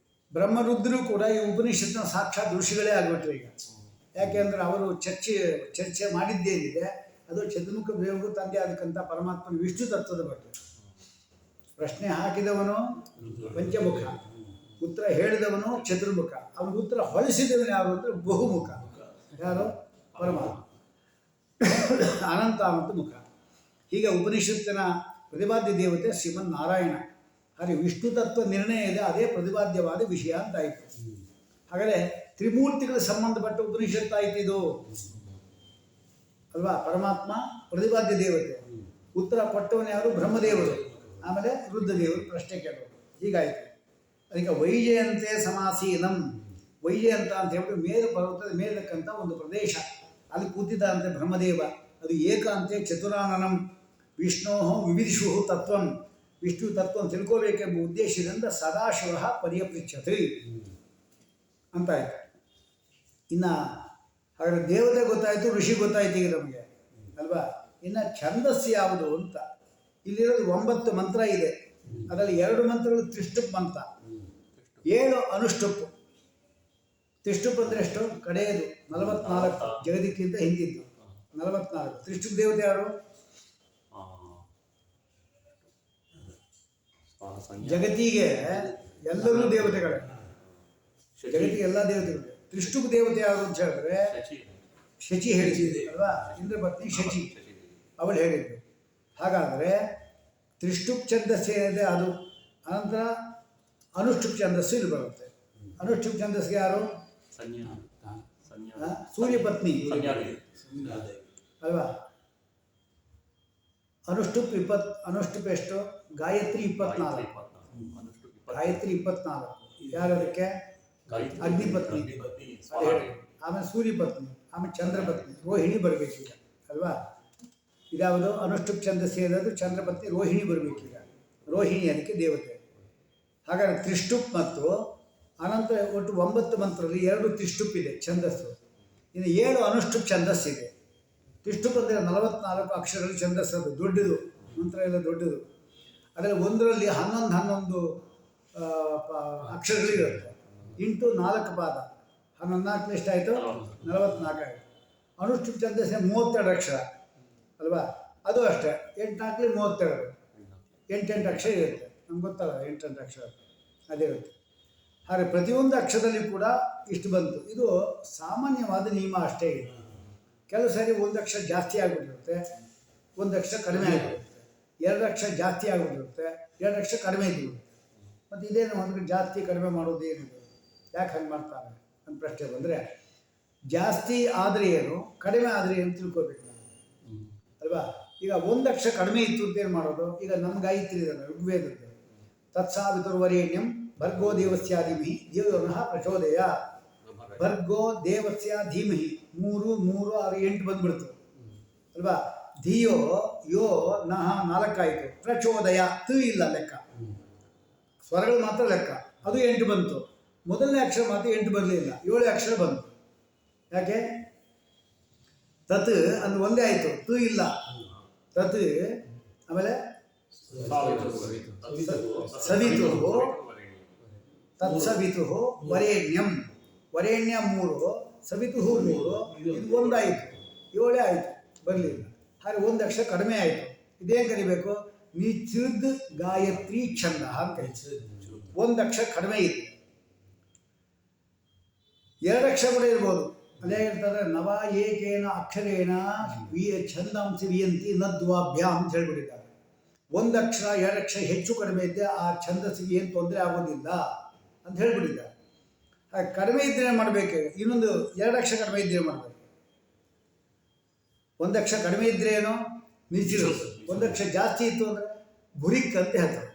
ಬ್ರಹ್ಮರುದ್ರೂ ಕೂಡ ಈ ಉಪನಿಷತ್ನ ಸಾಕ್ಷಾತ್ ಋಷಿಗಳೇ ಆಗಿಬಿಟ್ರು ಈಗ. ಯಾಕೆಂದರೆ ಅವರು ಚರ್ಚೆ ಮಾಡಿದ್ದೇನಿದೆ ಅದು ಚತುರ್ಮುಖ ದೇವರು ತಂದೆ ಅದಕ್ಕಂಥ ಪರಮಾತ್ಮನ ವಿಷ್ಣು ತತ್ವದ ಬಗ್ಗೆ. ಪ್ರಶ್ನೆ ಹಾಕಿದವನು ಪಂಚಮುಖ, ಉತ್ತರ ಹೇಳಿದವನು ಚತುರ್ಮುಖ, ಅವನಿಗೆ ಉತ್ತರ ಹೊಳಿಸಿದವನು ಯಾರು ಅಂದರೆ ಬಹುಮುಖ. ಯಾರು? ಪರಮಾತ್ಮ, ಅನಂತ ಮುಖ. ಹೀಗೆ ಉಪನಿಷತ್ತಿನ ಪ್ರತಿಪಾದ್ಯ ದೇವತೆ ಶ್ರೀಮನ್ ನಾರಾಯಣ. ಹಾಗೆ ವಿಷ್ಣು ತತ್ವ ನಿರ್ಣಯ ಇದೆ, ಅದೇ ಪ್ರತಿಪಾದ್ಯವಾದ ವಿಷಯ ಅಂತಾಯಿತು. ಹಾಗಾದರೆ ತ್ರಿಮೂರ್ತಿಗಳಿಗೆ ಸಂಬಂಧಪಟ್ಟ ಉಪನಿಷತ್ತಾಯಿತು ಇದು ಅಲ್ವಾ. ಪರಮಾತ್ಮ ಪ್ರತಿಪಾದ್ಯ ದೇವತೆ, ಉತ್ತರ ಕೊಟ್ಟವನು ಯಾರು? ಬ್ರಹ್ಮದೇವರು, ಆಮೇಲೆ ರುದ್ರದೇವರು ಪ್ರಶ್ನೆ ಕೇಳೋರು. ಹೀಗಾಯಿತು. ಅದಕ್ಕೆ ವೈಜಯಂತೆ ಸಮಾಸೀನಂ, ವೈಜಯಂತ ಅಂತ ಹೇಳ್ಬಿಟ್ಟು ಮೇರು ಪರ್ವತದ ಮೇಲಕ್ಕಂಥ ಒಂದು ಪ್ರದೇಶ, ಅಲ್ಲಿ ಕೂತಿದ್ದಂತೆ ಬ್ರಹ್ಮದೇವ. ಅದು ಏಕಾಂತೆ ಚತುರಾನನಂ ವಿಷ್ಣೋ ವಿವಿಧಿಷು ತತ್ವಂ, ವಿಷ್ಣು ತತ್ವ ತಿಳ್ಕೋಬೇಕೆಂಬ ಉದ್ದೇಶದಿಂದ ಸದಾಶಿವ ಪರ್ಯಪೃಚ್ಛತೆ ಅಂತಾಯ್ತು. ಇನ್ನು ಹಾಗಾದ್ರೆ ದೇವತೆ ಗೊತ್ತಾಯಿತು, ಋಷಿ ಗೊತ್ತಾಯ್ತು ಈಗ ನಮಗೆ ಅಲ್ವಾ. ಇನ್ನು ಛಂದಸ್ಸು ಯಾವುದು ಅಂತ, ಇಲ್ಲಿರೋದು 9 ಮಂತ್ರ ಇದೆ. ಅದರಲ್ಲಿ 2 ಮಂತ್ರಗಳು ತ್ರಿಷ್ಟುಪ್ ಮಂತ್ರ, 7 ಅನುಷ್ಟುಪ್. ತ್ರಿಷ್ಟುಪ್ ಅಂದರೆ ಎಷ್ಟು? ಕಡೆಯದು 44, ಜಗದಕ್ಕಿಂತ ಹಿಂದಿದ್ದು 44. ತ್ರಿಷ್ಟುಪ್ ದೇವತೆ ಯಾರು? ಜಗತ್ತಿಗೆ ಎಲ್ಲರೂ ದೇವತೆಗಳೇ, ಜಗತ್ತಿಗೆ ಎಲ್ಲ ದೇವತೆಗಳು. ತ್ರಿಷ್ಟುಪ್ ದೇವತೆ ಯಾರು ಅಂತ ಹೇಳಿದ್ರೆ ಶಚಿ ಹೇಳಿದ್ದು ಅಲ್ವಾ, ಇಂದ್ರ ಪತ್ನಿ ಶಚಿ, ಅವಳು ಹೇಳಿದ್ದು. ಹಾಗಾದರೆ ತ್ರಿಷ್ಟುಪ್ ಛಂದಸ್ಸು ಏನಿದೆ ಅದು, ಅನಂತರ ಅನುಷ್ಟುಪ್ ಛಂದಸ್ಸು ಇಲ್ಲಿ ಬರುತ್ತೆ. ಅನುಷ್ಟುಪ್ ಛಂದಸ್ಸಿಗೆ ಯಾರು? ಸೂರ್ಯಪತ್ನಿ ಅಲ್ವಾ. ಅನುಷ್ಟುಪ್ ಅನುಷ್ಟುಪ್ ಎಷ್ಟು? ಗಾಯತ್ರಿ 24, ಗಾಯತ್ರಿ 24. ಯಾರು ಅದಕ್ಕೆ? ಅಗ್ನಿಪತ್ನಿ. ಆಮೇಲೆ ಸೂರ್ಯಪತ್ನಿ, ಆಮೇಲೆ ಚಂದ್ರಪತ್ನಿ, ರೋಹಿಣಿ ಬರಬೇಕೀಗ ಅಲ್ವಾ. ಇದ್ಯಾವುದು? ಅನುಷ್ಟುಪ್ ಛಂದಸ್ಸು ಏನಾದರೂ ಚಂದ್ರಪತ್ನಿ ರೋಹಿಣಿ ಬರಬೇಕೀಗ, ರೋಹಿಣಿ ಅದಕ್ಕೆ ದೇವತೆ. ಹಾಗಾದರೆ ತ್ರಿಷ್ಟುಪ್ ಮತ್ತು ಅನಂತರ ಒಟ್ಟು 9 ಮಂತ್ರದಲ್ಲಿ 2 ತ್ರಿಷ್ಟುಪ್ ಇದೆ ಛಂದಸ್ಸು. ಇನ್ನು 7 ಅನುಷ್ಟುಪ್ ಛಂದಸ್ಸಿದೆ. ತ್ರಿಷ್ಟುಪ್ ಅಂದರೆ 44 ಅಕ್ಷರಗಳು ಛಂದಸ್ಸು, ಅದು ದೊಡ್ಡದು, ಮಂತ್ರ ಎಲ್ಲ ದೊಡ್ಡದು. ಅದರಲ್ಲಿ ಒಂದರಲ್ಲಿ 11 ಅಕ್ಷರಗಳಿರುತ್ತೆ, ಇಂಟು 4 ಪಾದ, 11 ಎಷ್ಟಾಯಿತು? 44 ಆಯಿತು. ಅನುಷ್ಟುಪ್ ಛಂದಸ್ಸಿನ 32 ಅಕ್ಷರ ಅಲ್ವಾ. ಅದು ಅಷ್ಟೇ, 8 4 32, 8 ಅಕ್ಷರ ಇರುತ್ತೆ. ನಮ್ಗೆ ಗೊತ್ತಲ್ಲ 8 ಅಕ್ಷರ ಅದೇ ಇರುತ್ತೆ. ಹಾಗೆ ಪ್ರತಿಯೊಂದು ಅಕ್ಷರದಲ್ಲಿ ಕೂಡ ಇಷ್ಟು ಬಂತು. ಇದು ಸಾಮಾನ್ಯವಾದ ನಿಯಮ ಅಷ್ಟೇ ಇದೆ. ಕೆಲವು ಸಾರಿ 1 ಅಕ್ಷರ ಜಾಸ್ತಿ ಆಗಿಬಿಟ್ಟಿರುತ್ತೆ, 1 ಅಕ್ಷರ ಕಡಿಮೆ ಆಗಿಬಿಡುತ್ತೆ, 2 ಅಕ್ಷರ ಜಾಸ್ತಿ ಆಗಿಬಿಟ್ಟಿರುತ್ತೆ, 2 ಅಕ್ಷರ ಕಡಿಮೆ ಇದ್ದಿರುತ್ತೆ. ಮತ್ತು ಇದೇನು ಒಂದು ಜಾಸ್ತಿ ಕಡಿಮೆ ಮಾಡೋದು ಏನಿದೆ, ಯಾಕೆ ಹಂಗೆ ಮಾಡ್ತಾರೆ ಅಂತ ಪ್ರಶ್ನೆ ಬಂದರೆ, ಜಾಸ್ತಿ ಆದರೆ ಏನು, ಕಡಿಮೆ ಆದರೆ ಏನು ತಿಳ್ಕೊಬೇಕು ನಾವು ಅಲ್ವಾ. ಈಗ 1 ಅಕ್ಷರ ಕಡಿಮೆ ಇತ್ತು ಅಂತ ಏನು ಮಾಡೋದು? ಈಗ ನಮ್ಮ ಗಾಯತ್ರಿ ಇದನ್ನು ಋಗ್ವೇದದ್ದು, ತತ್ಸಾವಿತುರ್ವರೇಣ್ಯಂ ಭರ್ಗೋ ದೇವಸ್ಯ ಧೀಮಹಿ ಧಿಯೋ ನಃ ಪ್ರಚೋದಯಾತ್. ಭರ್ಗೋ ದೇವಸ್ಯ ಧೀಮಹಿ 3 3 6 8 ಬಂದ್ಬಿಡ್ತು ಅಲ್ವಾ. ಧಿಯೋ ಯೋ ನಃ 4 ಆಯಿತು, ಪ್ರಚೋದಯ ತ ಇಲ್ಲ ಲೆಕ್ಕ, ಸ್ವರಗಳು ಮಾತ್ರ ಲೆಕ್ಕ, ಅದು 8 ಬಂತು. ಮೊದಲನೇ ಅಕ್ಷರ ಮಾತ್ರ 8 ಬರಲಿಲ್ಲ, 7 ಅಕ್ಷರ ಬಂತು. ಯಾಕೆ? ತತ್ ಅಂದ್ರೆ ಒಂದೇ ಆಯಿತು, ತು ಇಲ್ಲ, ತತ್. ಆಮೇಲೆ ಸವಿತು, ತತ್ಸವಿತು ವರೇಣ್ಯಂ, ವರೇಣ್ಯ 3, ಸವಿತು 3, ಇದು 1 ಆಯಿತು, 7 ಆಯಿತು, ಬರಲಿಲ್ಲ. ಹಾಗೆ 1 ಅಕ್ಷರ ಕಡಿಮೆ ಆಯಿತು. ಇದೇನು ಕರಿಬೇಕು? ನಿಚಿದ್ ಗಾಯತ್ರಿ ಛಂದ ಅಂತ ಒಂದು ಅಕ್ಷರ ಕಡಿಮೆ ಇದೆ, ಎರಡು ಅಕ್ಷರ ಕೂಡ ಇರ್ಬೋದು. ಅದೇ ಹೇಳ್ತಾರೆ ನವ ಏಕೇನ ಅಕ್ಷರೇಣ ಛಂದಾಂಶ ವಿಯಂತಿ ನದ್ವಾಭ್ಯಾಮ್ ಅಂತ ಹೇಳ್ಬಿಟ್ಟಿದ್ದಾರೆ. ಒಂದು ಅಕ್ಷರ ಎರಡು ಅಕ್ಷರ ಹೆಚ್ಚು ಕಡಿಮೆ ಇದ್ದರೆ ಆ ಛಂದಸ್ಸಿಗೆ ಏನು ತೊಂದರೆ ಆಗೋದಿಲ್ಲ ಅಂತ ಹೇಳ್ಬಿಟ್ಟಿದ್ದಾರೆ. ಕಡಿಮೆ ಇದ್ದರೆ ಮಾಡಬೇಕು, ಇನ್ನೊಂದು ಎರಡು ಅಕ್ಷರ ಕಡಿಮೆ ಇದ್ದರೆ ಮಾಡಬೇಕು. ಒಂದು ಅಕ್ಷರ ಕಡಿಮೆ ಇದ್ದರೆ ಏನೋ ನಿಚಿರು, ಒಂದು ಅಕ್ಷರ ಜಾಸ್ತಿ ಇತ್ತು ಅಂದರೆ ಭುರಿಕ್ ಅಂತ ಹೇಳ್ತಾರೆ.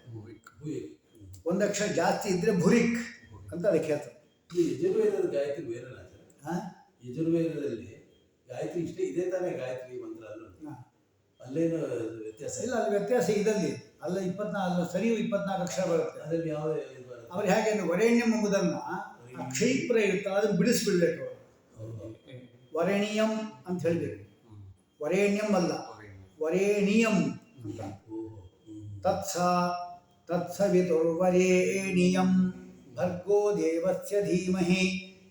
ಒಂದು ಅಕ್ಷರ ಜಾಸ್ತಿ ಇದ್ದರೆ ಭುರಿಕ್ ಅಂತ ಅದಕ್ಕೆ ಹೇಳ್ತಾರೆ. ಈ ಯಜುರ್ವೇದದ ಗಾಯತ್ರಿ ಬೇರೆ ಹಾಂ, ಯಜುರ್ವೇದದಲ್ಲಿ ಗಾಯತ್ರಿ ಇಷ್ಟೇ ಇದೇ ತಾನೇ ಗಾಯತ್ರಿ ಮಂತ್ರ ಅಲ್ಲೇನು ವ್ಯತ್ಯಾಸ ಇಲ್ಲ, ಅಲ್ಲಿ ವ್ಯತ್ಯಾಸ ಇದಲ್ಲಿ ಅಲ್ಲ. 24 ಸರಿಯು 24 ಅಕ್ಷರ ಬರುತ್ತೆ. ಅದರಲ್ಲಿ ಯಾವ ಅವ್ರು ಹೇಗೆ ವರೇಣ್ಯಂ ಎಂಬುದನ್ನು ಕ್ಷೈಪ್ರ ಇರ್ತಾರೆ, ಅದನ್ನು ಬಿಡಿಸ್ಬಿಡ್ಬೇಕು. ವರೇಣಿಯಂ ಅಂತ ಹೇಳಬೇಕು, ವರೇಣ್ಯಂ ಅಲ್ಲ, ವರೇಣಿಯಂ ಅಂತ. ತತ್ಸವಿತುರ್ವರೇಣಿಯಂ ಭರ್ಗೋ ದೇವಸ್ಯ ಧೀಮಹಿ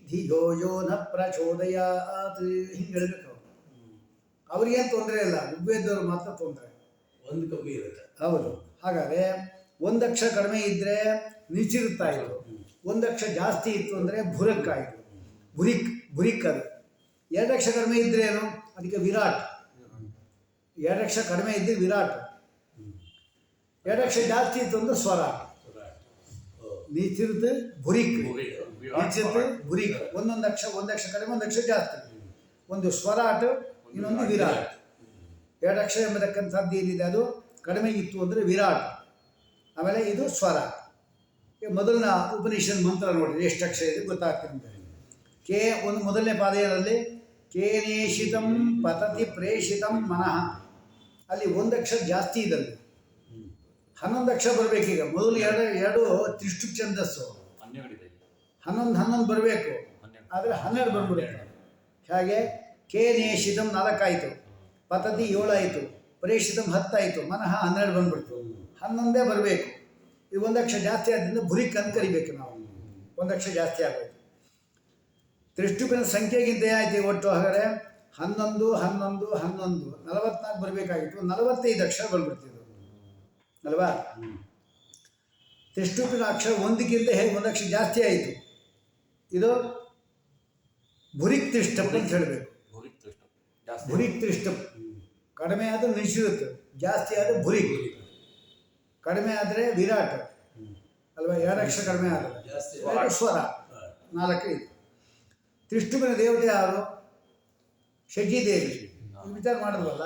ಧಿಯೋ ಯೋ ನ ಪ್ರಚೋದಯಾತ್ ಹಿಂಗೆ ಹೇಳ್ಬೇಕು. ಅವ್ರಿಗೇನು ತೊಂದರೆ ಇಲ್ಲ, ಋಗ್ವೇದವ್ರು ಮಾತ್ರ ತೊಂದರೆ, ಒಂದು ಕಮ್ಮಿ ಇರುತ್ತೆ. ಹೌದು. ಹಾಗಾದರೆ ಒಂದು ಅಕ್ಷರ ಕಡಿಮೆ ಇದ್ದರೆ ನಿಚಿರುತ್ತಾಯಿತು, ಒಂದು ಅಕ್ಷರ ಜಾಸ್ತಿ ಇತ್ತು ಅಂದರೆ ಭುರಕ್ಕಾಯಿತು, ಭುರಿಕ್ ಅದು. ಎರಡು ಅಕ್ಷರ ಕಡಿಮೆ ಇದ್ದರೆ ಏನು, ಅದಕ್ಕೆ ವಿರಾಟ್. ಎರಡು ಅಕ್ಷರ ಕಡಿಮೆ ಇದ್ದರೆ ವಿರಾಟ್, ಎರಡು ಅಕ್ಷರ ಜಾಸ್ತಿ ಇತ್ತು ಅಂದರೆ ಸ್ವರಾಟ್. ನಿಚಿರುತ್ ಭುರಿಕ್, ನಿಚಿರುತ್ ಭುರಿಕ್. ಒಂದೊಂದು ಅಕ್ಷರ, ಒಂದು ಅಕ್ಷರ ಕಡಿಮೆ ಒಂದು ಅಕ್ಷರ ಜಾಸ್ತಿ, ಒಂದು ಸ್ವರಾಟ್ ಇನ್ನೊಂದು ವಿರಾಟ್. ಎರಡು ಅಕ್ಷರ ಎಂಬತಕ್ಕಂಥದ್ದು ಏನಿದೆ ಅದು ಕಡಿಮೆ ಇತ್ತು ಅಂದರೆ ವಿರಾಟ್, ಆಮೇಲೆ ಇದು ಸ್ವರ. ಮೊದಲನ ಉಪನಿಷತ್ ಮಂತ್ರ ನೋಡಿರಿ ಎಷ್ಟು ಅಕ್ಷರ ಇದೆ ಗೊತ್ತಾಗ್ತದೆ. ಕೆ ಒಂದು ಮೊದಲನೇ ಪಾದದಲ್ಲಿ ಕೇನೇಷಿತಂ ಪತತಿ ಪ್ರೇಷಿತಂ ಮನಃ, ಅಲ್ಲಿ ಒಂದು ಅಕ್ಷರ ಜಾಸ್ತಿ ಇದಲ್ಲಿ 11 ಅಕ್ಷರ ಬರಬೇಕೀಗ. ಮೊದಲು ಎರಡು ತ್ರಿಷ್ಟು ಛಂದಸ್ಸು 11 ಬರಬೇಕು, ಆದರೆ 12 ಬಂದ್ಬಿಡುತ್ತೆ. ಹಾಗೆ ಕೇನೇಷಿತಂ 4 ಆಯಿತು, ಪತತಿ 7 ಆಯಿತು, ಪ್ರೇಷಿತಂ 10 ಆಯಿತು, ಮನಃ 12 ಬಂದ್ಬಿಡ್ತು. 11 ಬರಬೇಕು. ಇದು ಒಂದು ಅಕ್ಷರ ಜಾಸ್ತಿ ಆದ್ದರಿಂದ ಭುರಿಕ್ ಅಂತ ಕರಿಬೇಕು ನಾವು. ಒಂದು ಅಕ್ಷರ ಜಾಸ್ತಿ ಆಗೋಯ್ತು. ತ್ರಿಷ್ಟುಪಿನ ಸಂಖ್ಯೆಗಿಂತ ಏನಾಯ್ತು ಒಟ್ಟು? ಹಾಗಾದರೆ 11 11 11 44 ಬರಬೇಕಾಗಿತ್ತು, 45 ಅಕ್ಷರ ಬಂದ್ಬಿಡ್ತಿದ್ದು ಅಲ್ವಾ? ತ್ರಿಷ್ಟುಪಿನ ಅಕ್ಷರ ಒಂದಕ್ಕಿಂತ ಹೇಗೆ ಒಂದು ಅಕ್ಷರ ಜಾಸ್ತಿ ಆಯಿತು. ಇದು ಭುರಿಕ್ ತ್ರಿಷ್ಟಪ್ ಅಂತ ಹೇಳಬೇಕು. ಭುರಿಕ್ ತ್ರಿಷ್ಟಪ್. ಕಡಿಮೆ ಆದರೆ ನಿಶ್ಚಿರುತ್ತೆ, ಜಾಸ್ತಿ ಆದರೆ ಭುರಿಕ್. ಕಡಿಮೆ ಆದರೆ ವಿರಾಟ್ ಅಲ್ವಾ? ಎರಡು ಅಕ್ಷರ ಕಡಿಮೆ ಆದರೆ ಸ್ವರ 4 ಇದೆ. ತ್ರಿಷ್ಟುಪಿನ ದೇವತೆ ಯಾರು? ಶಚಿದೇವಿ. ವಿಚಾರ ಮಾಡಿದ್ವಲ್ಲ,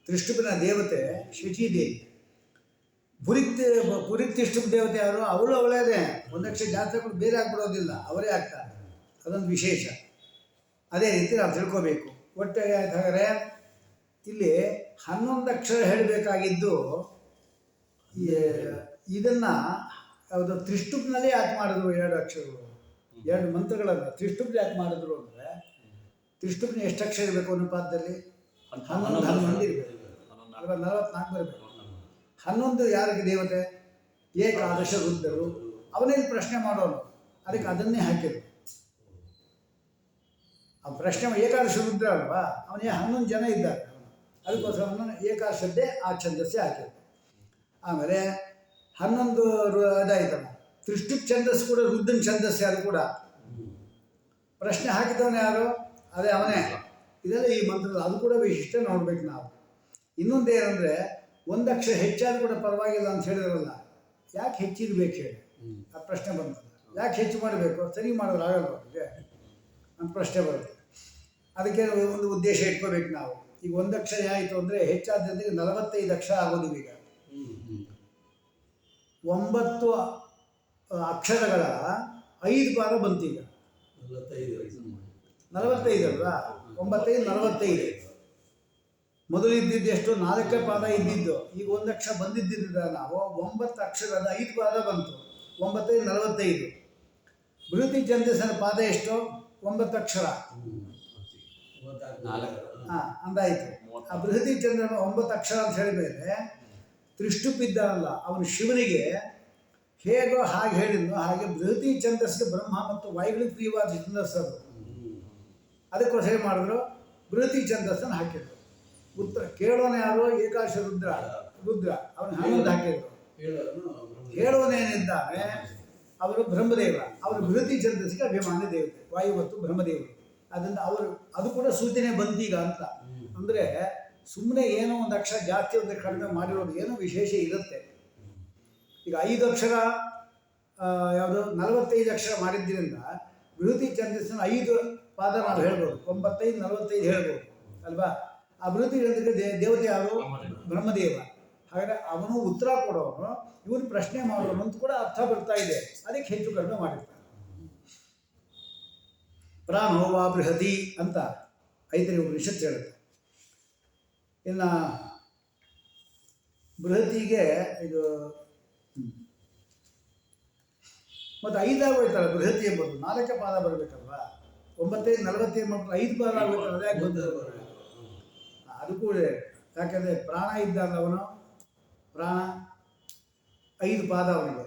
ತ್ರಿಷ್ಟುಪಿನ ದೇವತೆ ಶಚಿದೇವಿ. ಭುರಿಕ್ ತ್ರಿಷ್ಟುಪ ದೇವತೆ ಯಾರು? ಅವಳೇನೆ. ಒಂದು ಅಕ್ಷರ ಜಾಸ್ತಿ ಬೇರೆ ಆಗ್ಬಿಡೋದಿಲ್ಲ, ಅವರೇ ಆಗ್ತಾರೆ. ಅದೊಂದು ವಿಶೇಷ. ಅದೇ ರೀತಿ ನಾವು ತಿಳ್ಕೋಬೇಕು. ಒಟ್ಟು ಹಾಗಾದರೆ ಇಲ್ಲಿ 11 ಅಕ್ಷರ ಹೇಳಬೇಕಾಗಿದ್ದು ಇದನ್ನು ಯಾವುದು ತ್ರಿಷ್ಟುಪ್ನಲ್ಲಿ ಯಾಕೆ ಮಾಡಿದ್ರು? 2 ಅಕ್ಷರಗಳು, 2 ಮಂತ್ರಗಳನ್ನು ತ್ರಿಷ್ಟುಪ್ ಯಾಕೆ ಮಾಡಿದ್ರು ಅಂದರೆ, ತ್ರಿಷ್ಟುಪ್ನ ಎಷ್ಟು ಅಕ್ಷರ ಇರಬೇಕು ಅನ್ನೋ ಪಾದದಲ್ಲಿ 11 ಇರಬೇಕು, ಅಲ್ವಾ? 44 ಬರಬೇಕು. 11 ಯಾರಿಗೆ ದೇವತೆ? ಏಕಾದಶ ರುದ್ರರು. ಅವನೇನು ಪ್ರಶ್ನೆ ಮಾಡೋನು, ಅದಕ್ಕೆ ಅದನ್ನೇ ಹಾಕಿದ್ರು. ಆ ಪ್ರಶ್ನೆ ಏಕಾದಶ ರುದ್ರ ಅಲ್ವಾ, ಅವನಿಗೆ 11 ಜನ ಇದ್ದಾರೆ, ಅದಕ್ಕೋಸ್ಕರ ಅವನನ್ನು ಏಕಾದಶದ್ದೇ ಆ ಛಂದಸ್ಸೇ ಹಾಕಿದ್ರು. ಆಮೇಲೆ 11 ಅದಾಯ್ತಲ್ಲ, ತ್ರಿಷ್ಟುಪ್ ಛಂದಸ್ಸು ಕೂಡ ರುದ್ರನ ಛಂದಸ್ಸು. ಅದು ಕೂಡ ಪ್ರಶ್ನೆ ಹಾಕಿದವನು ಯಾರು? ಅದೇ ಅವನೇ. ಇದೆಲ್ಲ ಈ ಮಂತ್ರದ ಅದು ಕೂಡ ವಿಶಿಷ್ಟ ನೋಡ್ಬೇಕು ನಾವು. ಇನ್ನೊಂದು ಏನಂದರೆ, ಒಂದು ಅಕ್ಷರ ಹೆಚ್ಚಾದ್ರೂ ಕೂಡ ಪರವಾಗಿಲ್ಲ ಅಂತ ಹೇಳಿದ್ರಲ್ಲ, ಯಾಕೆ ಹೆಚ್ಚಿರ್ಬೇಕು ಹೇಳಿ? ಆ ಪ್ರಶ್ನೆ ಬಂತಲ್ಲ, ಯಾಕೆ ಹೆಚ್ಚು ಮಾಡಬೇಕು? ಸರಿ ಮಾಡೋದು ಆಗಲ್ಲ ಅವ್ರಿಗೆ ಅಂತ ಪ್ರಶ್ನೆ ಬರುತ್ತೆ. ಅದಕ್ಕೆ ಒಂದು ಉದ್ದೇಶ ಇಟ್ಕೋಬೇಕು ನಾವು. ಈಗ ಒಂದು ಅಕ್ಷರ ಆಯಿತು ಅಂದರೆ ಹೆಚ್ಚಾದಂತೆ 45 ಅಕ್ಷರ ಆಗೋದು. ಈಗ 9 ಅಕ್ಷರಗಳ 5 ಪಾದ ಬಂತು. ಈಗ 45 ಅಲ್ವಾ? 9 5 45. ಮೊದಲು ಇದ್ದಿದ್ದು ಎಷ್ಟು? 4 ಪಾದ ಇದ್ದಿದ್ದು. ಈಗ ಒಂದು ಅಕ್ಷರ ಬಂದಿದ್ದಿದ್ದ ನಾವು 9 ಅಕ್ಷರದ 5 ಪಾದ ಬಂತು. 9 5 45. ಬೃಹತಿ ಛಂದಸ್ಸಿನ ಪಾದ ಎಷ್ಟು? 9 ಅಕ್ಷರ. ಅಂದಾಯಿತು. ಆ ಬೃಹತಿ ಚಂದ್ರ 9 ಅಕ್ಷರ ಅಂತ ಹೇಳಿದ್ಮೇಲೆ ತ್ರಿಷ್ಟುಪ್ ಇದ್ದಾನಲ್ಲ, ಅವನು ಶಿವನಿಗೆ ಹೇಗೋ ಹಾಗೆ ಹೇಳಿದ್ನು. ಹಾಗೆ ಬೃಹತಿ ಛಂದಸ್ಸಿಗೆ ಬ್ರಹ್ಮ ಮತ್ತು ವಾಯುಗಳಿಗೆ ಪ್ರಿಯವಾದ ಛಂದಸ್ಸದು. ಅದಕ್ಕೋಸ್ಕರ ಮಾಡಿದ್ರು, ಬೃಹತಿ ಛಂದಸ್ಸನ್ನು ಹಾಕಿದ್ರು. ಉತ್ತರ ಕೇಳೋಣ ಯಾರು? ಏಕಾದಶ ರುದ್ರ. ರುದ್ರ ಅವನು ಹನ್ನೊಂದು ಹಾಕಿದ್ರು. ಹೇಳುವನೇನಿದ್ದಾನೆ ಅವರು ಬ್ರಹ್ಮದೇವ, ಅವರು ಬೃಹತಿ ಛಂದಸ್ಸಿಗೆ ಅಭಿಮಾನಿ ದೇವತೆ, ವಾಯು ಮತ್ತು ಬ್ರಹ್ಮದೇವರು. ಅದರಿಂದ ಅವರು ಅದು ಕೂಡ ಸೂಚನೆ ಬಂತೀಗ ಅಂತ. ಅಂದರೆ ಸುಮ್ಮನೆ ಏನೋ ಒಂದು ಅಕ್ಷರ ಜಾಸ್ತಿ ಒಂದು ಕಡಿಮೆ ಮಾಡಿರೋದು ಏನೋ ವಿಶೇಷ ಇರುತ್ತೆ. ಈಗ 5 ಅಕ್ಷರ ಯಾವುದು 45 ಅಕ್ಷರ ಮಾಡಿದ್ದರಿಂದ ಬೃಹತಿ ಛಂದಸ್ಸಿನ 5 ಪಾದ ನಾವು ಹೇಳ್ಬೋದು, 95 45 ಹೇಳ್ಬೋದು ಅಲ್ವಾ. ಆ ಬೃಹತಿ ಛಂದಸ್ಸಿಗೆ ದೇವತೆ ಯಾರು? ಬ್ರಹ್ಮದೇವ. ಹಾಗಾದರೆ ಅವನು ಉತ್ತರ ಕೊಡೋನು, ಇವನು ಪ್ರಶ್ನೆ ಮಾಡೋನು ಅಂತ ಕೂಡ ಅರ್ಥ ಬರ್ತಾ ಇದೆ. ಅದಕ್ಕೆ ಹೆಚ್ಚು ಕಡಿಮೆ ಮಾಡಿರ್ತಾನೆ. ಪ್ರಾಣೋ ವಾ ಬೃಹತಿ ಅಂತ ಐದನೇ ಉಪನಿಷತ್ತು ಹೇಳುತ್ತೆ. ಇನ್ನು ಬೃಹತಿಗೆ ಇದು ಮತ್ತು 5 ಆಗೋಯ್ತಲ್ಲ ಬೃಹತಿ ಎಂಬುದು. 4 ಪಾದ ಬರಬೇಕಲ್ವಾ. 95 45 ಮತ್ತು 5 ಪಾದ ಆಗಬೇಕಲ್ಲ. ಅದೇ ಗೊತ್ತು. ಅದು ಕೂಡ ಯಾಕಂದರೆ ಪ್ರಾಣ ಇದ್ದಾನೆ ಅವನು. ಪ್ರಾಣ 5 ಪಾದ ಅವನಿಗೆ.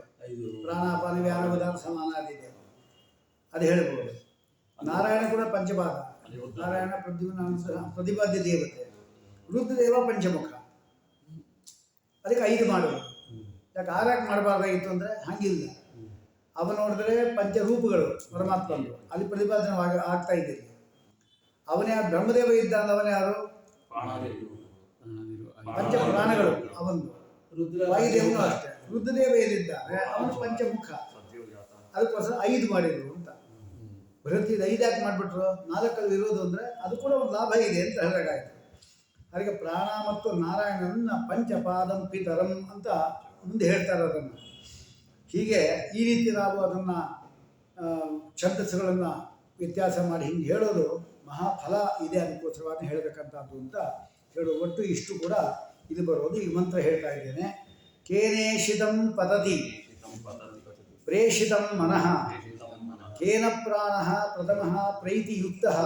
ಪ್ರಾಣಾಪಾನ ವ್ಯಾನ ಉದಾನ ಸಮಾನಾದಿದೆ, ಅದು ಹೇಳ್ಬೋದು. ನಾರಾಯಣ ಕೂಡ ಪಂಚಪಾದ. ನಾರಾಯಣ ಪ್ರತಿಪಾದ್ಯ ದೇವತೆ. ರುದ್ರದೇವ ಪಂಚಮುಖ. ಅದಕ್ಕೆ 5 ಮಾಡೋದು. ಯಾಕೆ 6 ಮಾಡಬಾರ್ದಾಗಿತ್ತು ಅಂದರೆ ಹಾಗಿಲ್ಲ. ಅವ ನೋಡಿದ್ರೆ ಪಂಚರೂಪಗಳು ಪರಮಾತ್ಮಂದು ಅಲ್ಲಿ ಪ್ರತಿಪಾದನೆ ಆಗ್ತಾ ಇದ್ದೀರಿ. ಅವನೇ ಬ್ರಹ್ಮದೇವ ಇದ್ದಾನವನೇ ಯಾರು? ಪಂಚ ಪ್ರಾಣಗಳು ಅವಂದು. ವಾಯುದೇವನು ಅಷ್ಟೇ. ರುದ್ರದೇವ ಏನಿದ್ದಾರೆ ಅವನು ಪಂಚಮುಖ. ಅದಕ್ಕೋಸ್ಕರ 5 ಮಾಡಿದ್ರು ಅಂತ. ಬೃಹತಿ 5 ಯಾಕೆ ಮಾಡಿಬಿಟ್ರು? 4 ಇರೋದು ಅಂದರೆ ಅದು ಕೂಡ ಒಂದು ಲಾಭ ಇದೆ ಅಂತ ಹೇಳಿದಾಗಾಯ್ತು. ಅದಕ್ಕೆ ಪ್ರಾಣ ಮತ್ತು ನಾರಾಯಣನ ಪಂಚಪಾದಂ ಪಿತರಂ ಅಂತ ಮುಂದೆ ಹೇಳ್ತಾರೆ ಅದನ್ನು. ಹೀಗೆ ಈ ರೀತಿ ನಾವು ಅದನ್ನು ಛಂದಸ್ಸುಗಳನ್ನು ವ್ಯತ್ಯಾಸ ಮಾಡಿ ಹಿಂಗೆ ಹೇಳೋದು ಮಹಾಫಲ ಇದೆ. ಅದಕ್ಕೋಸ್ಕರವಾಗಿ ಹೇಳಬೇಕಂತದ್ದು ಅಂತ ಹೇಳೋ. ಒಟ್ಟು ಇಷ್ಟು ಕೂಡ ಇದು ಬರೋದು. ಈ ಮಂತ್ರ ಹೇಳ್ತಾ ಇದ್ದೇನೆ. ಕೇನೇಷಿತಂ ಪತತಿ ಪ್ರೇಷಿತಂ ಮನಃ ಕೇನ ಪ್ರಾಣಃ ಪ್ರಥಮಃ ಪ್ರೈತಿಯುಕ್ತಃ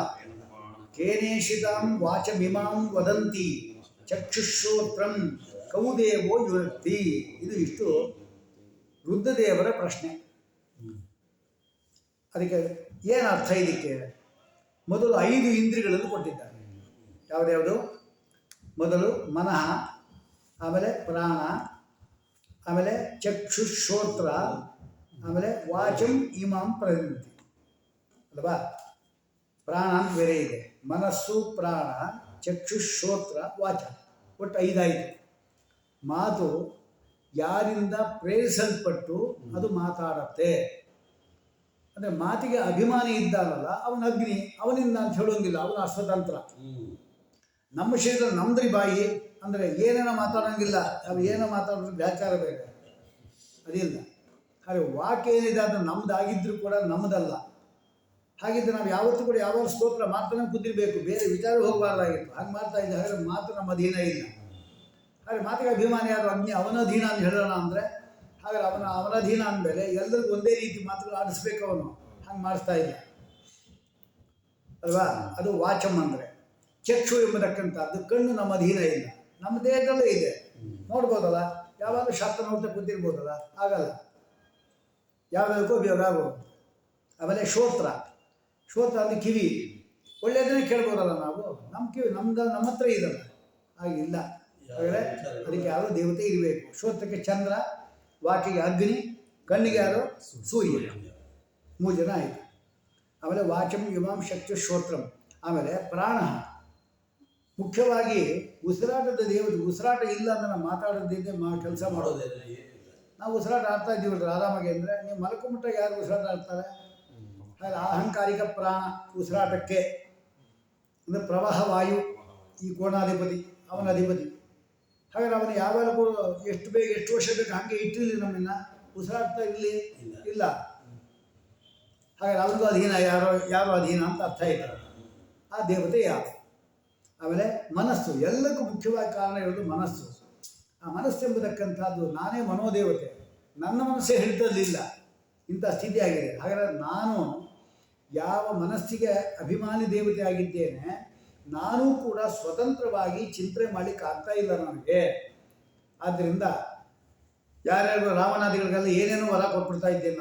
ಕೇನೇಷಿತಾಂ ವಾಚಮಿಮಾಂ ವದಂತಿ ಚಕ್ಷುಶ್ರೋತ್ರಂ ಕೌದೇವೋ ಯುನಕ್ತಿ. ಇದು ಇಷ್ಟು ರುದ್ರದೇವರ ಪ್ರಶ್ನೆ. ಅದಕ್ಕೆ ಏನು ಅರ್ಥ? ಇದಕ್ಕೆ ಮೊದಲು 5 ಇಂದ್ರಿಯಗಳನ್ನು ಕೊಟ್ಟಿದ್ದಾರೆ. ಯಾವುದ್ಯಾವುದು? ಮೊದಲು ಮನಃ, ಆಮೇಲೆ ಪ್ರಾಣ, ಆಮೇಲೆ ಚಕ್ಷುಶ್ರೋತ್ರ, ಆಮೇಲೆ ವಾಚಂ ಇಮಾಂ ಪ್ರದಂತಿ ಅಲ್ವಾ. ಪ್ರಾಣ ಅಂತ ಬೇರೆ ಇದೆ. ಮನಸ್ಸು, ಪ್ರಾಣ, ಚಕ್ಷುಶ್ರೋತ್ರ, ವಾಚ, ಒಟ್ಟು 5 ಆಯಿತು. ಮಾತು ಯಾರಿಂದ ಪ್ರೇರಿಸಲ್ಪಟ್ಟು ಅದು ಮಾತಾಡತ್ತೆ. ಅಂದರೆ ಮಾತಿಗೆ ಅಭಿಮಾನಿ ಇದ್ದಾನಲ್ಲ ಅವನ ಅಗ್ನಿ, ಅವನಿಂದ ಅಂತ ಹೇಳೋಂಗಿಲ್ಲ, ಅವನು ಅಸ್ವತಂತ್ರ. ನಮ್ಮ ಶರೀರದಲ್ಲಿ ನಮ್ದ್ರಿ ಬಾಯಿ ಅಂದರೆ ಏನೇನೋ ಮಾತಾಡೋಂಗಿಲ್ಲ. ನಾವು ಏನೋ ಮಾತಾಡೋದು ವ್ಯಾಚಾರ ಬೇರೆ, ಅದಿಲ್ಲ. ಹಾಗೆ ವಾಕ್ಯ ಏನಿದೆ ಅದು ನಮ್ದಾಗಿದ್ದರೂ ಕೂಡ ನಮ್ಮದಲ್ಲ. ಹಾಗಿದ್ದರೆ ನಾವು ಯಾವತ್ತೂ ಕೂಡ ಯಾವಾಗ ಸ್ತೋತ್ರ ಮಾತನ್ನು ಕೂತಿರ್ಬೇಕು, ಬೇರೆ ವಿಚಾರ ಹೋಗಬಾರ್ದಾಗಿತ್ತು. ಹಾಗೆ ಮಾಡ್ತಾ ಇದ್ದೆ. ಹಾಗಾದರೆ ಮಾತು ನಮ್ಮ ಅಧೀನ ಇಲ್ಲ. ಹಾಗೆ ಮಾತಿಗೆ ಅಭಿಮಾನಿ ಯಾರು? ಅಗ್ನಿ, ಅವನ ಅಧೀನ ಅಂತ ಹೇಳೋಣ ಅಂದರೆ ಹಾಗಾದ್ರೆ ಅವನ ಅಧೀನ ಅಂದಮೇಲೆ ಎಲ್ಲರಿಗೂ ಒಂದೇ ರೀತಿ ಮಾತುಗಳು ಆಡಿಸ್ಬೇಕು ಅವನು. ಹಂಗೆ ಮಾಡಿಸ್ತಾ ಇಲ್ಲ ಅಲ್ವಾ. ಅದು ವಾಚಮ್ ಅಂದರೆ. ಚಕ್ಷು ಎಂಬತಕ್ಕಂಥದ್ದು ಕಣ್ಣು ನಮ್ಮ ಅಧೀನ ಇಲ್ಲ, ನಮ್ಮ ದೇಹದಲ್ಲೇ ಇದೆ. ನೋಡ್ಬೋದಲ್ಲ, ಯಾವಾಗಲೂ ಶಾಸ್ತ್ರ ನೋಡ್ತಾ ಕೂತಿರ್ಬೋದಲ್ಲ, ಆಗಲ್ಲ. ಯಾವುದಕ್ಕೂ ಉಪಯೋಗ ಆಗೋದು. ಆಮೇಲೆ ಶ್ರೋತ್ರ, ಶ್ರೋತ್ರ ಅಂದರೆ ಕಿವಿ. ಒಳ್ಳೆಯದನ್ನೇ ಕೇಳ್ಬೋದಲ್ಲ ನಾವು. ನಮ್ಮ ಕಿವಿ ನಮ್ಮ ಹತ್ರ ಇದಲ್ಲ, ಹಾಗಿಲ್ಲ. ಹಾಗಾದರೆ ಅದಕ್ಕೆ ಯಾರೋ ದೇವತೆ ಇರಬೇಕು. ಶ್ರೋತ್ರಕ್ಕೆ ಚಂದ್ರ, ವಾಕಿಗೆ ಅಗ್ನಿ, ಕಣ್ಣಿಗೆ ಯಾರು? ಸೂರ್ಯ. 3 ಜನ ಆಯಿತು. ಆಮೇಲೆ ವಾಚಂ ಇಮಾಂ ಶಕ್ತಿ ಶ್ರೋತ್ರಂ. ಆಮೇಲೆ ಪ್ರಾಣ, ಮುಖ್ಯವಾಗಿ ಉಸಿರಾಟದ ದೇವತೆ. ಉಸಿರಾಟ ಇಲ್ಲ ಅಂದರೆ ನಾವು ಮಾತಾಡೋದಿದ್ದೆ ಕೆಲಸ ಮಾಡೋದೇ. ನಾವು ಉಸಿರಾಟ ಆಡ್ತಾ ಇದ್ದೀವಲ್ರಿ ಆರಾಮಾಗಿ. ಅಂದರೆ ನೀವು ಮಲ್ಕೊಂಬಿಟ್ಟಾಗ ಯಾರು ಉಸಿರಾಟ ಆಡ್ತಾರೆ? ಹಾಗೆ ಅಹಂಕಾರಿಕ ಪ್ರಾಣ ಉಸಿರಾಟಕ್ಕೆ. ಅಂದರೆ ಪ್ರವಾಹ ವಾಯು ಈ ಕೋಣಾಧಿಪತಿ, ಅವನ ಅಧಿಪತಿ. ಹಾಗಾದ್ರೆ ಅವನು ಯಾವಾಗ ಎಷ್ಟು ಬೇಗ ಎಷ್ಟು ವರ್ಷ ಬೇಕು ಹಾಗೆ ಇಟ್ಟಿರಲಿ, ನಮ್ಮನ್ನು ಉಸಿರಾಡ್ತಾ ಇರಲಿ ಇಲ್ಲ. ಹಾಗಾದ್ರೆ ಅವನಿಗೂ ಅಧೀನ ಯಾರು ಅಧೀನ ಅಂತ ಅರ್ಥ ಆಯ್ತದೆ. ಆ ದೇವತೆ ಯಾರು? ಆಮೇಲೆ ಮನಸ್ಸು, ಎಲ್ಲಕ್ಕೂ ಮುಖ್ಯವಾಗಿ ಕಾರಣ ಇರೋದು ಮನಸ್ಸು. ಆ ಮನಸ್ಸು ಎಂಬತಕ್ಕಂಥದ್ದು ನಾನೇ ಮನೋದೇವತೆ. ನನ್ನ ಮನಸ್ಸೇ ಹಿಡಿತಲಿಲ್ಲ, ಇಂಥ ಸ್ಥಿತಿ ಆಗಿದೆ. ಹಾಗಾದರೆ ನಾನು ಯಾವ ಮನಸ್ಸಿಗೆ ಅಭಿಮಾನಿ ದೇವತೆ ಆಗಿದ್ದೇನೆ, ನಾನೂ ಕೂಡ ಸ್ವತಂತ್ರವಾಗಿ ಚಿಂತನೆ ಮಾಡಲಿಕ್ಕೆ ಆಗ್ತಾ ಇಲ್ಲ ನನಗೆ. ಆದ್ದರಿಂದ ಯಾರ್ಯಾರು ರಾಮನಾದಿಗಳಿಗೆಲ್ಲ ಏನೇನೋ ವರ ಕೊಟ್ಬಿಡ್ತಾ ಇದ್ದೇನೆ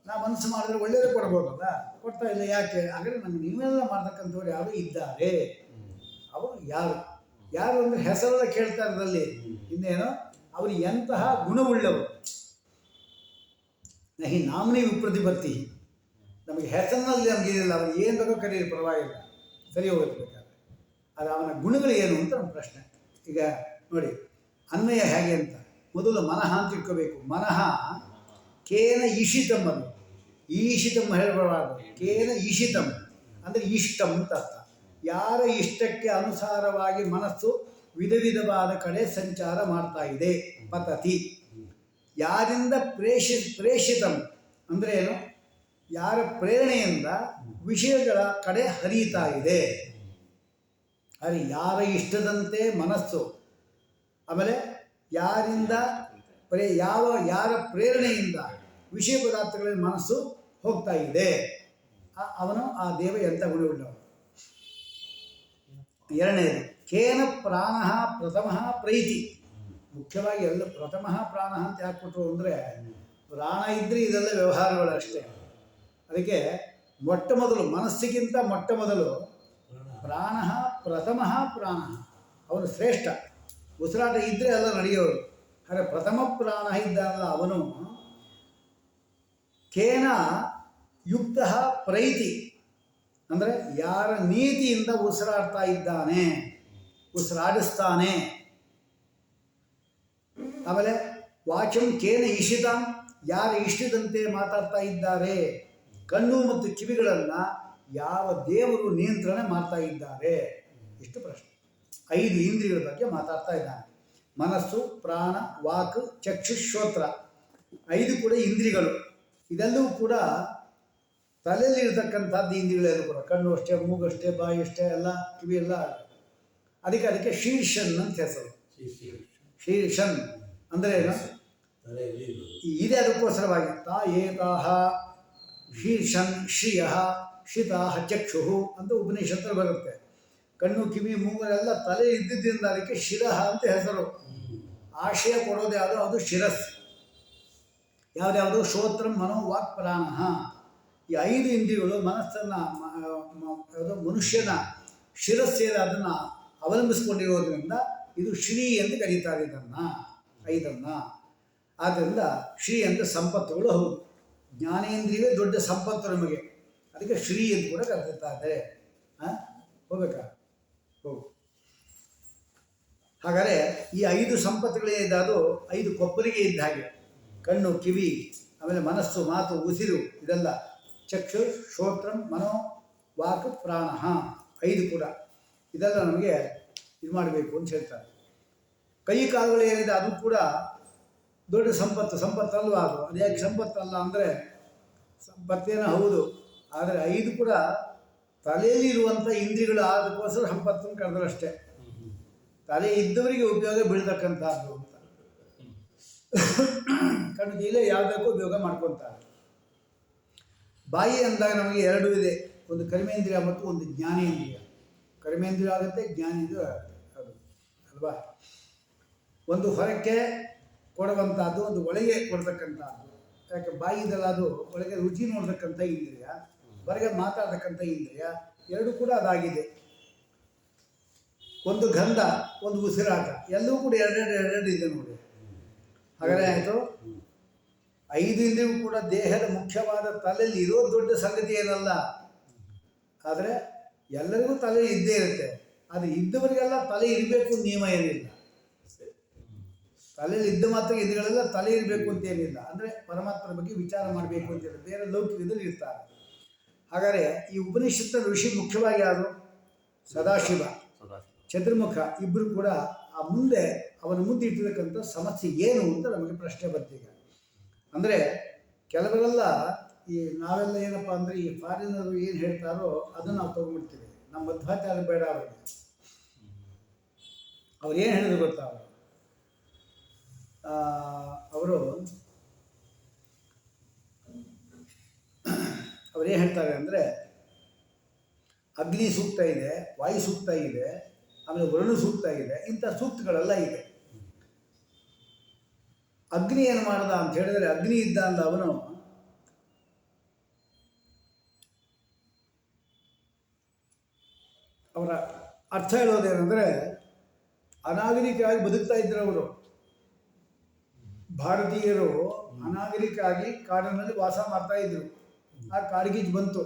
ನಾನು ಮನಸ್ಸು ಮಾಡಿದ್ರೆ ಒಳ್ಳೆಯದೇ ಕೊಡ್ಬೋದಲ್ಲ, ಕೊಡ್ತಾ ಇಲ್ಲ. ಯಾಕೆ? ಹಾಗಾದರೆ ನಮ್ಗೆ ನೀವೆಲ್ಲ ಮಾಡ್ತಕ್ಕಂಥವ್ರು ಯಾರು ಇದ್ದಾರೆ, ಅವರು ಯಾರು? ಯಾರು ಅಂದರೆ ಹೆಸರೆಲ್ಲ ಕೇಳ್ತಾ ಇರೋದಲ್ಲಿ ಇನ್ನೇನು ಅವರು ಎಂತಹ ಗುಣವುಳ್ಳವರು. ನಹಿ ನಾಮ್ನಿ ವಿಪ್ರತಿಪತ್ತಿ, ನಮಗೆ ಹೆಸರಿನಲ್ಲಿ ನಮಗೆ ಏನಿಲ್ಲ, ಅವನು ಏನು ಬೇಕೋ ಕರೀರಿ ಪರವಾಗಿಲ್ಲ, ಸರಿ ಹೋಗುತ್ತೆ ಬೇಕಾದ್ರೆ. ಅದು ಅವನ ಗುಣಗಳು ಏನು ಅಂತ ನಮ್ಮ ಪ್ರಶ್ನೆ. ಈಗ ನೋಡಿ ಅನ್ವಯ ಹೇಗೆ ಅಂತ ಮೊದಲು ಮನಃ ಅಂತ ಇಟ್ಕೋಬೇಕು. ಮನಃ ಕೇನ ಇಷಿತಂ, ಅದು ಈಶಿತಂ ಹೇಳಬಾರ್ದು, ಕೇನ ಇಷಿತಂ ಅಂದರೆ ಇಷ್ಟಂ ಅಂತ ಅರ್ಥ. ಯಾರ ಇಷ್ಟಕ್ಕೆ ಅನುಸಾರವಾಗಿ ಮನಸ್ಸು ವಿಧ ವಿಧವಾದ ಕಡೆ ಸಂಚಾರ ಮಾಡ್ತಾ ಇದೆ. ಪತತಿ, ಯಾರಿಂದ ಪ್ರೇಷಿತಂ ಅಂದರೆ ಏನು, ಯಾರ ಪ್ರೇರಣೆಯಿಂದ ವಿಷಯಗಳ ಕಡೆ ಹರಿಯುತ್ತಾ ಇದೆ. ಆದರೆ ಯಾರ ಇಷ್ಟದಂತೆ ಮನಸ್ಸು, ಆಮೇಲೆ ಯಾರಿಂದ ಯಾರ ಪ್ರೇರಣೆಯಿಂದ ವಿಷಯ ಪದಾರ್ಥಗಳಲ್ಲಿ ಮನಸ್ಸು ಹೋಗ್ತಾ ಇದೆ, ಅವನು ಆ ದೇವ ಎಂಥ ಗುಣವುಳ್ಳವನು. ಎರಡನೇದು ಕೇನ ಪ್ರಾಣ ಪ್ರಥಮ ಪ್ರೈತಿ. ಮುಖ್ಯವಾಗಿ ಎಲ್ಲ ಪ್ರಥಮ ಪ್ರಾಣ ಅಂತ ಯಾಕೆ ಕೊಟ್ಟರು ಅಂದರೆ, ಪ್ರಾಣ ಇದ್ದರೆ ಇದೆಲ್ಲ ವ್ಯವಹಾರಗಳು ಅಷ್ಟೇ. ಅದಕ್ಕೆ ಮೊಟ್ಟ ಮೊದಲು ಮನಸ್ಸಿಗಿಂತ ಮೊಟ್ಟ ಮೊದಲು ಪ್ರಾಣ ಪ್ರಥಮ ಪ್ರಾಣ, ಅವನು ಶ್ರೇಷ್ಠ. ಉಸಿರಾಟ ಇದ್ದರೆ ಎಲ್ಲ ನಡೆಯೋರು. ಆದರೆ ಪ್ರಥಮ ಪ್ರಾಣ ಇದ್ದಾನಲ್ಲ ಅವನು ಕೇನ ಯುಕ್ತ ಪ್ರೈತಿ ಅಂದರೆ ಯಾರ ನೀತಿಯಿಂದ ಉಸಿರಾಡ್ತಾ ಇದ್ದಾನೆ, ಉಸಿರಾಡಿಸ್ತಾನೆ. ಆಮೇಲೆ ವಾಚಂ ಕೇನ ಇಷಿತಾಂ, ಯಾರ ಇಷ್ಟದಂತೆ ಮಾತಾಡ್ತಾ ಇದ್ದಾರೆ. ಕಣ್ಣು ಮತ್ತು ಕಿವಿಗಳನ್ನು ಯಾವ ದೇವರು ನಿಯಂತ್ರಣ ಮಾಡ್ತಾ ಇದ್ದಾರೆ. ಇಷ್ಟು ಪ್ರಶ್ನೆ. 5 ಇಂದ್ರಿಯಗಳ ಬಗ್ಗೆ ಮಾತಾಡ್ತಾ ಇದ್ದಾನೆ. ಮನಸ್ಸು, ಪ್ರಾಣ, ವಾಕ್, ಚಕ್ಷು, ಶ್ರೋತ್ರ 5 ಕೂಡ ಇಂದ್ರಿಯಗಳು. ಇದೆಲ್ಲವೂ ಕೂಡ ತಲೆಯಲ್ಲಿ ಇರತಕ್ಕಂಥದ್ದು ಇಂದ್ರಿಯಗಳೆಲ್ಲೂ ಕೂಡ. ಕಣ್ಣು ಅಷ್ಟೇ, ಮೂಗು ಅಷ್ಟೇ, ಬಾಯಿ ಅಷ್ಟೇ, ಎಲ್ಲ ಕಿವಿ ಎಲ್ಲ. ಅದಕ್ಕೆ ಶೀರ್ಷನ್ ಅಂತ ಹೆಸರು. ಶೀರ್ಷನ್ ಅಂದರೆ ಏನು ಇದೆ. ಅದಕ್ಕೋಸ್ಕರವಾಗಿ ತಾ ಏತಾಹ ಶೀರ್ಷನ್ ಶ್ರಿಯ ಶಿತಾಹ ಚಕ್ಷು ಅಂತ ಉಪನಿಷತ್ತಲ್ಲಿ ಬರುತ್ತೆ. ಕಣ್ಣು, ಕಿವಿ, ಮೂಗರೆಲ್ಲ ತಲೆ ಇದ್ದಿದ್ದರಿಂದ ಅದಕ್ಕೆ ಶಿರಹ ಅಂತ ಹೆಸರು. ಆಶಯ ಕೊಡೋದು ಯಾವುದೋ ಅದು ಶಿರಸ್. ಯಾವುದ್ಯಾವುದು ಶ್ರೋತ್ರಂ ಮನೋ ವಾಕ್ ಪ್ರಾಣ. ಈ 5 ಇಂದ್ರಿಯಗಳು ಮನಸ್ಸನ್ನು ಯಾವುದೋ ಮನುಷ್ಯನ ಶಿರಸ್ಸೇನ ಅದನ್ನು ಅವಲಂಬಿಸ್ಕೊಂಡಿರೋದ್ರಿಂದ ಇದು ಶ್ರೀ ಅಂತ ಕರೀತಾರೆ ಇದನ್ನು, 5. ಆದ್ದರಿಂದ ಶ್ರೀ ಅಂದರೆ ಸಂಪತ್ತುಗಳು ಹೌದು. ಜ್ಞಾನೇಂದ್ರಿಯವೇ ದೊಡ್ಡ ಸಂಪತ್ತು ನಮಗೆ. ಅದಕ್ಕೆ ಶ್ರೀ ಎಂದು ಕೂಡ ಕರೆದಿರ್ತಾರೆ. ಹೋಗ್ಬೇಕಾ? ಹೋಗು. ಹಾಗಾದರೆ ಈ 5 ಸಂಪತ್ತುಗಳೇನಿದೆ ಅದು 5 ಕೊಪ್ಪರಿಗೆ ಇದ್ದ ಹಾಗೆ. ಕಣ್ಣು, ಕಿವಿ, ಆಮೇಲೆ ಮನಸ್ಸು, ಮಾತು, ಉಸಿರು, ಇದೆಲ್ಲ ಚಕ್ಷು, ಶ್ರೋತ್ರಂ, ಮನೋ, ವಾಕ್, ಪ್ರಾಣ 5 ಕೂಡ. ಇದೆಲ್ಲ ನಮಗೆ ಇದು ಮಾಡಬೇಕು ಅಂತ ಹೇಳ್ತಾರೆ. ಕೈ ಕಾಲುಗಳು ಏನಿದೆ ಅದು ಕೂಡ ದೊಡ್ಡ ಸಂಪತ್ತಲ್ವ ಅದು. ಅದ್ಯಾಕೆ ಸಂಪತ್ತಲ್ಲ ಅಂದರೆ, ಸಂಪತ್ತೇನೋ ಹೌದು, ಆದರೆ 5 ಕೂಡ ತಲೆಯಲ್ಲಿ ಇರುವಂಥ ಇಂದ್ರಿಯಗಳು ಅದಕ್ಕೋಸ್ಕರ ಸಂಪತ್ತನ್ನು ಕರೆದ್ರಷ್ಟೇ. ತಲೆ ಇದ್ದವರಿಗೆ ಉಪಯೋಗ ಬೀಳ್ತಕ್ಕಂಥದ್ದು ಅಂತ. ಕಣ್ಣು ಇಲ್ಲ ಯಾವುದಕ್ಕೂ ಉಪಯೋಗ ಮಾಡ್ಕೊತಾರೆ. ಬಾಯಿ ಅಂದಾಗ ನಮಗೆ 2 ಇದೆ, ಒಂದು ಕರ್ಮೇಂದ್ರಿಯ ಮತ್ತು ಒಂದು ಜ್ಞಾನೇಂದ್ರಿಯ. ಕರ್ಮೇಂದ್ರಿಯ ಆಗುತ್ತೆ, ಜ್ಞಾನೇಂದ್ರಿಯ ಆಗುತ್ತೆ, ಅದು ಅಲ್ವಾ. ಒಂದು ಹೊರಕ್ಕೆ ಕೊಡುವಂಥದ್ದು, ಒಂದು ಒಳಗೆ ಕೊಡ್ತಕ್ಕಂಥದ್ದು. ಯಾಕೆ ಬಾಯಿದಲ್ಲ, ಅದು ಒಳಗೆ ರುಚಿ ನೋಡ್ತಕ್ಕಂಥ ಇಂದ್ರಿಯ, ಹೊರಗೆ ಮಾತಾಡ್ತಕ್ಕಂಥ ಇಂದ್ರಿಯ. 2 ಕೂಡ ಅದಾಗಿದೆ. ಒಂದು ಗಂಧ, ಒಂದು ಉಸಿರಾಟ, ಎಲ್ಲವೂ ಕೂಡ 2 ಇದೆ ನೋಡಿ. ಹಾಗಾದರೆ ಆಯಿತು, 5 ಇಂದ್ರಿಯೂ ಕೂಡ ದೇಹದ ಮುಖ್ಯವಾದ ತಲೆಯಲ್ಲಿ ಇರೋ ದೊಡ್ಡ ಸಂಗತಿ ಏನಲ್ಲ. ಆದರೆ ಎಲ್ಲರಿಗೂ ತಲೆ ಇದ್ದೇ ಇರುತ್ತೆ. ಆದರೆ ಇದ್ದವರಿಗೆಲ್ಲ ತಲೆ ಇರಬೇಕು ನಿಯಮ ಏನಿಲ್ಲ. ತಲೆಯಲ್ಲಿ ಇದ್ದ ಮಾತ್ರ ಇಂದ್ರಿಯಗಳೆಲ್ಲ ತಲೆ ಇರಬೇಕು ಅಂತ ಏನಿಲ್ಲ. ಅಂದರೆ ಪರಮಾತ್ಮನ ಬಗ್ಗೆ ವಿಚಾರ ಮಾಡಬೇಕು ಅಂತೇಳಿ ಬೇರೆ ಲೌಕಿಕದಲ್ಲಿ ಇರ್ತಾರೆ. ಹಾಗಾದರೆ ಈ ಉಪನಿಷತ್ತಿನ ಋಷಿ ಮುಖ್ಯವಾಗಿ ಯಾರು? ಸದಾಶಿವ, ಚತುರ್ಮುಖ ಇಬ್ಬರು ಕೂಡ ಆ ಮುಂದೆ ಅವನ ಮುಂದೆ ಇಟ್ಟಿರ್ತಕ್ಕಂಥ ಸಮಸ್ಯೆ ಏನು ಅಂತ ನಮಗೆ ಪ್ರಶ್ನೆ ಬರ್ತೀಗ. ಅಂದರೆ ಕೆಲವರೆಲ್ಲ ಈ ನಾವೆಲ್ಲ ಏನಪ್ಪ ಅಂದರೆ ಈ ಫಾರಿನರು ಏನು ಹೇಳ್ತಾರೋ ಅದನ್ನು ನಾವು ತೊಗೊಂಡ್ಬಿಡ್ತೀವಿ. ನಮ್ಮ ಮಧ್ವಾಚಾರ ಬೇಡ ಅವರಿಗೆ. ಅವ್ರು ಏನು ಹೇಳಿದ್ರು ಗೊತ್ತಾ? ಅವರೇನು ಹೇಳ್ತಾರೆ ಅಂದರೆ, ಅಗ್ನಿ ಸೂಕ್ತ ಇದೆ, ವಾಯು ಸೂಕ್ತ ಇದೆ, ಆಮೇಲೆ ವರುಣ ಸೂಕ್ತ ಇದೆ, ಇಂಥ ಸೂಕ್ತಗಳೆಲ್ಲ ಇದೆ. ಅಗ್ನಿ ಏನು ಮಾಡ್ದ ಅಂತ ಹೇಳಿದರೆ, ಅಗ್ನಿ ಇದ್ದ ಅಂದ ಅವನು ಅವರ ಅರ್ಥ ಹೇಳೋದೇನೆಂದರೆ, ಅನಾಗರಿಕವಾಗಿ ಬದುಕ್ತಾ ಇದ್ರು ಅವರು. ಭಾರತೀಯರು ಅನಾಗರಿಕವಾಗಿ ಕಾಡಿನಲ್ಲಿ ವಾಸ ಮಾಡ್ತಾ ಇದ್ರು. ಆ ಕಾಡ್ಗಿಚ್ಚು ಬಂತು.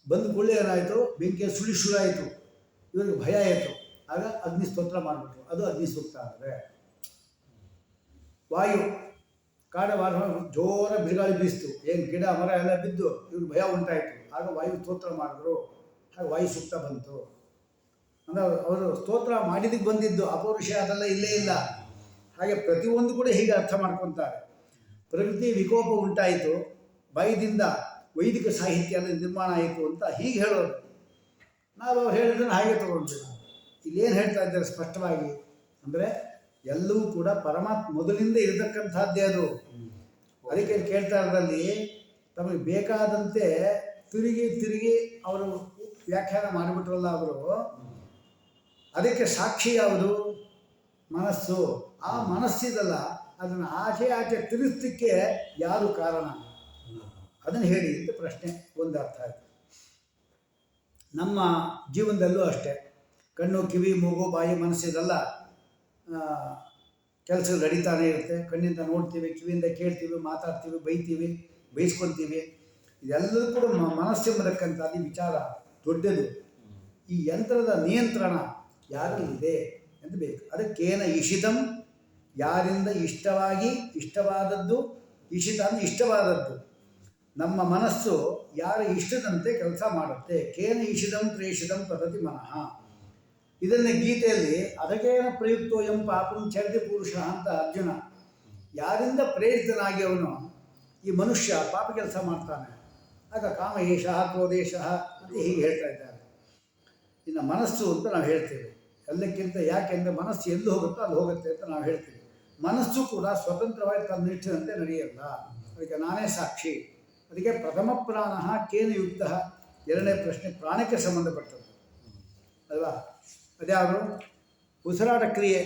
ಬಂದ ಕೂಡಲೇ ಏನಾಯಿತು, ಬೆಂಕಿಯ ಸುಳಿ ಶುರುವಾಯಿತು. ಇವ್ರಿಗೆ ಭಯ ಆಯಿತು. ಆಗ ಅಗ್ನಿ ಸ್ತೋತ್ರ ಮಾಡಿಬಿಟ್ರು. ಅದು ಅಗ್ನಿ ಸೂಕ್ತ. ಅಂದರೆ ವಾಯು ಕಾಡ ವಾಸ ಜೋರ ಬಿರುಗಾಳಿ ಬೀಸ್ತು. ಏನು ಗಿಡ ಮರ ಎಲ್ಲ ಬಿದ್ದು ಇವ್ರಿಗೆ ಭಯ ಉಂಟಾಯಿತು. ಆಗ ವಾಯು ಸ್ತೋತ್ರ ಮಾಡಿದ್ರು. ಹಾಗೆ ವಾಯು ಸೂಕ್ತ ಬಂತು. ಅಂದರೆ ಅವರು ಸ್ತೋತ್ರ ಮಾಡಿದ್ದಕ್ಕೆ ಬಂದಿದ್ದು, ಅಪೌರುಷ ಅದೆಲ್ಲ ಇಲ್ಲೇ ಇಲ್ಲ. ಹಾಗೆ ಪ್ರತಿಯೊಂದು ಕೂಡ ಹೀಗೆ ಅರ್ಥ ಮಾಡ್ಕೊತಾರೆ. ಪ್ರಕೃತಿ ವಿಕೋಪ ಉಂಟಾಯಿತು, ಬೈದಿಂದ ವೈದಿಕ ಸಾಹಿತ್ಯ ನಿರ್ಮಾಣ ಆಯಿತು ಅಂತ ಹೀಗೆ ಹೇಳೋದು. ನಾವು ಅವ್ರು ಹೇಳಿದ್ದನ್ನು ಹಾಗೆ ತೊಗೊಂಡ್ವಿ. ಇಲ್ಲೇನು ಹೇಳ್ತಾ ಇದ್ದಾರೆ ಸ್ಪಷ್ಟವಾಗಿ ಅಂದರೆ ಎಲ್ಲವೂ ಕೂಡ ಪರಮಾತ್ಮ ಮೊದಲಿಂದ ಇರತಕ್ಕಂಥದ್ದೇ ಅದು. ಅದಕ್ಕೆ ಕೇಳ್ತಾ ಇರೋದ್ರಲ್ಲಿ ತಮಗೆ ಬೇಕಾದಂತೆ ತಿರುಗಿ ತಿರುಗಿ ಅವರು ವ್ಯಾಖ್ಯಾನ ಮಾಡಿಬಿಟ್ರಲ್ಲ ಅವರು. ಅದಕ್ಕೆ ಸಾಕ್ಷಿ ಯಾವುದು? ಮನಸ್ಸು. ಆ ಮನಸ್ಸಿದಲ್ಲ, ಅದನ್ನು ಆಚೆ ಆಚೆ ತಿರುಗಿಸ್ಲಿಕ್ಕೆ ಯಾರು ಕಾರಣ? ಅದನ್ನು ಹೇಳಿ ಅಂತ ಪ್ರಶ್ನೆ. ಒಂದು ಅರ್ಥ ಆಯಿತು. ನಮ್ಮ ಜೀವನದಲ್ಲೂ ಅಷ್ಟೇ ಕಣ್ಣು, ಕಿವಿ, ಮೂಗು, ಬಾಯಿ, ಮನಸ್ಸಿದೆಲ್ಲ ಕೆಲಸ ನಡೀತಾನೆ ಇರುತ್ತೆ. ಕಣ್ಣಿಂದ ನೋಡ್ತೀವಿ, ಕಿವಿಯಿಂದ ಕೇಳ್ತೀವಿ, ಮಾತಾಡ್ತೀವಿ, ಬೈತೀವಿ, ಬೈಸ್ಕೊತೀವಿ. ಇದೆಲ್ಲವೂ ಕೂಡ ಮನಸ್ಸೆಂಬತಕ್ಕಂಥದ್ದು ವಿಚಾರ ದೊಡ್ಡದು. ಈ ಯಂತ್ರದ ನಿಯಂತ್ರಣ ಯಾರಲ್ಲಿದೆ ಎಂದು ಬೇಕು. ಅದಕ್ಕೇನ ಇಷಿತಂ, ಯಾರಿಂದ ಇಷ್ಟವಾದದ್ದು. ಇಷಿತ ಅಂದರೆ ಇಷ್ಟವಾದದ್ದು. ನಮ್ಮ ಮನಸ್ಸು ಯಾರ ಇಷ್ಟದಂತೆ ಕೆಲಸ ಮಾಡುತ್ತೆ. ಕೇನ ಇಷಿತಂ ಪ್ರೇಷಿತಂ ಪತತಿ ಮನಃ. ಇದನ್ನೇ ಗೀತೆಯಲ್ಲಿ ಅದಕ್ಕೇನ ಪ್ರಯುಕ್ತೋ ಎಂ ಪಾಪಂ ಚರಿತಿ ಪುರುಷ ಅಂತ ಅರ್ಜುನ. ಯಾರಿಂದ ಪ್ರೇರಿತನಾಗಿ ಅವನು ಈ ಮನುಷ್ಯ ಪಾಪ ಕೆಲಸ ಮಾಡ್ತಾನೆ. ಆಗ ಕಾಮ ಏಷ ಕ್ರೋಧೇಶ ಅಂತ ಹೀಗೆ ಹೇಳ್ತಾ ಇದ್ದಾರೆ. ಇನ್ನು ಮನಸ್ಸು ಅಂತ ನಾವು ಹೇಳ್ತೇವೆ ಎಲ್ಲಕ್ಕಿಂತ. ಯಾಕೆಂದರೆ ಮನಸ್ಸು ಎಲ್ಲಿ ಹೋಗುತ್ತೋ ಅಲ್ಲಿ ಹೋಗುತ್ತೆ ಅಂತ ನಾವು ಹೇಳ್ತೀವಿ. ಮನಸ್ಸು ಕೂಡ ಸ್ವತಂತ್ರವಾಗಿ ತನ್ನ ನಿಷ್ಠದಂತೆ ನಡೆಯಲ್ಲ. ಅದಕ್ಕೆ ನಾನೇ ಸಾಕ್ಷಿ. ಅದಕ್ಕೆ ಪ್ರಥಮ ಪ್ರಾಣ ಕೇನ ಯುಕ್ತ. ಎರಡನೇ ಪ್ರಶ್ನೆ ಪ್ರಾಣಕ್ಕೆ ಸಂಬಂಧಪಟ್ಟದ್ದು ಅಲ್ವಾ? ಅದ್ಯಾವುದು? ಉಸಿರಾಟ ಕ್ರಿಯೆ.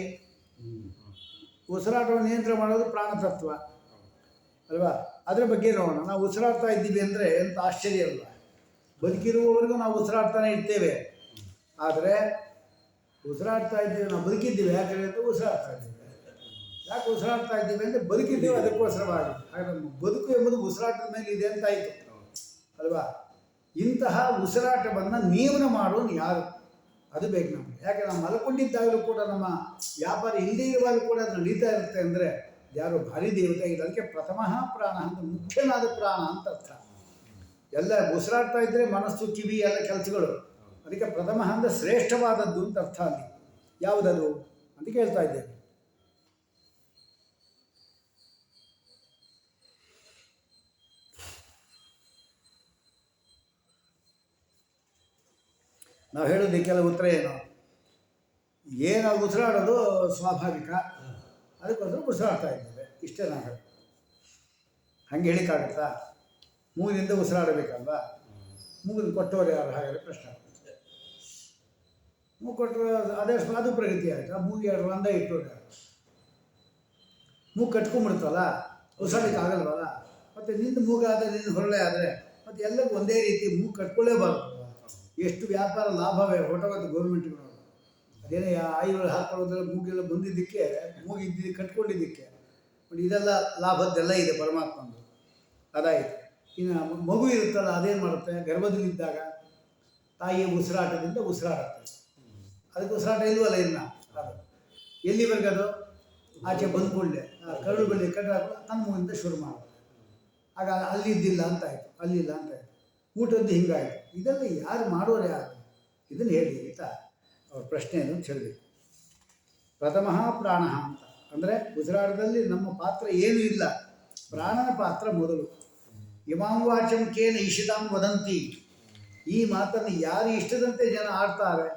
ಉಸಿರಾಟವನ್ನು ನಿಯಂತ್ರಣ ಮಾಡೋದು ಪ್ರಾಣತತ್ವ ಅಲ್ವಾ? ಅದರ ಬಗ್ಗೆ ನೋಡೋಣ. ನಾವು ಉಸಿರಾಡ್ತಾ ಇದ್ದೀವಿ ಅಂದರೆ ಎಂಥ ಆಶ್ಚರ್ಯ ಅಲ್ವಾ? ಬದುಕಿರುವವರೆಗೂ ನಾವು ಉಸಿರಾಡ್ತಾನೆ ಇರ್ತೇವೆ. ಆದರೆ ಉಸಿರಾಡ್ತಾ ಇದ್ದೀವಿ, ನಾವು ಬದುಕಿದ್ದೀವಿ ಯಾಕಂದರೆ ಅಂತ ಉಸಿರಾಡ್ತಾ ಇದ್ದೀವಿ. ಯಾಕೆ ಉಸಿರಾಡ್ತಾ ಇದ್ದೀವಿ ಅಂದರೆ ಬದುಕಿದ್ದೀವಿ, ಅದಕ್ಕೋಸ್ಕರವಾಗಿ. ಹಾಗೆ ನಮ್ಮ ಬದುಕು ಎಂಬುದು ಉಸಿರಾಟದ ಮೇಲೆ ಇದೆ ಅಂತಾಯಿತು ಅಲ್ವಾ? ಇಂತಹ ಉಸಿರಾಟವನ್ನು ನಿಯಮನ ಮಾಡೋನು ಯಾರು? ಅದು ಬೇಕು ನಮಗೆ. ಯಾಕೆ ನಾವು ಮಲ್ಕೊಂಡಿದ್ದಾಗಲೂ ಕೂಡ ನಮ್ಮ ವ್ಯಾಪಾರ ಇಲ್ಲದೇ ಇರುವಾಗಲೂ ಕೂಡ ಅದು ನಡೀತಾ ಇರುತ್ತೆ ಅಂದರೆ ಯಾರು ಭಾರಿ ದೇವತೆ ಇದೆ. ಅದಕ್ಕೆ ಪ್ರಥಮ ಪ್ರಾಣ ಅಂತ, ಮುಖ್ಯನಾದ ಪ್ರಾಣ ಅಂತ ಅರ್ಥ. ಎಲ್ಲ ಉಸಿರಾಡ್ತಾ ಇದ್ದರೆ ಮನಸ್ಸು, ಕಿವಿ ಎಲ್ಲ ಕೆಲಸಗಳು. ಅದಕ್ಕೆ ಪ್ರಥಮ ಅಂದರೆ ಶ್ರೇಷ್ಠವಾದದ್ದು ಅಂತ ಅರ್ಥ. ಅಲ್ಲಿ ಯಾವುದದು ಅಂತ ಕೇಳ್ತಾ ಇದ್ದೇವೆ. ನಾವು ಹೇಳೋದಕ್ಕೆಲ್ಲ ಉತ್ತರ ಏನು ಉಸಿರಾಡೋದು ಸ್ವಾಭಾವಿಕ. ಅದಕ್ಕೋಸ್ಕರ ಉಸಿರಾಡ್ತಾ ಇದ್ದೇವೆ. ಇಷ್ಟೇ ನಾವು ಹೇಳಿ. ಹಾಗೆ ಹೇಳಿಕ್ಕಾಗತ್ತಾ? ಮೂಗಿನಿಂದ ಉಸಿರಾಡಬೇಕಲ್ವಾ? ಮೂಗಿನ ಕೊಟ್ಟವರು ಯಾರು? ಹಾಗಾದರೆ ಪ್ರಶ್ನೆ. ಮೂಗು ಕೊಟ್ಟರು ಅದೇ ಅದು ಪ್ರಗತಿ ಆಯಿತು. ಆ ಮೂಗಿಗೆ ಯಾರು ಒಂದೇ ಇಟ್ಟೋರು ಯಾರು? ಮೂಗು ಕಟ್ಕೊಂಡ್ಬಿಡ್ತಲ್ಲ, ಉಸಿರಾಡಲಿಕ್ಕೆ ಆಗಲ್ವಲ್ಲ. ಮತ್ತು ನಿಂದು ಮೂಗಾದರೆ ನಿನ್ನ ಹೊರಳೆ ಆದರೆ ಮತ್ತು ಎಲ್ಲರಿಗೂ ಒಂದೇ ರೀತಿ ಮೂಗು ಕಟ್ಕೊಳ್ಳೇಬಾರ್ದು. ಎಷ್ಟು ವ್ಯಾಪಾರ ಲಾಭವೇ ಹೊರಟೋಗುತ್ತೆ ಗೌರ್ಮೆಂಟ್ಗಳು. ಅದೇನೇ ಆಯುಗಳು ಹಾಕೊಳ್ಳೋದ್ರಲ್ಲಿ ಮೂಗೆಲ್ಲ ಬಂದಿದ್ದಕ್ಕೆ, ಮೂಗಿದ್ದು ಕಟ್ಕೊಂಡಿದ್ದಕ್ಕೆ. ಬಟ್ ಇದೆಲ್ಲ ಲಾಭದ್ದೆಲ್ಲ ಇದೆ ಪರಮಾತ್ಮಂದು. ಅದಾಯಿತು. ಇನ್ನು ಮಗು ಇರುತ್ತಲ್ಲ, ಅದೇನು ಮಾಡುತ್ತೆ? ಗರ್ಭದಲ್ಲಿದ್ದಾಗ ತಾಯಿಯ ಉಸಿರಾಟದಿಂದ ಉಸಿರಾಡುತ್ತೆ. ಅದಕ್ಕೆ ಉಸಿರಾಟ ಇಲ್ವಲ್ಲ ಇನ್ನು. ಅದು ಎಲ್ಲಿವರೆಗೆ? ಅದು ಆಚೆ ಬಂದ್ಕೊಳ್ಳೆ ಕರಳು ಬಳ್ಳಿ ಕಟ್ಟಾಕೊಂಡು ನನ್ನ ಮೂಗಿಂದ ಶುರು ಮಾಡುತ್ತೆ. ಆಗ ಅಲ್ಲಿದ್ದಿಲ್ಲ ಅಂತಾಯಿತು, ಅಲ್ಲಿಲ್ಲ ಅಂತಾಯಿತು. ಊಟದ್ದು ಹಿಂಗಾಯಿತು. ಇದೆಲ್ಲ ಯಾರು ಮಾಡೋರು ಯಾರು? ಇದನ್ನು ಹೇಳಿ ಆಯಿತಾ? ಅವ್ರ ಪ್ರಶ್ನೆಯನ್ನು ಹೇಳಬೇಕು. ಪ್ರಥಮ ಪ್ರಾಣ ಅಂತ ಅಂದರೆ ಉಸಿರಾಟದಲ್ಲಿ ನಮ್ಮ ಪಾತ್ರ ಏನೂ ಇಲ್ಲ, ಪ್ರಾಣನ ಪಾತ್ರ ಮೊದಲು. ಇಮಾಂ ವಾಚಂ ಕೇನ ಇಷಿತಾಂ ವದಂತಿ. ಈ ಮಾತನ್ನು ಯಾರು ಇಷ್ಟದಂತೆ ಜನ ಆಡ್ತಾರೆ.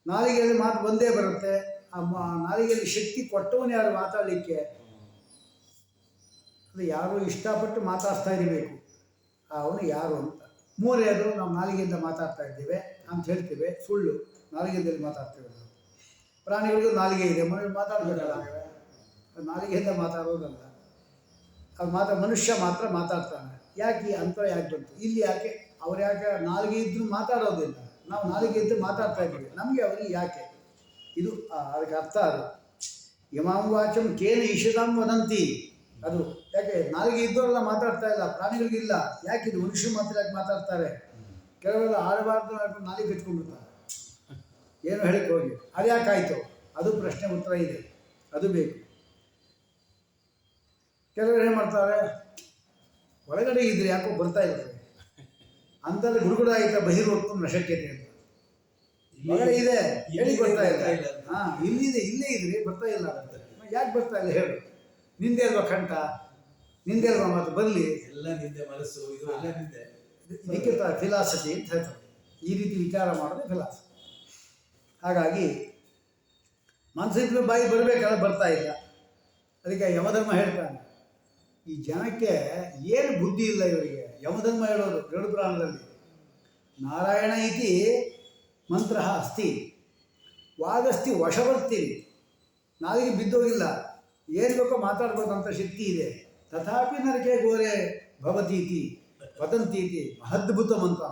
ನಾಲಿಗೆಯಲ್ಲಿ ಮಾತು ಬಂದೇ ಬರುತ್ತೆ. ಆ ನಾಲಿಗೆಯಲ್ಲಿ ಶಕ್ತಿ ಕೊಟ್ಟವನು ಯಾರು ಮಾತಾಡಲಿಕ್ಕೆ? ಅದು ಯಾರು ಇಷ್ಟಪಟ್ಟು ಮಾತಾಡ್ತಾ ಇರಬೇಕು. ಅವನು ಯಾರು ಅಂತ. ಮೂರನೇದು, ನಾವು ನಾಲಿಗೆಯಿಂದ ಮಾತಾಡ್ತಾ ಇದ್ದೇವೆ ಅಂತ ಹೇಳ್ತೇವೆ, ಸುಳ್ಳು. ನಾಲಿಗೆಯಲ್ಲಿ ಮಾತಾಡ್ತೇವೆ ನಾವು. ಪ್ರಾಣಿಗಳಿಗೂ ನಾಲಿಗೆ ಇದೆ, ಮಾತಾಡಬೇಕಲ್ಲ. ನಾಲಿಗೆಯಿಂದ ಮಾತಾಡೋದಲ್ಲ. ಅದು ಮನುಷ್ಯ ಮಾತ್ರ ಮಾತಾಡ್ತಾನೆ. ಯಾಕೆ ಈ ಅಂತರ ಯಾಕೆ ಬಂತು ಇಲ್ಲಿ? ಯಾಕೆ ಅವ್ರು ಯಾಕೆ ನಾಲಿಗೆ ಇದ್ದರೂ ಮಾತಾಡೋದಿಲ್ಲ? ನಾವು ನಾಲಿಗೆ ಇದ್ದರೂ ಮಾತಾಡ್ತಾ ಇದ್ದೀವಿ. ನಮಗೆ ಅವರಿಗೆ ಯಾಕೆ ಇದು ಅದಕ್ಕೆ ಅರ್ಥ ಅದು. ಇಮಾಂ ವಾಚಂ ಕೇನ ಈಶಿತಾಂ ವದಂತಿ. ಅದು ಯಾಕೆ ನಾಲಿಗೆ ಇದ್ದವರೆಲ್ಲ ಮಾತಾಡ್ತಾ ಇಲ್ಲ, ಪ್ರಾಣಿಗಳಿಗಿಲ್ಲ. ಯಾಕೆ ಇದು ಮನುಷ್ಯರು ಮಾತ್ರ ಯಾಕೆ ಮಾತಾಡ್ತಾರೆ? ಕೆಲವೆಲ್ಲ ಆಡಬಾರ್ದು ನಾಲಿಗೆ ಕಟ್ಕೊಂಡ್ಬಿಡ್ತಾರೆ, ಏನು ಹೇಳಿಕ್ಕೆ ಹೋಗಿ. ಅದು ಯಾಕಾಯಿತು? ಅದು ಪ್ರಶ್ನೆ ಉತ್ತರ ಇದೆ, ಅದು ಬೇಕು. ಕೆಲವರು ಏನು ಮಾಡ್ತಾರೆ, ಒಳಗಡೆ ಇದ್ರೆ ಯಾಕೋ ಬರ್ತಾ ಇರ್ತದೆ ಅಂತಂದ್ರೆ ಗುಡುಗುಡ ಆಯ್ತಾ ಬಹಿರ್ವಕ್ತು ನಶಕ್ಯತೆ ಅಂತ. ಒಳಗಡೆ ಇದೆ ಹೇಳಿ ಬರ್ತಾ ಇಲ್ಲ. ಹಾಂ, ಇಲ್ಲಿದೆ, ಇಲ್ಲೇ ಇದ್ರಿ ಬರ್ತಾ ಇಲ್ಲ ಅಂತ. ಯಾಕೆ ಬರ್ತಾ ಇಲ್ಲ ಹೇಳು? ನಿಂದೆ ಅಲ್ವಾ ಕಂಠ, ನಿಂದೆ ಅಲ್ವಾ ಮಾತು, ಬರಲಿ. ಎಲ್ಲ ನಿಂದೆ ಮನಸ್ಸು, ಇದು ಎಲ್ಲ ನಿಂದೆ. ಇದಕ್ಕೆ ಫಿಲಾಸಫಿ ಅಂತ ಹೇಳ್ತಾರೆ. ಈ ರೀತಿ ವಿಚಾರ ಮಾಡೋದು ಫಿಲಾಸಫಿ. ಹಾಗಾಗಿ ಮನಸ್ಸಿದ್ರೆ ಬಾಯಿ ಬರಬೇಕಲ್ಲ, ಬರ್ತಾ ಇಲ್ಲ. ಅದಕ್ಕೆ ಯಮಧರ್ಮ ಹೇಳ್ತಾನೆ, ಈ ಜನಕ್ಕೆ ಏನು ಬುದ್ಧಿ ಇಲ್ಲ ಇವರಿಗೆ. ಯಮಧರ್ಮ ಹೇಳೋದು ಗರುಡ ಪುರಾಣದಲ್ಲಿ, ನಾರಾಯಣ ಇತಿ ಮಂತ್ರ ಅಸ್ತಿ ವಾಗಸ್ತಿ ವಶವರ್ತಿ. ನಾಲಿಗೆ ಬಿದ್ದೋಗಿಲ್ಲ, ಏನು ಬೇಕೋ ಮಾತಾಡ್ಬೋದಂತ ಶಕ್ತಿ ಇದೆ. ತಥಾಪಿ ನರಕೆ ಗೋರೆ ಭವತೀತಿ ವದಂತೀತಿ ಅದ್ಭುತ ಮಂತ್ರ.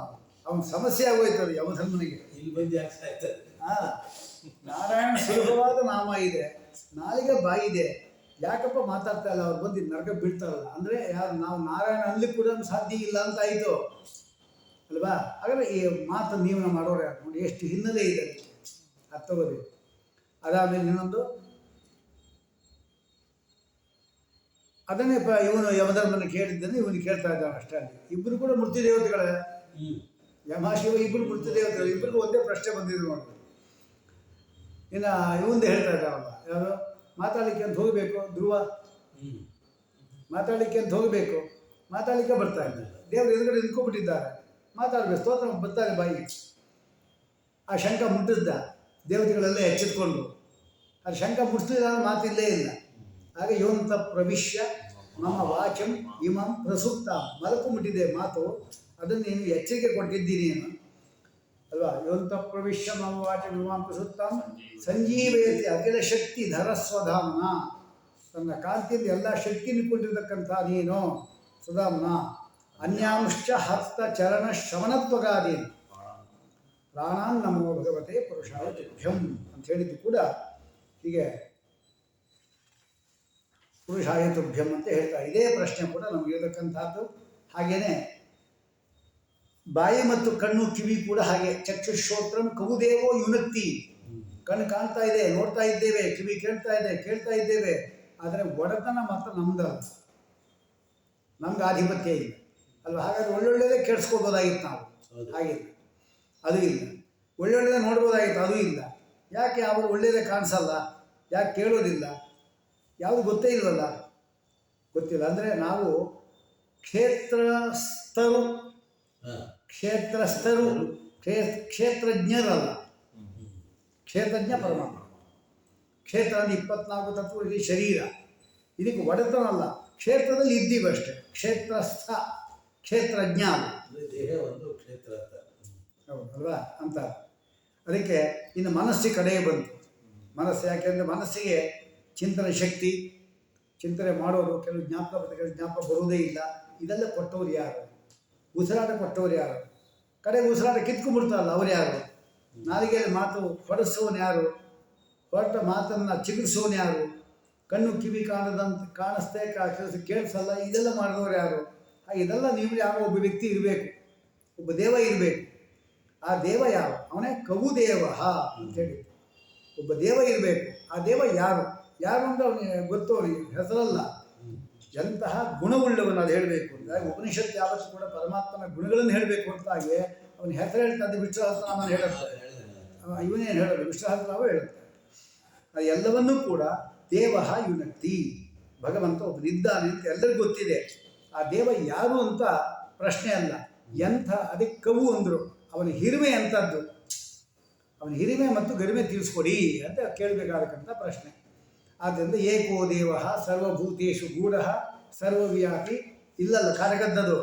ಅವನ ಸಮಸ್ಯೆ ಆಗೋಯ್ತದೆ ಯಮಧರ್ಮನಿಗೆ. ಇಲ್ಲಿ ಬಂದು ಆಗ್ತಾ ಇರ್ತದೆ. ನಾರಾಯಣ ಸುಲಭವಾದ ನಾಮ ಇದೆ, ನಾಲಿಗೆ ಬಾಯಿದೆ, ಯಾಕಪ್ಪ ಮಾತಾಡ್ತಾ ಇಲ್ಲ? ಅವ್ರು ಬಂದು ನರಕ ಬೀಳ್ತಾರಲ್ಲ ಅಂದರೆ ಯಾರು? ನಾವು ನಾರಾಯಣ ಅನ್ಲಿಕ್ಕೆ ಕೂಡ ಸಾಧ್ಯ ಇಲ್ಲ ಅಂತ ಆಯಿತು ಅಲ್ವಾ? ಹಾಗಾದ್ರೆ ಈ ಮಾತು ನೀವು ಮಾಡೋರು ಯಾರು ನೋಡಿ, ಎಷ್ಟು ಹಿನ್ನೆಲೆ ಇದೆ ಅದಕ್ಕೆ, ಅದು ತಗೋಬೇಕು. ಅದಾದಮೇಲೆ ಇನ್ನೊಂದು, ಅದನ್ನೇ ಇವನು ಯಮಧರ್ಮನ ಕೇಳಿದ್ದನ್ನು ಇವನು ಕೇಳ್ತಾ ಇದ್ದಾನೆ ಅಷ್ಟೇ. ಅಲ್ಲಿ ಇಬ್ಬರು ಕೂಡ ಮೃತ್ಯು ದೇವತೆಗಳೇ, ಯಮ ಶಿವ ಇಬ್ಬರು ಮೃತ್ಯು ದೇವತೆಗಳು, ಇಬ್ಬರಿಗೂ ಒಂದೇ ಪ್ರಶ್ನೆ ಬಂದಿದ್ರು ನೋಡಿ. ಇನ್ನು ಇವಂದು ಹೇಳ್ತಾ ಇದ್ದಾವಲ್ಲ, ಯಾರು ಮಾತಾಡಲಿಕ್ಕೆ ಅಂತ ಹೋಗಬೇಕು, ಧ್ರುವ ಮಾತಾಡಲಿಕ್ಕೆ ಅಂತ ಹೋಗಬೇಕು, ಮಾತಾಡಲಿಕ್ಕೆ ಬರ್ತಾ ಇಲ್ಲ. ದೇವರು ಎದುರುಗಡೆ ನಿಂತ್ಕೊಂಡ್ಬಿಟ್ಟಿದ್ದಾರೆ, ಮಾತಾಡಬೇಕು, ಸ್ತೋತ್ರ ಬರ್ತಾರೆ ಬಾಯಿ. ಆ ಶಂಕ ಮುಟ್ಟಿದ್ದ, ದೇವತೆಗಳೆಲ್ಲ ಎಚ್ಚೆತ್ಕೊಂಡು. ಅದು ಶಂಕ ಮುಟ್ಟಿಸಿದ ಮಾತಿಲ್ಲೇ ಇಲ್ಲ. ಹಾಗೆ ಯೋಂತ ಪ್ರವಿಶ್ಯ ಮಮ ವಾಚಂ ಇಮಂ ಪ್ರಸುಪ್ತ, ಮಲಕೊಂಡ್ಬಿಟ್ಟಿದೆ ಮಾತು, ಅದನ್ನು ನೀನು ಎಚ್ಚರಿಕೆ ಕೊಟ್ಟಿದ್ದೀನಿ ನೀನು ಅಲ್ವಾ? ಯೋಂತ ಪ್ರವಿಶ್ಯ ಮಮ ವಾಚಂ ಇಮಂ ಪ್ರಸುಪ್ತ ಸಂಜೀವಯತಿ ಅಖಿಲ ಶಕ್ತಿ ಧರಸ್ವಧಾಮ್ನ. ತನ್ನ ಕಾಂತಿಯಲ್ಲಿ ಎಲ್ಲ ಶಕ್ತಿಯನ್ನು ಕೊಟ್ಟಿರ್ತಕ್ಕಂಥ ನೀನು ಸುಧಾಮ್ನ. ಅನ್ಯಾಂಶ್ಚ ಹಸ್ತ ಚರಣ ಶ್ರವಣತ್ವಗಾದೀನ್ ಪ್ರಾಣಾನ್ ನಮೋ ಭಗವತೆ ಪುರುಷಾಯ ತುಭ್ಯಂ ಅಂತ ಹೇಳಿದ್ದು ಕೂಡ ಹೀಗೆ ಪುರುಷಾಯ ತುಭ್ಯಂ ಅಂತ ಹೇಳ್ತಾರೆ. ಇದೇ ಪ್ರಶ್ನೆ ಕೂಡ ನಮಗೆ ಇರತಕ್ಕಂಥದ್ದು. ಹಾಗೆಯೇ ಬಾಯಿ ಮತ್ತು ಕಣ್ಣು ಕಿವಿ ಕೂಡ ಹಾಗೆ. ಚಕ್ಷುಶ್ರೋತ್ರಂ ಕವುದೇವೋ ಯುನಕ್ತಿ. ಕಣ್ಣು ಕಾಣ್ತಾ ಇದೆ, ನೋಡ್ತಾ ಇದ್ದೇವೆ, ಕಿವಿ ಕೇಳ್ತಾ ಇದ್ದೇವೆ, ಆದರೆ ಒಡೆತನ ಮಾತ್ರ ನಮ್ದಲ್ಲ, ನಮ್ಗೆ ಆಧಿಪತ್ಯ ಇಲ್ಲ ಅಲ್ವಾ? ಹಾಗಾದ್ರೆ ಒಳ್ಳೊಳ್ಳೆಯದೇ ಕೇಳಿಸ್ಕೋಬೋದಾಗಿತ್ತು ನಾವು, ಹಾಗಿಲ್ಲ, ಅದು ಇಲ್ಲ. ಒಳ್ಳೊಳ್ಳೆದೇ ನೋಡ್ಬೋದಾಗಿತ್ತು, ಅದು ಇಲ್ಲ. ಯಾಕೆ ಅವರು ಒಳ್ಳೆಯದೇ ಕಾಣಿಸಲ್ಲ? ಯಾಕೆ ಕೇಳೋದಿಲ್ಲ? ಯಾವುದು ಗೊತ್ತೇ ಇಲ್ವಲ್ಲ? ಗೊತ್ತಿಲ್ಲ. ಅಂದರೆ ನಾವು ಕ್ಷೇತ್ರಸ್ಥರು ಕ್ಷೇತ್ರಜ್ಞರಲ್ಲ. ಕ್ಷೇತ್ರಜ್ಞ ಪರಮಾತ್ಮ. ಕ್ಷೇತ್ರ ಅಂದರೆ 24 ತತ್ವ ಇದೆ, ಶರೀರ. ಇದಕ್ಕೆ ಒಡೆತನಲ್ಲ, ಕ್ಷೇತ್ರದಲ್ಲಿ ಇದ್ದೀವಿ ಅಷ್ಟೇ. ಕ್ಷೇತ್ರಸ್ಥ, ಕ್ಷೇತ್ರಜ್ಞ ಅಲ್ಲ. ದೇಹ ಒಂದು ಕ್ಷೇತ್ರ ಅಂತ. ಹೌದು ಅಲ್ವಾ ಅಂತ. ಅದಕ್ಕೆ ಇನ್ನು ಮನಸ್ಸಿಗೆ ಕಡೆಯೇ ಬಂತು. ಮನಸ್ಸು ಯಾಕೆಂದರೆ ಮನಸ್ಸಿಗೆ ಚಿಂತನೆ ಶಕ್ತಿ, ಚಿಂತನೆ ಮಾಡೋದು, ಕೆಲವು ಜ್ಞಾಪಕ ಬರುತ್ತೆ, ಕೆಲವು ಜ್ಞಾಪಕ ಬರುವುದೇ ಇಲ್ಲ. ಇದೆಲ್ಲ ಕೊಟ್ಟವ್ರು ಯಾರು? ಉಸಿರಾಟ ಕೊಟ್ಟವ್ರು ಯಾರು? ಕಡೆಗೆ ಉಸಿರಾಟ ಕಿತ್ಕೊಂಡ್ಬಿಡ್ತಾರಲ್ಲ, ಅವ್ರು ಯಾರು? ನಾಲಿಗೆಯಲ್ಲಿ ಮಾತು ಹೊಡೆಸೋನು ಯಾರು? ಹೊರಟ ಮಾತನ್ನು ಚಿಗುರಿಸೋನು ಯಾರು? ಕಣ್ಣು ಕಿವಿ ಕಾಣಿಸ್ತೆ ಕೇಳಿಸಲ್ಲ, ಇದೆಲ್ಲ ಮಾಡಿದವ್ರು ಯಾರು? ಇದೆಲ್ಲ ನೀವು ಯಾರೋ ಒಬ್ಬ ವ್ಯಕ್ತಿ ಇರಬೇಕು, ಒಬ್ಬ ದೇವ ಇರಬೇಕು. ಆ ದೇವ ಯಾರು? ಅವನೇ ಕವುದೇವ ಅಂತೇಳಿ ಒಬ್ಬ ದೇವ ಇರಬೇಕು. ಆ ದೇವ ಯಾರು ಅಂತ ಅವನಿಗೆ ಗೊತ್ತು, ಅವನಿಗೆ ಹೆಸರಲ್ಲ. ಎಂತಹ ಗುಣವುಳ್ಳವನು ಅದು ಹೇಳಬೇಕು ಅಂದರೆ ಉಪನಿಷತ್ತು ಯಾವತ್ತೂ ಕೂಡ ಪರಮಾತ್ಮನ ಗುಣಗಳನ್ನು ಹೇಳಬೇಕು ಅಂತ ಹಾಗೆ ಅವನ ಹೆಸರು ಹೇಳ್ತಾ ವಿಷ್ಣು ಸಹಸ್ರನಾಮನ ಹೇಳುತ್ತಾರೆ. ಇವನೇನು ಹೇಳೋದು, ವಿಷ್ಣು ಸಹಸ್ರನಾಮ ಹೇಳುತ್ತಾರೆ. ಅದು ಎಲ್ಲವನ್ನೂ ಕೂಡ ದೇವ ಯುನಕ್ತಿ, ಭಗವಂತ ಒಬ್ಬನಿದ್ದಾನೆ ಅಂತ ಎಲ್ಲರಿಗೂ ಗೊತ್ತಿದೆ. ಆ ದೇವ ಯಾರು ಅಂತ ಪ್ರಶ್ನೆ ಅಲ್ಲ, ಎಂಥ ಅದಕ್ಕೆ ಕವು ಅಂದರು. ಅವನ ಹಿರಿಮೆ ಎಂಥದ್ದು, ಅವನ ಹಿರಿಮೆ ಮತ್ತು ಗರಿಮೆ ತಿಳಿಸ್ಕೊಡಿ ಅಂತ ಕೇಳಬೇಕಾಗತಕ್ಕಂಥ ಪ್ರಶ್ನೆ. ಆದ್ದರಿಂದ ಏಕೋ ದೇವ ಸರ್ವಭೂತೇಶು ಗೂಢ ಸರ್ವವ್ಯಾಪಿ. ಇಲ್ಲಲ್ಲ, ಕಾರ್ಯಗದ್ದದು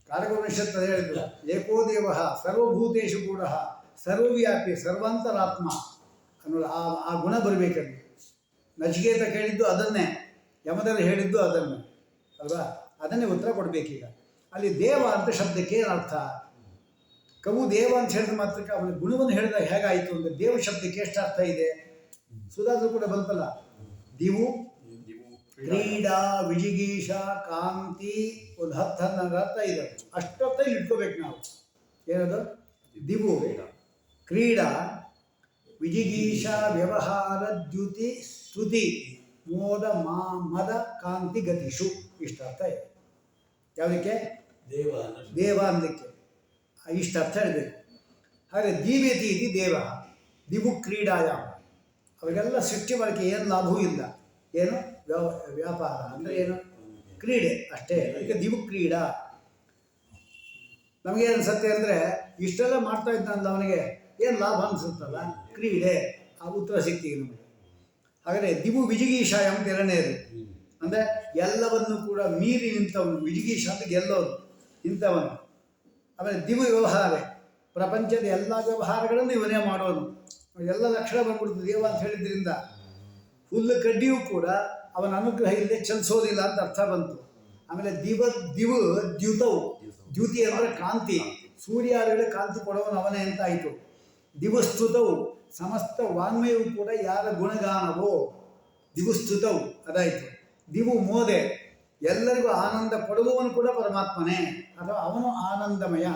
ಕಾರ್ಯಗೋಪನಿಷತ್ತು ಹೇಳಿದ್ರು. ಏಕೋ ದೇವ ಸರ್ವಭೂತೇಶು ಗೂಢ ಸರ್ವವ್ಯಾಪಿ ಸರ್ವಾಂತರಾತ್ಮ ಅನ್ನೋದು ಆ ಗುಣ ಬರಬೇಕಲ್ಲಿ. ನಚಿಕೇತ ಕೇಳಿದ್ದು ಅದನ್ನೇ, ಯಮದಲ್ಲಿ ಹೇಳಿದ್ದು ಅದನ್ನೇ ಅಲ್ವಾ? ಅದನ್ನೇ ಉತ್ತರ ಕೊಡಬೇಕೀಗ. ಅಲ್ಲಿ ದೇವ ಅಂತ ಶಬ್ದಕ್ಕೆ ಏನರ್ಥ? ಕವು ದೇವ ಅಂತ ಹೇಳಿದ ಮಾತ್ರಕ್ಕೆ ಅವನ ಗುಣವನ್ನು ಹೇಳಿದಾಗ ಹೇಗಾಯಿತು ಅಂದರೆ ದೇವ ಶಬ್ದಕ್ಕೆ ಎಷ್ಟು ಅರ್ಥ ಇದೆ? ಸುಧಾದ್ರು ಕೂಡ ಬಂತಲ್ಲ, ದಿವು ದಿವು ಕ್ರೀಡಾ ವಿಜಿಗೀಷ ಕಾಂತಿ, ಒಂದು 10-12 ಅರ್ಥ ಇದೆ. ಅಷ್ಟೊತ್ತ ಇಲ್ಲಿ ಇಟ್ಕೋಬೇಕು ನಾವು. ಏನದು? ದಿವು ಕ್ರೀಡಾ ವಿಜಿಗೀಷ ವ್ಯವಹಾರ ದ್ಯುತಿ ಸ್ತುತಿ ಮೋದ ಮದ ಕಾಂತಿ ಗತಿಷು, ಇಷ್ಟ ಅರ್ಥ ಇದೆ. ಯಾವುದಕ್ಕೆ? ದೇವ ಅನ್ನಲಿಕ್ಕೆ ಇಷ್ಟ ಅರ್ಥ ಹೇಳಬೇಕು. ಹಾಗೆ ದೀವ್ಯತಿ ಇದು ದೇವ, ದಿವು ಕ್ರೀಡಾಯಾಮ, ಅವಾಗೆಲ್ಲ ಸೃಷ್ಟಿ ಮಾಡೋಕ್ಕೆ ಏನು ಲಾಭವೂ ಇಲ್ಲ. ಏನು? ವ್ಯಾಪಾರ ಅಂದರೆ ಏನು? ಕ್ರೀಡೆ ಅಷ್ಟೇ. ಅದಕ್ಕೆ ದಿವು ಕ್ರೀಡಾ. ನಮಗೆ ಅನಿಸುತ್ತೆ ಅಂದರೆ ಇಷ್ಟೆಲ್ಲ ಮಾಡ್ತಾ ಇದ್ದಾನಲ್ಲ, ಅವನಿಗೆ ಏನು ಲಾಭ ಅನಿಸುತ್ತಲ್ಲ? ಕ್ರೀಡೆ. ಆ ಉತ್ತರ ಸಿಗ್ತೀವಿ ನಮಗೆ. ಹಾಗಾದರೆ ದಿವು ವಿಜಿಗೀಷಾಯ ಅಂತ ಎರಡನೇದು, ಅಂದರೆ ಎಲ್ಲವನ್ನು ಕೂಡ ಮೀರಿ ನಿಂತವನು. ವಿಜಿಗೀಷ ಅಂತ ಗೆಲ್ಲೋನು, ಇಂಥವನು. ಆಮೇಲೆ ದಿವು ವ್ಯವಹಾರ, ಪ್ರಪಂಚದ ಎಲ್ಲ ವ್ಯವಹಾರಗಳನ್ನು ಇವನೇ ಮಾಡೋನು. ಎಲ್ಲ ಲಕ್ಷಣ ಬಂದ್ಬಿಡ್ತು ದೇವ ಅಂತ ಹೇಳಿದ್ರಿಂದ. ಹುಲ್ಲು ಕಡ್ಡಿಯೂ ಕೂಡ ಅವನ ಅನುಗ್ರಹ ಇಲ್ಲದೆ ಚಲಿಸೋದಿಲ್ಲ ಅಂತ ಅರ್ಥ ಬಂತು. ಆಮೇಲೆ ದಿವು ದ್ಯುತವು, ದ್ಯುತಿ ಅಂದರೆ ಕಾಂತಿ, ಸೂರ್ಯಾದಿಗಳ ಕಾಂತಿ ಕೊಡೋನು ಅವನೇ ಅಂತ ಆಯಿತು. ದಿವಸ್ತುತವು, ಸಮಸ್ತ ವಾಂಗ್ಮಯವು ಕೂಡ ಯಾರ ಗುಣಗಾನವೋ ದಿವಸ್ತುತವು, ಅದಾಯಿತು. ದಿವು ಮೋದೆ, ಎಲ್ಲರಿಗೂ ಆನಂದ ಕೊಡುವವನು ಕೂಡ ಪರಮಾತ್ಮನೇ, ಅಥವಾ ಅವನು ಆನಂದಮಯ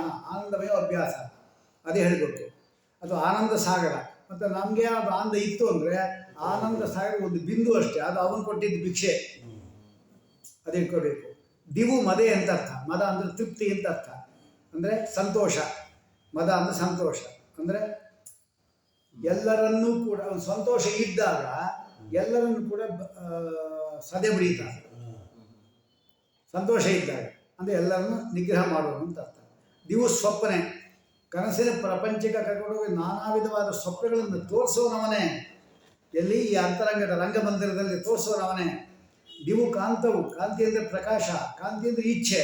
ಅಭ್ಯಾಸ, ಅದೇ ಹೇಳಬೇಕು. ಅದು ಆನಂದ ಸಾಗರ. ಮತ್ತು ನಮಗೆ ಅದು ಆನಂದ ಇತ್ತು ಅಂದರೆ ಆನಂದ ಸಾಗರ ಒಂದು ಬಿಂದು ಅಷ್ಟೇ, ಅದು ಅವನು ಕೊಟ್ಟಿದ್ದು ಭಿಕ್ಷೆ, ಅದೇ ಇಟ್ಕೋಬೇಕು. ದಿವು ಮದೆ ಅಂತ ಅರ್ಥ. ಮದ ಅಂದರೆ ತೃಪ್ತಿ ಅಂತ ಅರ್ಥ, ಅಂದರೆ ಸಂತೋಷ. ಮದ ಅಂದರೆ ಸಂತೋಷ, ಅಂದರೆ ಎಲ್ಲರನ್ನೂ ಕೂಡ ಸಂತೋಷ ಇದ್ದಾಗ ಎಲ್ಲರನ್ನೂ ಕೂಡ ಸದೆ ಬಡಿತಾರೆ. ಸಂತೋಷ ಇದ್ದಾಗ ಅಂದರೆ ಎಲ್ಲರನ್ನು ನಿಗ್ರಹ ಮಾಡುವುದು ಅಂತ ಅರ್ಥ. ದಿವು ಸ್ವಪ್ನೆ, ಕನಸಿನ ಪ್ರಪಂಚಕ್ಕೆ ಕರ್ಕೊಂಡೋಗಿ ನಾನಾ ವಿಧವಾದ ಸ್ವಪ್ನಗಳನ್ನು ತೋರಿಸೋನವನೇ. ಎಲ್ಲಿ? ಈ ಅಂತರಂಗದ ರಂಗಮಂದಿರದಲ್ಲಿ ತೋರಿಸೋನವನೇ. ದಿವು ಕಾಂತವು, ಕಾಂತಿ ಅಂದರೆ ಪ್ರಕಾಶ, ಕಾಂತಿ ಅಂದರೆ ಇಚ್ಛೆ,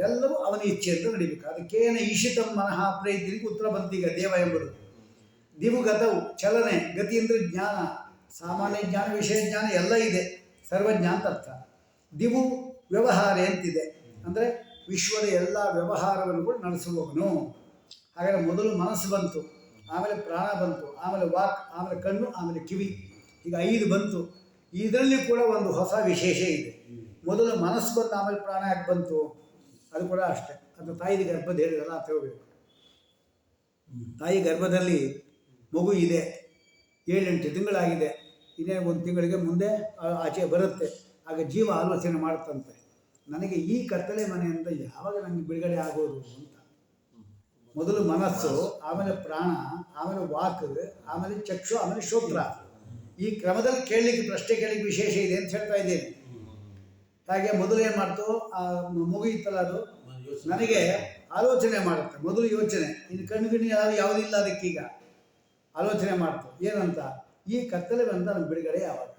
ಎಲ್ಲವೂ ಅವನ ಇಚ್ಛೆ ಅಂತ ನಡಿಬೇಕು. ಅದಕ್ಕೇನೆ ಈಶಿತಂ ಮನಃ ಪ್ರೈತಿಗೆ ಉತ್ತರ ಬಂತೀಗ ದೇವ ಎಂಬುದು. ದಿವು ಗತವು, ಚಲನೆ, ಗತಿ ಅಂದರೆ ಜ್ಞಾನ, ಸಾಮಾನ್ಯ ಜ್ಞಾನ, ವಿಷಯ ಜ್ಞಾನ ಎಲ್ಲ ಇದೆ, ಸರ್ವಜ್ಞ ಅಂತ ಅರ್ಥ. ದಿವು ವ್ಯವಹಾರ ಅಂತಿದೆ, ಅಂದರೆ ವಿಶ್ವದ ಎಲ್ಲ ವ್ಯವಹಾರವನ್ನು ಕೂಡ ನಡೆಸುವವನು. ಹಾಗಾದರೆ ಮೊದಲು ಮನಸ್ಸು ಬಂತು, ಆಮೇಲೆ ಪ್ರಾಣ ಬಂತು, ಆಮೇಲೆ ವಾಕ್, ಆಮೇಲೆ ಕಣ್ಣು, ಆಮೇಲೆ ಕಿವಿ, ಈಗ 5 ಬಂತು. ಇದರಲ್ಲಿ ಕೂಡ ಒಂದು ಹೊಸ ವಿಶೇಷ ಇದೆ. ಮೊದಲು ಮನಸ್ಸು ಬಂತು, ಆಮೇಲೆ ಪ್ರಾಣ ಯಾಕೆ ಬಂತು? ಅದು ಕೂಡ ಅಷ್ಟೇ. ಅದು ತಾಯಿ ಗರ್ಭದ ಹೇಳಿದಲ್ಲ ಅಂತ ಹೋಗಬೇಕು. ತಾಯಿ ಗರ್ಭದಲ್ಲಿ ಮಗು ಇದೆ, 7-8 ತಿಂಗಳಾಗಿದೆ. ಇದೇ 1 ತಿಂಗಳಿಗೆ ಮುಂದೆ ಆಚೆ ಬರುತ್ತೆ. ಆಗ ಜೀವ ಆಲೋಚನೆ ಮಾಡುತ್ತಂತೆ, ನನಗೆ ಈ ಕತ್ತಲೆ ಮನೆಯಿಂದ ಯಾವಾಗ ನನಗೆ ಬಿಡುಗಡೆ ಆಗೋದು ಅಂತ. ಮೊದಲು ಮನಸ್ಸು, ಆಮೇಲೆ ಪ್ರಾಣ, ಆಮೇಲೆ ವಾಕ್, ಆಮೇಲೆ ಚಕ್ಷು, ಆಮೇಲೆ ಶ್ರೋತ್ರ. ಈ ಕ್ರಮದಲ್ಲಿ ಕೇಳಲಿಕ್ಕೆ, ಪ್ರಶ್ನೆ ಕೇಳಲಿಕ್ಕೆ ವಿಶೇಷ ಇದೆ ಅಂತ ಹೇಳ್ತಾ ಇದ್ದೇನೆ. ಹಾಗೆ ಮೊದಲು ಏನು ಮಾಡ್ತು, ಆ ಮಗು ಇತ್ತಲ್ಲ, ಅದು ನನಗೆ ಆಲೋಚನೆ ಮಾಡುತ್ತೆ. ಮೊದಲು ಯೋಚನೆ, ಇನ್ನು ಕಣ್ಣು ಯಾವುದಿಲ್ಲ ಅದಕ್ಕೀಗ ಆಲೋಚನೆ ಮಾಡ್ತು. ಏನಂತ? ಈ ಕತ್ತಲೆ ಬಂದ ನನಗೆ ಬಿಡುಗಡೆ ಯಾವಾಗ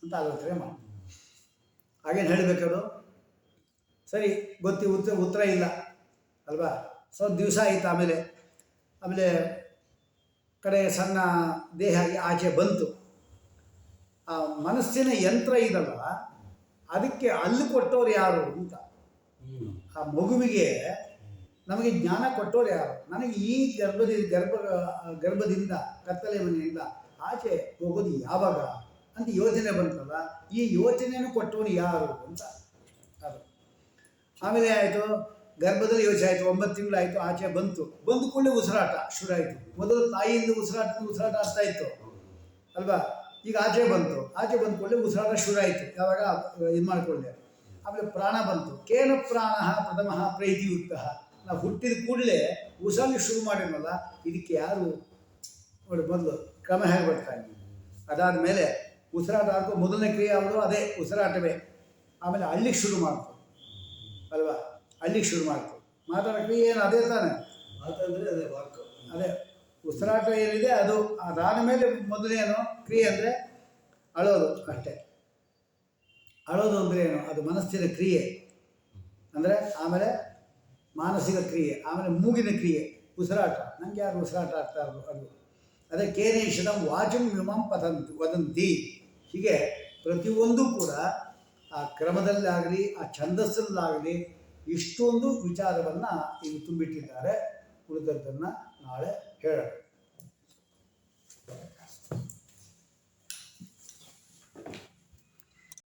ಅಂತ ಆಲೋಚನೆ ಮಾಡ್ತು. ಹಾಗೇನು ಹೇಳಬೇಕದು? ಸರಿ, ಉತ್ತರ ಇಲ್ಲ ಅಲ್ವಾ? ಸ್ವಲ್ಪ ದಿವಸ ಆಯಿತು. ಆಮೇಲೆ ಕಡೆ ಸಣ್ಣ ದೇಹ ಆಚೆ ಬಂತು. ಆ ಮನಸ್ಸಿನ ಯಂತ್ರ ಇದಲ್ಲ, ಅದಕ್ಕೆ ಅಲ್ಲಿ ಕೊಟ್ಟವ್ರು ಯಾರು ಅಂತ. ಆ ಮಗುವಿಗೆ ನಮಗೆ ಜ್ಞಾನ ಕೊಟ್ಟವ್ರು ಯಾರು? ನನಗೆ ಈ ಗರ್ಭದಿಂದ ಕತ್ತಲೆ ಮನೆಯಿಂದ ಆಚೆ ಹೋಗೋದು ಯಾವಾಗ ಅಂತ ಯೋಚನೆ ಬಂತಲ್ಲ, ಈ ಯೋಚನೆಯನ್ನು ಕೊಟ್ಟವನು ಯಾರು ಅಂತ ಅದು. ಆಮೇಲೆ ಆಯಿತು, ಗರ್ಭದಲ್ಲಿ ಯೋಚನೆ ಆಯಿತು, 9 ತಿಂಗಳಾಯಿತು, ಆಚೆ ಬಂತು. ಬಂದ ಕೂಡಲೇ ಉಸಿರಾಟ ಶುರು ಆಯಿತು. ಮೊದಲು ತಾಯಿಯಿಂದ ಉಸಿರಾಟ ಆಗ್ತಾ ಇತ್ತು ಅಲ್ವಾ? ಈಗ ಆಚೆ ಬಂತು. ಆಚೆ ಬಂದ ಕೂಡಲೇ ಉಸಿರಾಟ ಶುರು ಆಯಿತು. ಯಾವಾಗ? ಇದು ಮಾಡಿಕೊಳ್ಳೆ. ಆಮೇಲೆ ಪ್ರಾಣ ಬಂತು. ಕೇನ ಪ್ರಾಣ ಪ್ರಥಮ ಪ್ರೈತಿಯುಕ್ತ. ನಾವು ಹುಟ್ಟಿದ ಕೂಡಲೇ ಉಸಿರಾಟ ಶುರು ಮಾಡಿದ್ವಲ್ಲ, ಇದಕ್ಕೆ ಯಾರು ನೋಡಿ ಮೊದಲು ಕ್ರಮ ಹೇಗೆ ಬರ್ತಾ ಇದ್ವಿ. ಅದಾದ ಮೇಲೆ ಉಸಿರಾಟ ಆಡ್ಕೊ, ಮೊದಲನೇ ಕ್ರಿಯೆ ಯಾವುದು? ಅದೇ ಉಸಿರಾಟವೇ. ಆಮೇಲೆ ಅಳ್ಳಿಗೆ ಶುರು ಮಾಡ್ತು ಅಲ್ವಾ? ಅಳ್ಳಿಗೆ ಶುರು ಮಾಡ್ತು. ಮಾತಾಡೋ ಕ್ರಿಯೆ ಏನು? ಅದೇ ತಾನೆ ಮಾತಾಡಿದ್ರೆ ಅದೇ ವಾಕ್, ಅದೇ ಉಸಿರಾಟ ಏನಿದೆ ಅದು. ಅದಾದ ಮೇಲೆ ಮೊದಲೇನು ಕ್ರಿಯೆ ಅಂದರೆ ಅಳೋದು ಅಷ್ಟೇ. ಅಳೋದು ಅಂದರೆ ಏನು? ಅದು ಮನಸ್ಸಿನ ಕ್ರಿಯೆ ಅಂದರೆ. ಆಮೇಲೆ ಮಾನಸಿಕ ಕ್ರಿಯೆ, ಆಮೇಲೆ ಮೂಗಿನ ಕ್ರಿಯೆ, ಉಸಿರಾಟ. ನನಗೆ ಯಾರು ಉಸಿರಾಟ ಆಗ್ತಾ ಇರೋದು ಅದು. ಅದೇ ಕೇನೇಶದಂ ವಾಚಂ ವಿಮಂ ವದಂತಿ. ಹೀಗೆ ಪ್ರತಿಯೊಂದು ಕೂಡ ಆ ಕ್ರಮದಲ್ಲಾಗಲಿ, ಆ ಛಂದಸ್ಸಲ್ಲಾಗಲಿ ಇಷ್ಟೊಂದು ವಿಚಾರವನ್ನು ಇಲ್ಲಿ ತುಂಬಿಟ್ಟಿದ್ದಾರೆ. ಉಳಿದದ್ದನ್ನು ನಾಳೆ ಹೇಳೋಣ.